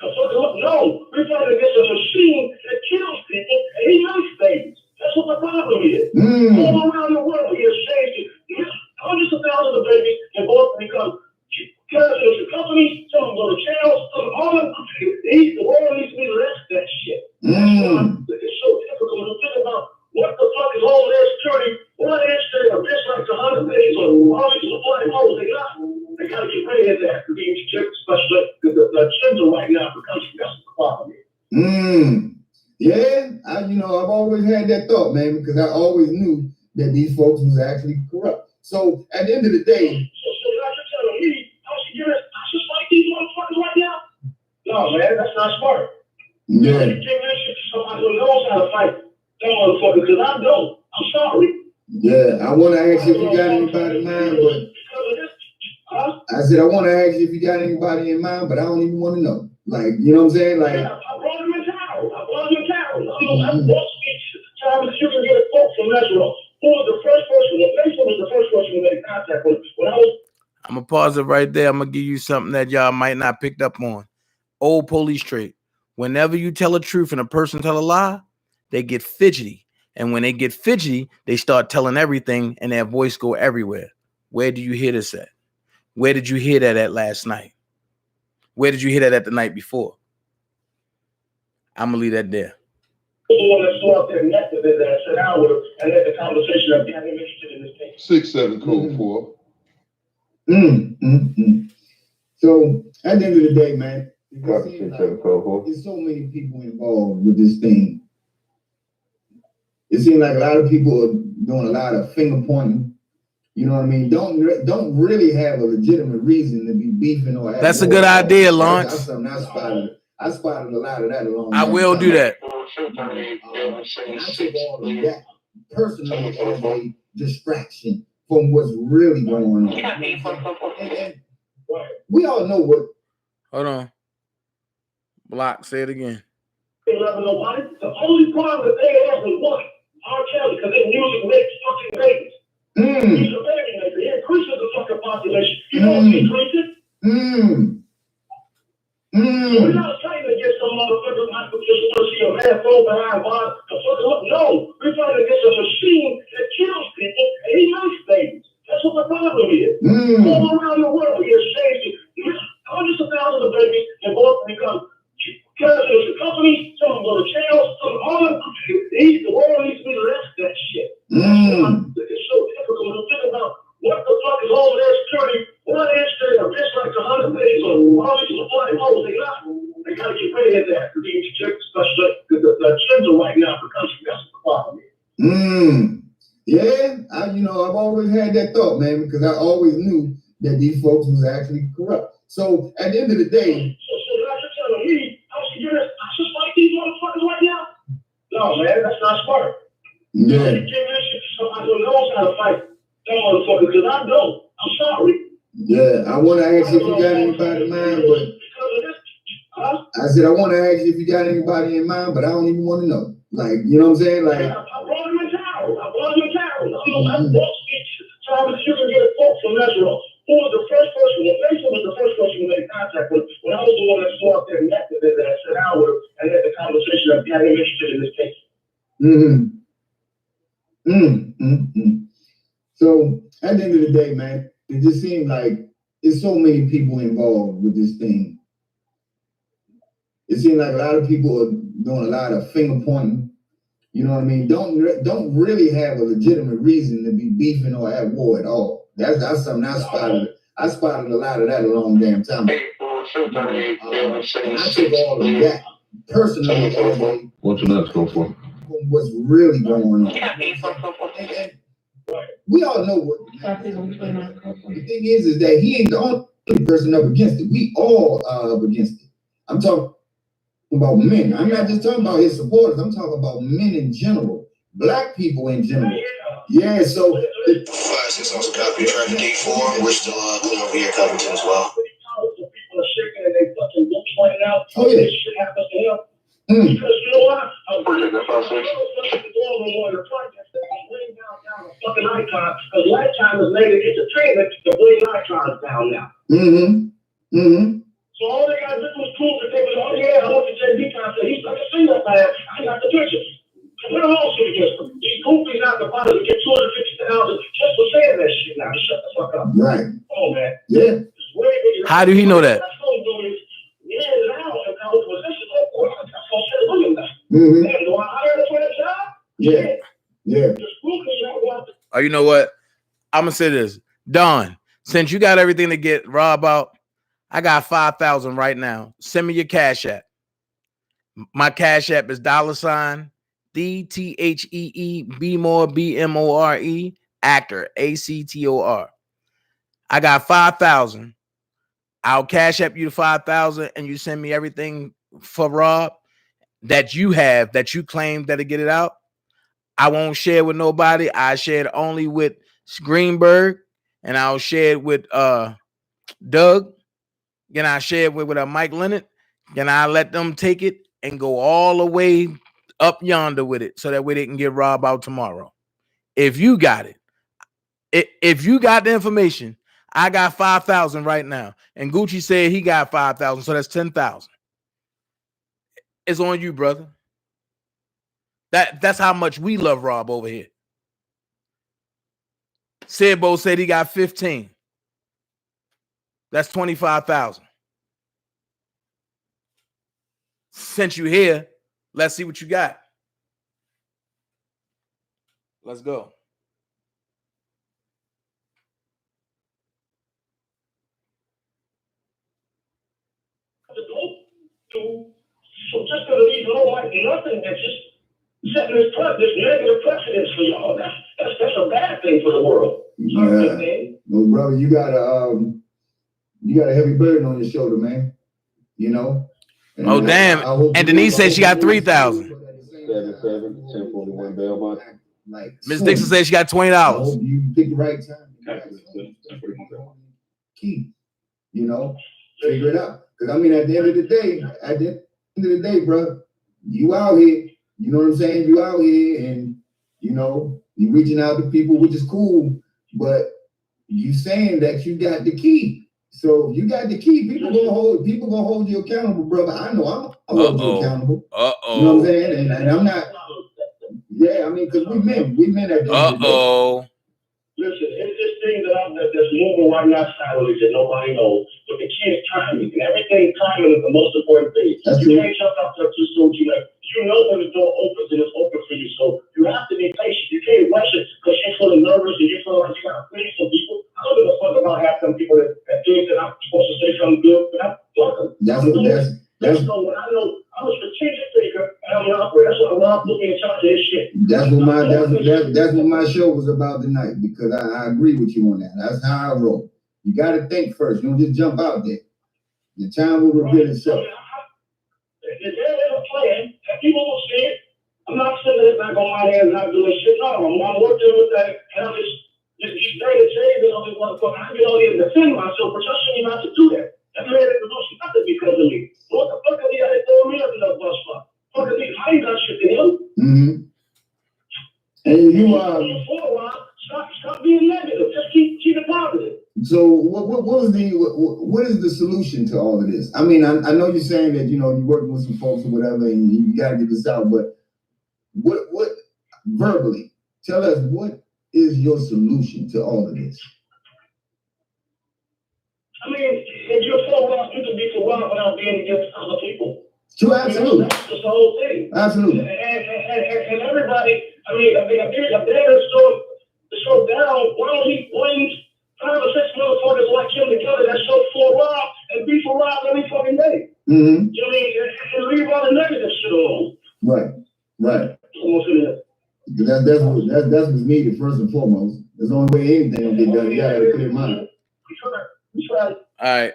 No, we're fighting against a machine that kills people and he makes babies. That's what the problem is. All around the world, he has changed it. Hundreds of thousands of babies and both become presidents of companies, some of them go to jail, some of them, the world needs to be less that shit. It's so difficult to think about what the fuck is all their security. What is there? A bitch like 100 days or all these black holes they got to get ready of that to be especially the gender right now becomes that's the problem. Yeah, I've always had that thought, man, because I always knew that these folks was actually corrupt. So at the end of the day, so now you're telling me I should fight these motherfuckers right now? No, man, that's not smart. Yeah. You give this shit to somebody who knows how to fight them motherfuckers, because I don't. I'm sorry. Yeah, I want to ask you if you got anybody in mind, but I said I want to ask you if you got anybody in mind, but I don't even want to know. Like, you know what I'm saying? Like, yeah, I brought him in town. I'm both speeches. Time you can get a quote from Metro. Who was the first person? The patient was the first person who made contact with when I was. I'm gonna pause it right there. I'm gonna give you something that y'all might not picked up on. Old police trait. Whenever you tell a truth and a person tell a lie, they get fidgety. And when they get fidgety, they start telling everything and their voice go everywhere. Where do you hear this at? Where did you hear that at last night? Where did you hear that at the night before? I'm going to leave that there. The one that saw up there next to it that sat down with him and had the conversation of getting interested in this case. 6-7 code 4. So at the end of the day, man, there's so many people involved with this thing. It seems like a lot of people are doing a lot of finger pointing. You know what I mean? Don't really have a legitimate reason to be beefing or. That's a good idea, Lawrence. That's something I spotted a lot of that along. I will do that. I take all of that personally as a distraction from what's really going on. And we all know what. Hold on. Block. Say it again. The only problem that they had was what? R. Kelly, because their music makes fucking babies. He's a baby maker. He increases the fucking population. You know he increases? We're not fighting against some motherfuckers like just want to see a man throw behind bars. No, we're fighting against a machine that kills people and he makes babies. That's what the problem is. All around the world, he has changed it. Hundreds of thousands of babies and both become presidents of companies, some of them go to jail, some of them, the world needs to be less that shit. It's so difficult to think about what the fuck is all their security. What is there? A bitch like 100 days or all these black holes they got to get ready of that to be especially the gender right now becomes that's the problem. Yeah, I've always had that thought, man, because I always knew that these folks was actually corrupt. So at the end of the day, so now you're telling me I should fight these motherfuckers right now? No, man, that's not smart. Yeah. You give this shit to try to fight that motherfucker because I don't. I'm sorry. Yeah, I want to ask you if you got anybody in mind, but I said I want to ask you if you got anybody in mind, but I don't even want to know. Like, you know what I'm saying? Like, I brought him in town. I brought him in town. I brought Thomas, you can get a quote from Mesro. Who was the first person? Well, Mason was the first person who made contact with when I was the one that saw up there and met with it, and I sat down with him and had the conversation of got him interested in this case. So at the end of the day, man, it just seems like there's so many people involved with this thing. It seems like a lot of people are doing a lot of finger pointing. You know what I mean? Don't really have a legitimate reason to be beefing or at war at all. That's something I spotted. I spotted a lot of that a long damn time ago. And I took all of that personally as a What's your nuts go for? what's really going on. And we all know what the thing is that he ain't the only person up against it. We all are up against it. I'm talking about men. I'm not just talking about his supporters. I'm talking about men in general, black people in general. Yeah, so 5-6 also copy traffic D4. We're still clean over here, Covington as well. People are shaking and they fucking looks right now. Oh yeah. This shit happens to him. Because you know what? I'm going to the project that I'm laying down a fucking icon because Lifetime has made it entertainment to bring icons down now. So all they got to do was prove that they was, oh yeah, I went to JB concert. He's like a singer, man. I got the pictures. Put a lawsuit against them. These goofies out the bottom to get $250,000 just for saying that shit now. Shut the fuck up. right. Oh man. Yeah. How do he know that? Yeah. Yeah. Oh, you know what? I'm gonna say this, Don. Since you got everything to get Rob out, I got 5,000 right now. Send me your Cash App. My Cash App is $THEEBMORE BMORE actor ACTOR. I got 5,000. I'll Cash App you the 5,000, and you send me everything for Rob that you have that you claim that'll get it out. I won't share with nobody. I share it only with Greenberg, and I'll share it with Doug. Then I share it with Mike Leonard. Then I let them take it and go all the way up yonder with it, so that way they can get Rob out tomorrow. If you got it, if you got the information, I got 5,000 right now, and Gucci said he got 5,000, so that's 10,000. It's on you, brother. That's how much we love Rob over here. Sebo said he got 15. That's 25,000. Since you here, let's see what you got. Let's go. So just to leave alone like nothing, that's just setting this negative precedence for y'all. That's a bad thing for the world. Yeah. Well, brother, you got a heavy burden on your shoulder, man. You know. And oh damn! And Denise said she got 3,000. 1041 Belmont. Like Miss Dixon said she got $20. You pick the right time. Key. You know, figure it out. Because I mean, at the end of the day, bro, you out here. You know what I'm saying? You out here, and you know you reaching out to people, which is cool. But you saying that you got the key. So if you got the key, people gonna hold you accountable, brother. I know I'm hold you accountable. You know what I'm saying? And I'm not. Yeah, I mean, because we men at the end of the day. Listen, it's this thing that's moving right now silently that nobody knows. But the key is timing, and everything timing is the most important thing. You can't jump out there too soon. You know when the door opens and it's open for you. So you have to be patient. You can't rush it because you're feeling nervous and you feel like you got to please some people. I don't give a fuck about half some people that think that I'm supposed to say something good, but I'm fucking. That's so when I know I'm a strategic thinker and I'm an operator. That's what Rob put me in charge of this shit. That's what my show was about tonight, because I agree with you on that. That's how I roll. You got to think first. You don't just jump out there. The time will reveal itself. There's a plan, and people will see it. I'm not sitting there back on my hands not doing shit. No, I'm working with that, and I'm just motherfucker, I get all here to defend myself, but y'all shouldn't not to do that. That man at the door, she got to be because of me. What the fuck are they out there throwing me up in that bus for? Fuck are these? How you got shit to him? Mm-hmm. And you stop being negative. Just keep it positive. So what is the solution to all of this? I mean, I know you're saying that, you know, you're working with some folks or whatever, and you gotta get this out, but what verbally tell us, what is your solution to all of this? I mean, if you're for Ross, you can be for Ross without being against other people. Sure, absolutely. That's just the whole thing. Absolutely. And everybody, if they're so down, why don't he bring 5 or 6 motherfuckers like him together that's so for Rob and be for Rob every fucking day? Mm-hmm. You know what I mean? And leave all the negative shit alone. Right. That's what's needed first and foremost. That's the only way anything will get done. You gotta have a clear mind. All right.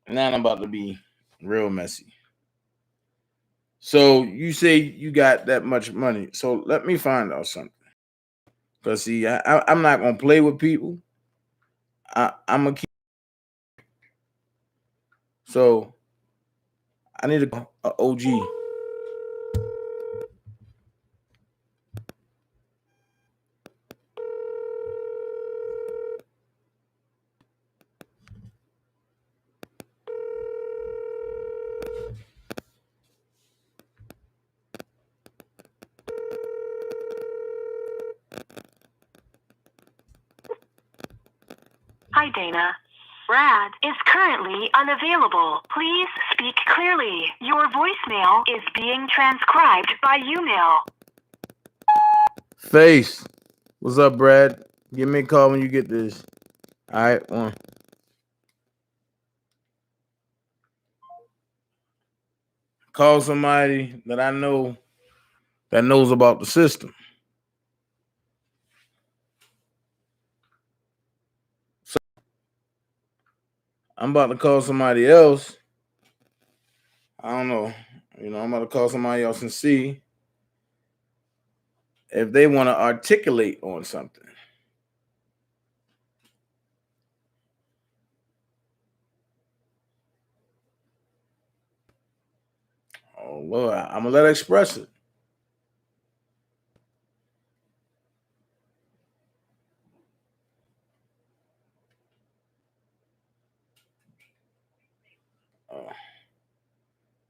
Now I'm about to be real messy. So you say you got that much money. So let me find out something. Because see, I'm not gonna play with people. I'm gonna keep. So I need a OG. Hi, Dana. Brad is currently unavailable. Please speak clearly. Your voicemail is being transcribed by email. Face. What's up, Brad? Give me a call when you get this. All right, one. Call somebody that I know that knows about the system. So I'm about to call somebody else. I don't know. You know, I'm about to call somebody else and see if they want to articulate on something. Oh, Lord, I'm going to let her express it.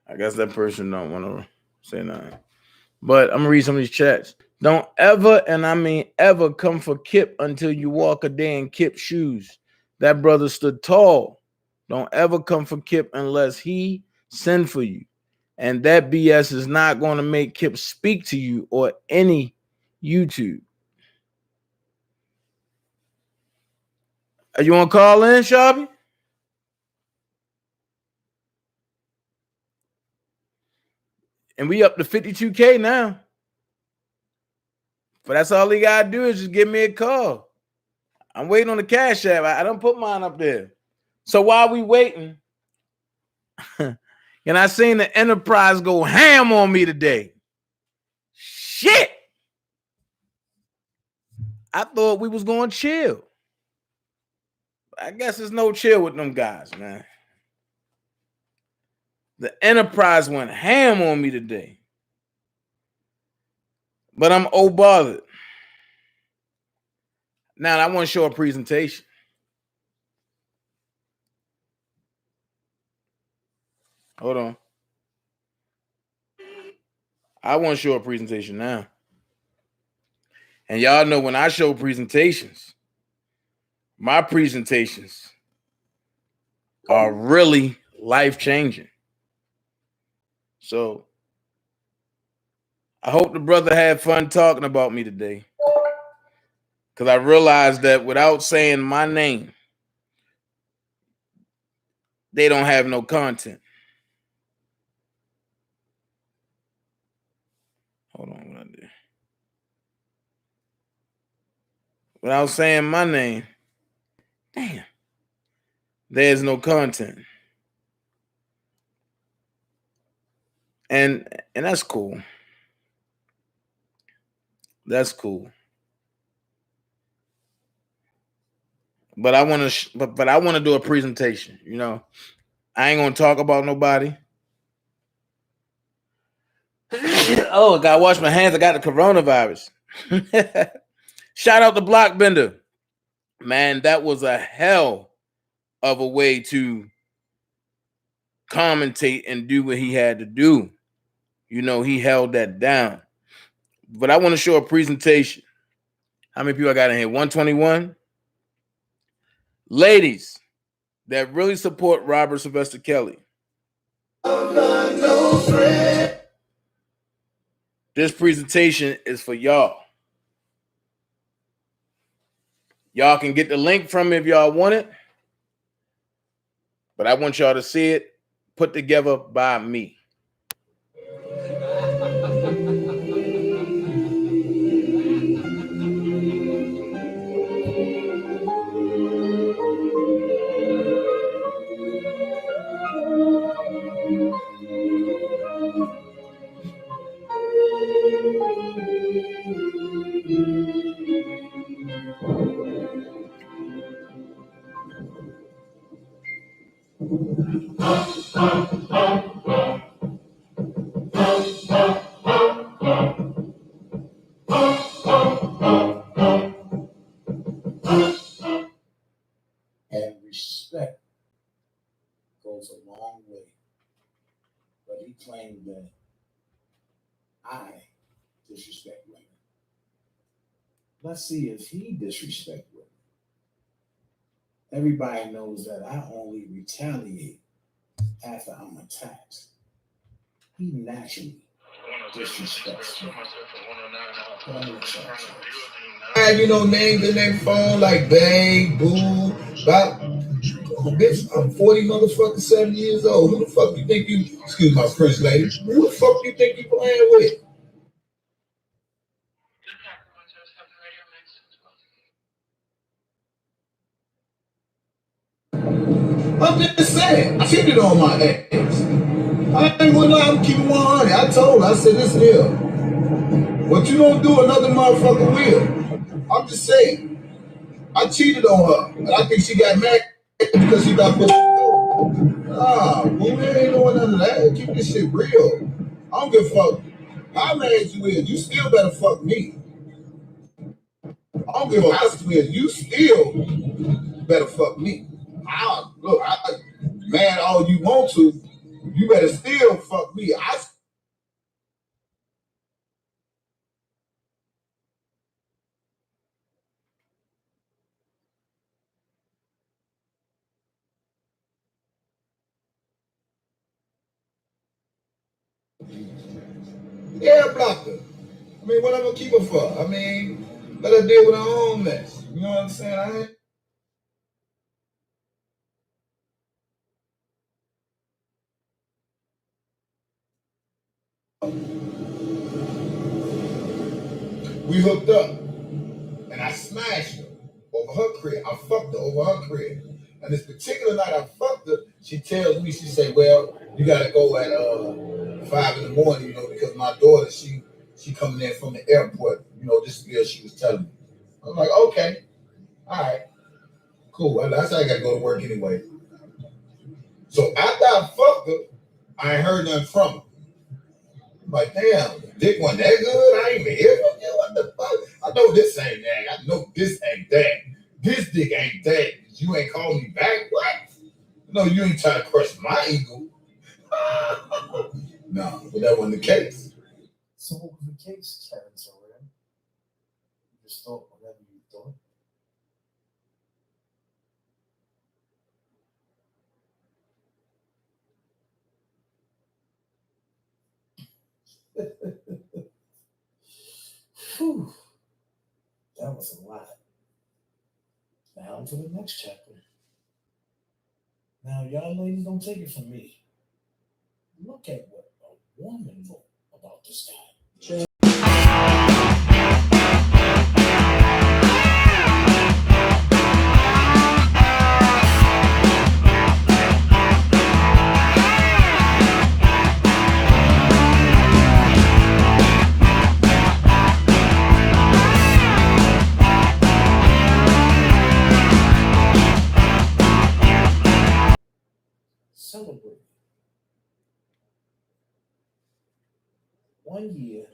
I guess that person don't want to say nothing. But I'm going to read some of these chats. Don't ever, and I mean ever, come for Kip until you walk a day in Kip's shoes. That brother stood tall. Don't ever come for Kip unless he send for you. And that BS is not going to make Kip speak to you or any YouTube. You want to call in, Shabby? And we up to 52K now. But that's all he got to do is just give me a call. I'm waiting on the Cash App. I don't put mine up there. So while we waiting, and I seen the Enterprise go ham on me today. Shit. I thought we was going to chill. I guess there's no chill with them guys, man. The Enterprise went ham on me today. But I'm bothered. Now, I want to show a presentation. Hold on. I want to show a presentation now. And y'all know when I show presentations, my presentations are really life-changing. So I hope the brother had fun talking about me today. Because I realized that without saying my name, they don't have no content. Hold on. What I did. Without saying my name, damn, there's no content. And that's cool. That's cool. But I want to, but I want to do a presentation. You know, I ain't gonna talk about nobody. Oh, I gotta wash my hands. I got the coronavirus. Shout out to Blockbender. Man, that was a hell of a way to commentate and do what he had to do. You know, he held that down. But I want to show a presentation. How many people I got in here? 121. Ladies that really support Robert Sylvester Kelly. This presentation is for y'all. Y'all can get the link from me if y'all want it. But I want y'all to see it put together by me. And respect goes a long way. But he claimed that I disrespect women. Let's see if he disrespects women. Everybody knows that I only retaliate after I'm attacked. He naturally disrespects me. You know, names in their phone like Bang, Boo, Bop. Bitch, I'm 40 motherfucking 7 years old. Who the fuck you think you, excuse my French lady, who the fuck you think you playing with? I'm just saying, I cheated on my ex. I ain't gonna lie, I'm keeping 100. I told her, I said, listen here. What you don't do, another motherfucker will. I'm just saying. I cheated on her. And I think she got mad because she got put. Nah, boo, man ain't doing none of that. Keep this shit real. I don't give a fuck how mad you is. You still better fuck me. I don't give a fuck you is. You still better fuck me. Look, mad all you want to. You better still fuck me. Yeah, block her. I mean, what I'm gonna keep her for? I mean, let her deal with her own mess. You know what I'm saying? We hooked up, and I smashed her over her crib. I fucked her over her crib. And this particular night I fucked her, she tells me, she say, well, you gotta go at 5 in the morning, you know, because my daughter, she coming in from the airport, you know, this girl she was telling me. I'm like, okay, all right, cool. That's how I gotta go to work anyway. So after I fucked her, I ain't heard nothing from her. I'm like, damn, dick wasn't that good? I ain't even hear from you. What the fuck? I know this ain't that. I know this ain't that. This dick ain't that. You ain't calling me back? What? No, you ain't trying to crush my ego. No, but that wasn't the case. So what was the case, Kevin Sorrell? You just thought whatever you thought. Whew. That was a lot. Now to the next chapter. Now, y'all ladies, don't take it from me. Look at what a woman wrote about this guy. 1 year,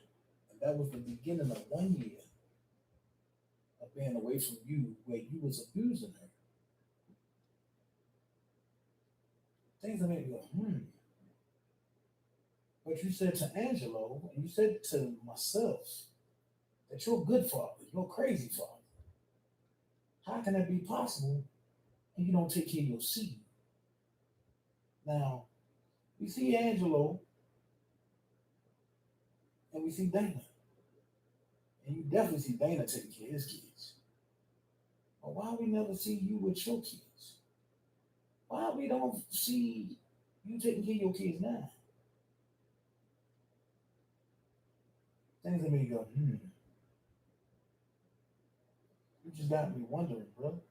and that was the beginning of 1 year of being away from you where you was abusing her. Things that made me go, But you said to Angelo, and you said to myself, that you're a good father, you're a crazy father. How can that be possible and you don't take care of your seed? Now, we see Angelo and we see Dana. And you definitely see Dana taking care of his kids. But why we never see you with your kids? Why we don't see you taking care of your kids now? Things that make you go, You just got me wondering, bro.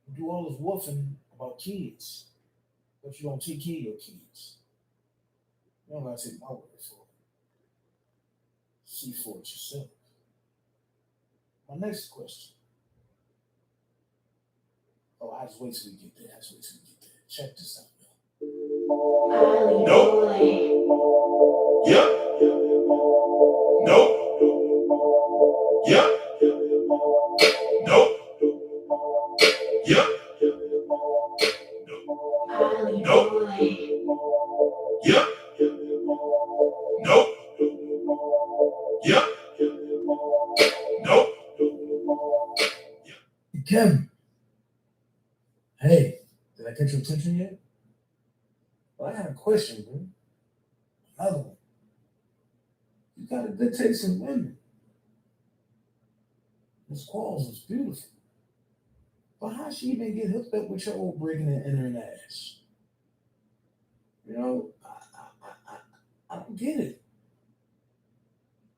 You do all this woofing about kids, but you don't take care of your kids. You don't gotta take my word for it. See for it yourself. My next question. Oh, I just wait till we get there. Check this out, man. Nope. Yep. Nope. Yep. Nope. Yep. Nope. Yep. Nope. Yep. Nope. Kevin. Hey, did I catch your attention yet? Well, I had a question, bro. Another one. You got a good taste in women. Miss Qualls is beautiful. But how she even get hooked up with your old breaking and entering ass? You know, I don't get it.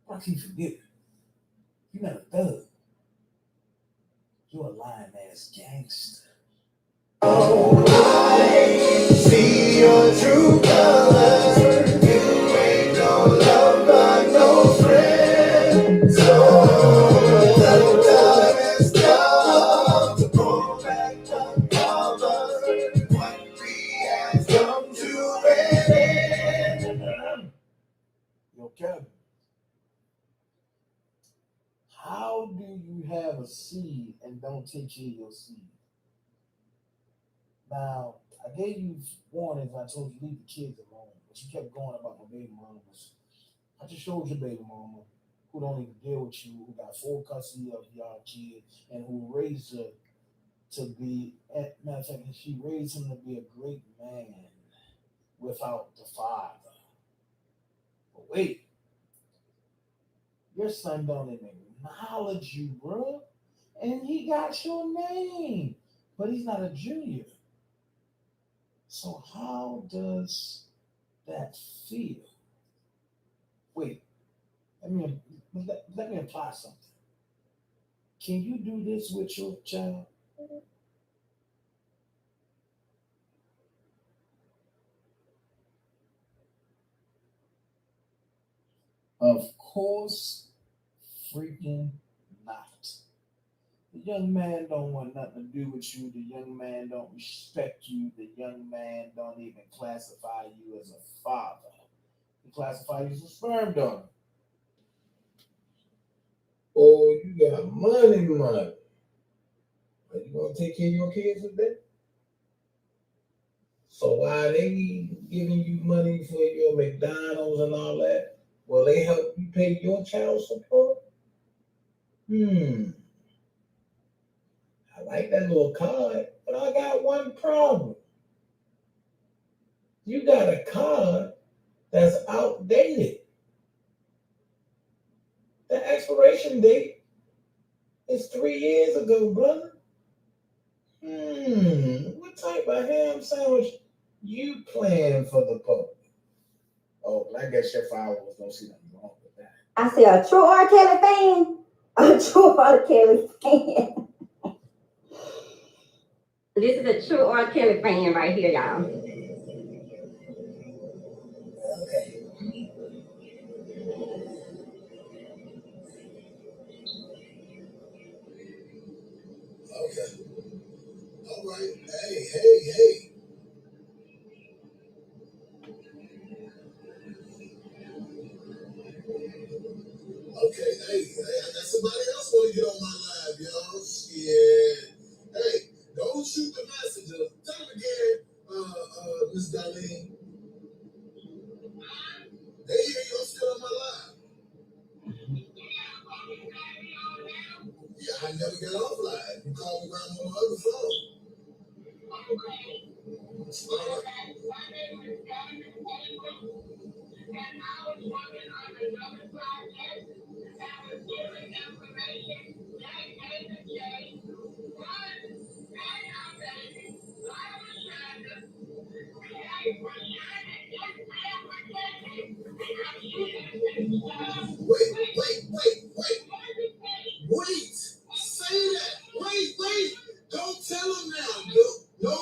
I keep forgetting. You're not a thug. You're a lying ass gangster. See your true colors. You ain't no lover, no friend. So the time is come to pull back the covers. What we have come to an end. Yo, Kevin. How do you have a seed and don't take care of your seed? Now, I gave you warnings. I told you leave the kids alone, but you kept going about my baby mamas. I just showed your baby mama who don't even deal with you, who got full custody of your kid, and who raised her to be. Matter of fact, she raised him to be a great man without the father. But wait, your son don't even acknowledge you, bro, and he got your name, but he's not a junior. So how does that feel? Wait, let me apply something. Can you do this with your child? Of course, freaking not. The young man don't want nothing to do with you. The young man don't respect you. The young man don't even classify you as a father. He classifies you as a sperm donor. Oh, you got money. Are you gonna take care of your kids with that? So why they giving you money for your McDonald's and all that? Will they help you pay your child support? I like that little card, but I got one problem. You got a card that's outdated. The expiration date is 3 years ago, brother. What type of ham sandwich you playing for the public? Oh, I guess your followers don't see nothing wrong with that. I see a true R. Kelly fan. A true R. Kelly fan. This is a true R. Kelly fan right here, y'all. Okay. All right. Hey. I never got off live. You called me around on my other phone. Wait. Say that. Wait. Don't tell him now. No,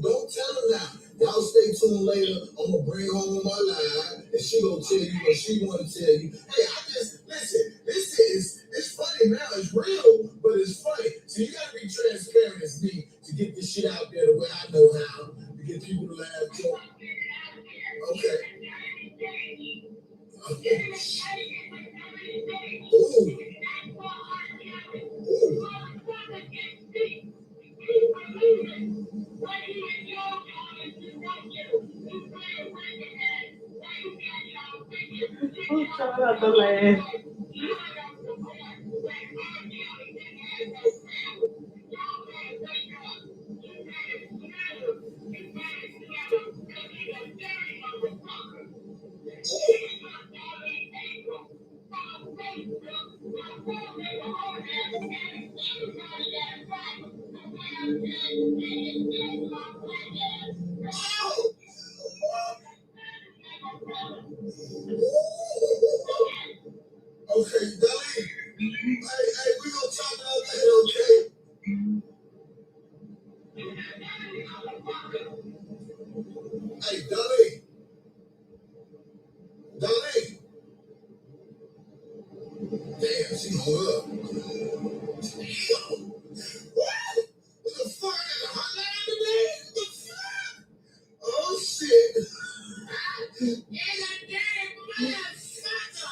don't tell him now. Y'all stay tuned later. I'm gonna bring home my line, and she gonna tell you what she wanna tell you. Hey, I just listen. It's funny now. It's real, but it's funny. So you gotta be transparent as me to get this shit out there the way I know how to get people to laugh. Too. Okay. Ooh. Okay, Dolly. Hey, we gonna talk about that, okay? Hey, Dolly. Damn, she hung up. Damn. What the fuck? I got a hotline today? What the fuck? Oh, shit. And I got it, motherfucker.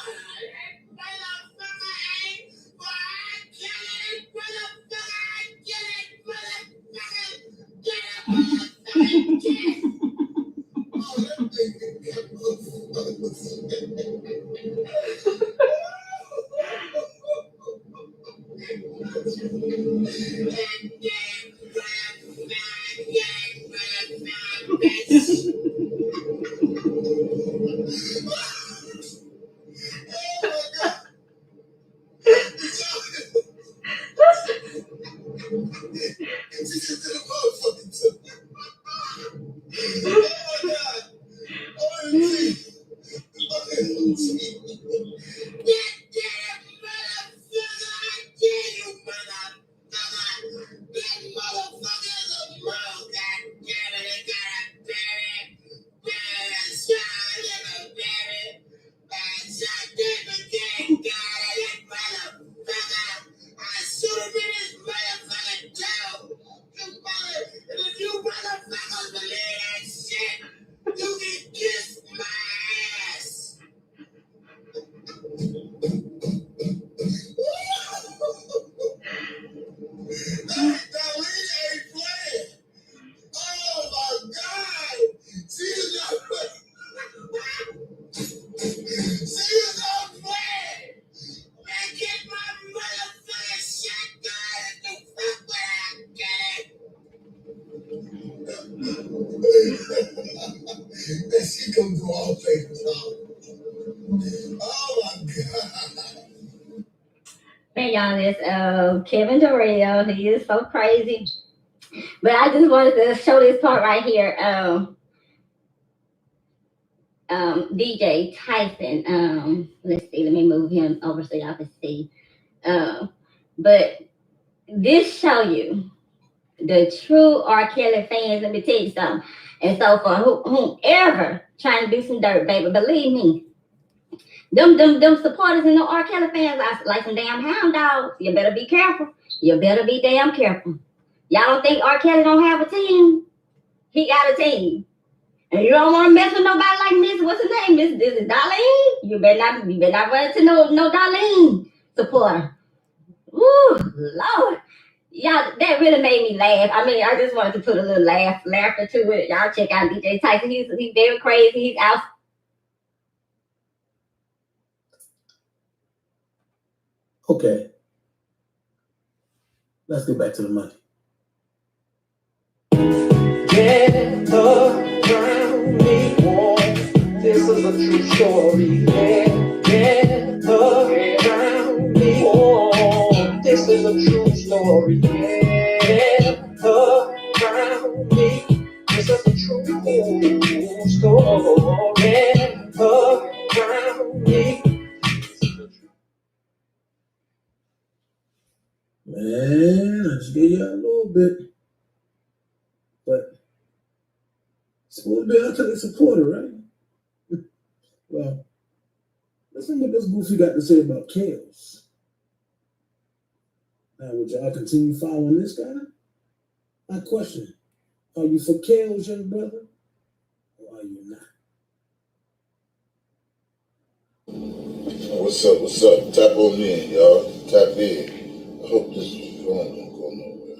Motherfucker, hey. Boy, I get it, motherfucker. I get it, motherfucker. Get it, motherfucker. Get it. Oh, that nigga got she comes to all paper talk. Oh my God. Hey y'all, it's Kevin Durrell. He is so crazy. But I just wanted to show this part right here. DJ Tyson. Let's see, let me move him over so y'all can see. But this show you the true R. Kelly fans. Let me tell you something. And so for whomever trying to do some dirt, baby, believe me, them supporters and the R. Kelly fans like some damn hound dogs. You better be careful. You better be damn careful. Y'all don't think R. Kelly don't have a team? He got a team. And you don't want to mess with nobody like Miss, what's her name? This is Darlene. You better not run into no Darlene supporter. Woo, Lord. Y'all, that really made me laugh. I mean, I just wanted to put a little laughter to it. Y'all check out DJ Tyson. He's very crazy. He's out. Okay. Let's get back to the money. Get around me, wall. This is a true story. Get around me, wall. This is a true story. Get around me. This is a true story. Get around me. Man, I just gave you a little bit. But it's supposed to be our tele supporter, right? Well, listen what this goofy got to say about Kales. Now, would y'all continue following this guy? My question, are you for Kales, young brother? Or are you not? What's up? What's up? Tap on in, y'all. Tap in. I hope this phone don't go nowhere.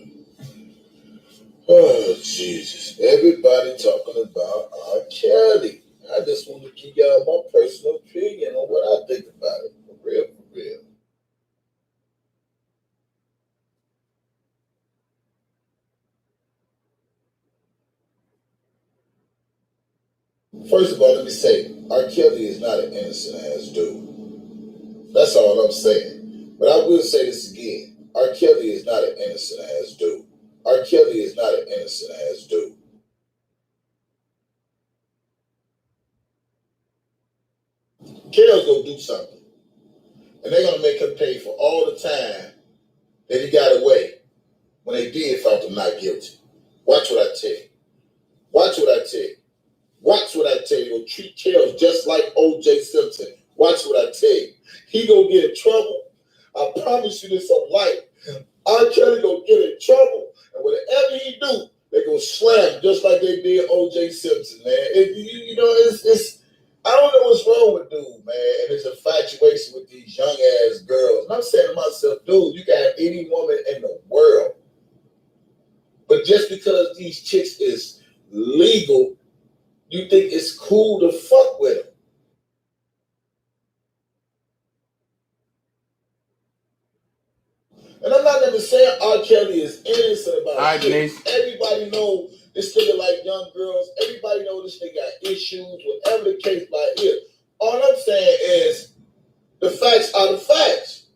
Oh, Jesus. Everybody talking about R. Kelly. I just want to give y'all my personal opinion on what I think about it. For real, for real. First of all, let me say, R. Kelly is not an innocent ass dude. That's all I'm saying. But I will say this again. R. Kelly is not an innocent ass dude. R. Kelly is not an innocent ass dude. Kelly's gonna do something. And they're gonna make him pay for all the time that he got away when they did found him not guilty. Watch what I tell you. Watch what I tell you. Watch what I tell you. You'll treat Kelly just like O.J. Simpson. Watch what I tell you. He gonna get in trouble. I promise you this on life. R. Kelly gonna get in trouble, and whatever he do, they gonna slam him just like they did O.J. Simpson, man. It's I don't know what's wrong with dude, man, and his infatuation with these young ass girls. And I'm saying to myself, dude, you got any woman in the world, but just because these chicks is legal, you think it's cool to fuck with them. And I'm not even saying R. Kelly is innocent about shit. Everybody know this nigga like young girls. Everybody know this nigga got issues, whatever the case might be. All I'm saying is the facts are the facts.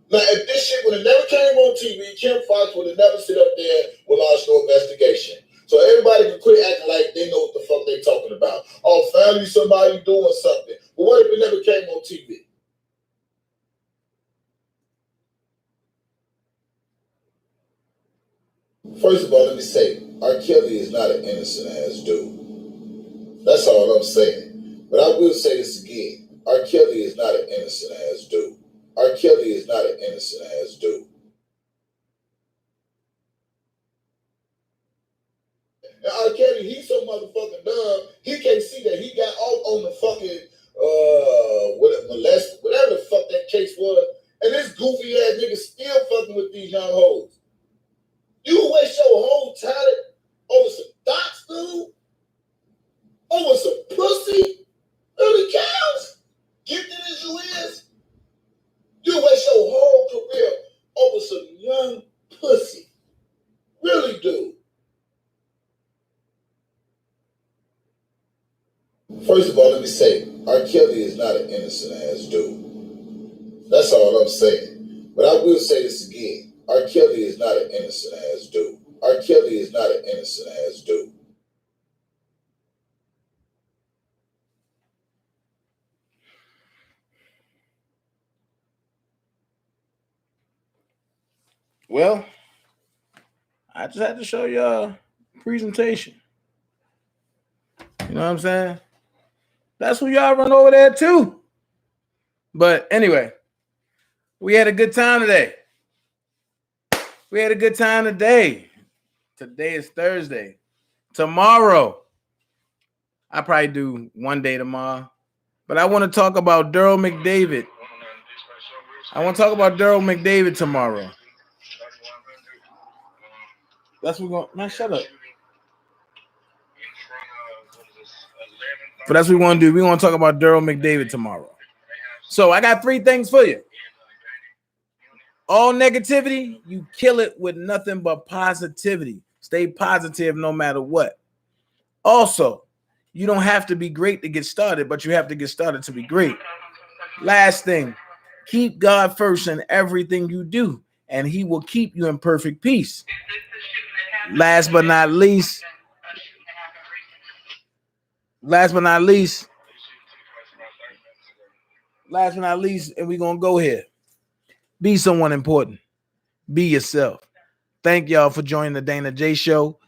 Now, if this shit would have never came on TV, Kim Fox would have never sit up there with launched no investigation. So everybody can quit acting like they know what the fuck they talking about. Oh, family, somebody doing something. But what if it never came on TV? First of all, let me say, R. Kelly is not an innocent ass dude. That's all I'm saying. But I will say this again. R. Kelly is not an innocent ass dude. R. Kelly is not an innocent ass dude. And R. Kelly, he's so motherfucking dumb, he can't see that he got off on the fucking whatever the fuck that case was. And this goofy ass nigga still fucking with these young hoes. You waste your whole talent over some dots, dude? Over some pussy? Really counts? Gifted as you is? You waste your whole career over some young pussy. Really, dude? First of all, let me say, R. Kelly is not an innocent ass dude. That's all I'm saying. But I will say this again. R. Kelly is not an innocent ass dude. R. Kelly is not an innocent ass dude. Well, I just had to show you a presentation. You know what I'm saying? That's who y'all run over there too. But anyway, we had a good time today. Today is Thursday. Tomorrow, I probably do one day tomorrow. But I want to talk about Daryl McDavid. Tomorrow. That's what we're going. Man, shut up. But that's what we want to do. We want to talk about Daryl McDavid tomorrow. So I got 3 things for you. All negativity, you kill it with nothing but positivity. Stay positive no matter what. Also, you don't have to be great to get started, but you have to get started to be great. Last thing, keep God first in everything you do, and he will keep you in perfect peace. Last but not least, and we're going to go here. Be someone important. Be yourself. Thank y'all for joining the Dana J Show.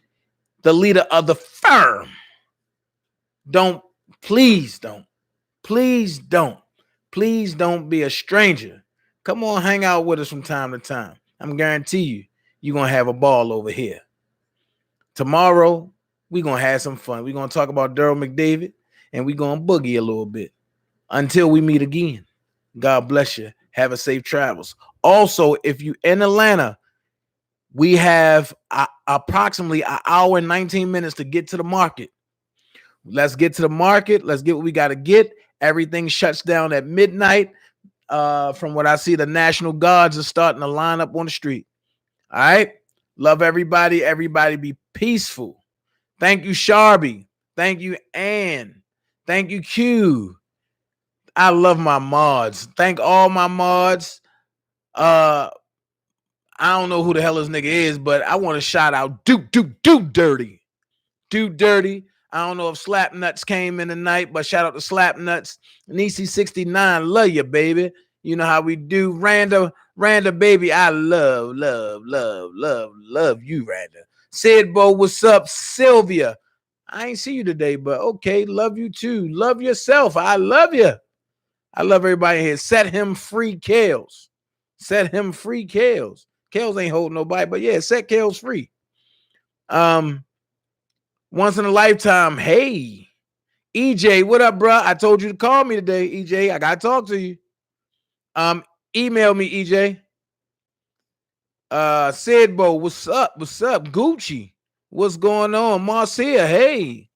The leader of the firm. Please don't be a stranger. Come on, hang out with us from time to time. I'm guarantee you're going to have a ball over here. Tomorrow, we're going to have some fun. We're going to talk about Daryl McDavid, and we're going to boogie a little bit. Until we meet again, God bless you. Have a safe travels. Also, if you're in Atlanta, we have approximately an hour and 19 minutes to get to the market. Let's get to the market. Let's get what we got to get. Everything shuts down at midnight. From what I see, the National Guards are starting to line up on the street. All right. Love everybody. Everybody be peaceful. Thank you, Sharby. Thank you, Ann. Thank you, Q. I love my mods. Thank all my mods. I don't know who the hell this nigga is, but I want to shout out Duke Dirty. Duke Dirty. I don't know if Slap Nuts came in tonight, but shout out to Slap Nuts. Nisi 69, love you, baby. You know how we do. Randa, baby. I love you, Randa. Sid Bo, what's up? Sylvia. I ain't see you today, but okay. Love you too. Love yourself. I love you. I love everybody here. Set him free, Kales. Set him free, Kales. Kales ain't holding nobody, but yeah, set Kales free. Once in a lifetime. Hey, EJ, what up, bro? I told you to call me today, EJ. I gotta talk to you. Email me, EJ. Sidbo, what's up? What's up? Gucci, what's going on? Marcia, hey.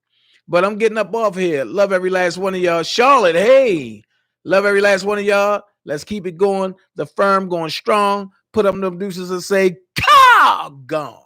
But I'm getting up off here. Love every last one of y'all. Charlotte, hey. Love every last one of y'all. Let's keep it going. The firm going strong. Put up them deuces and say, gone.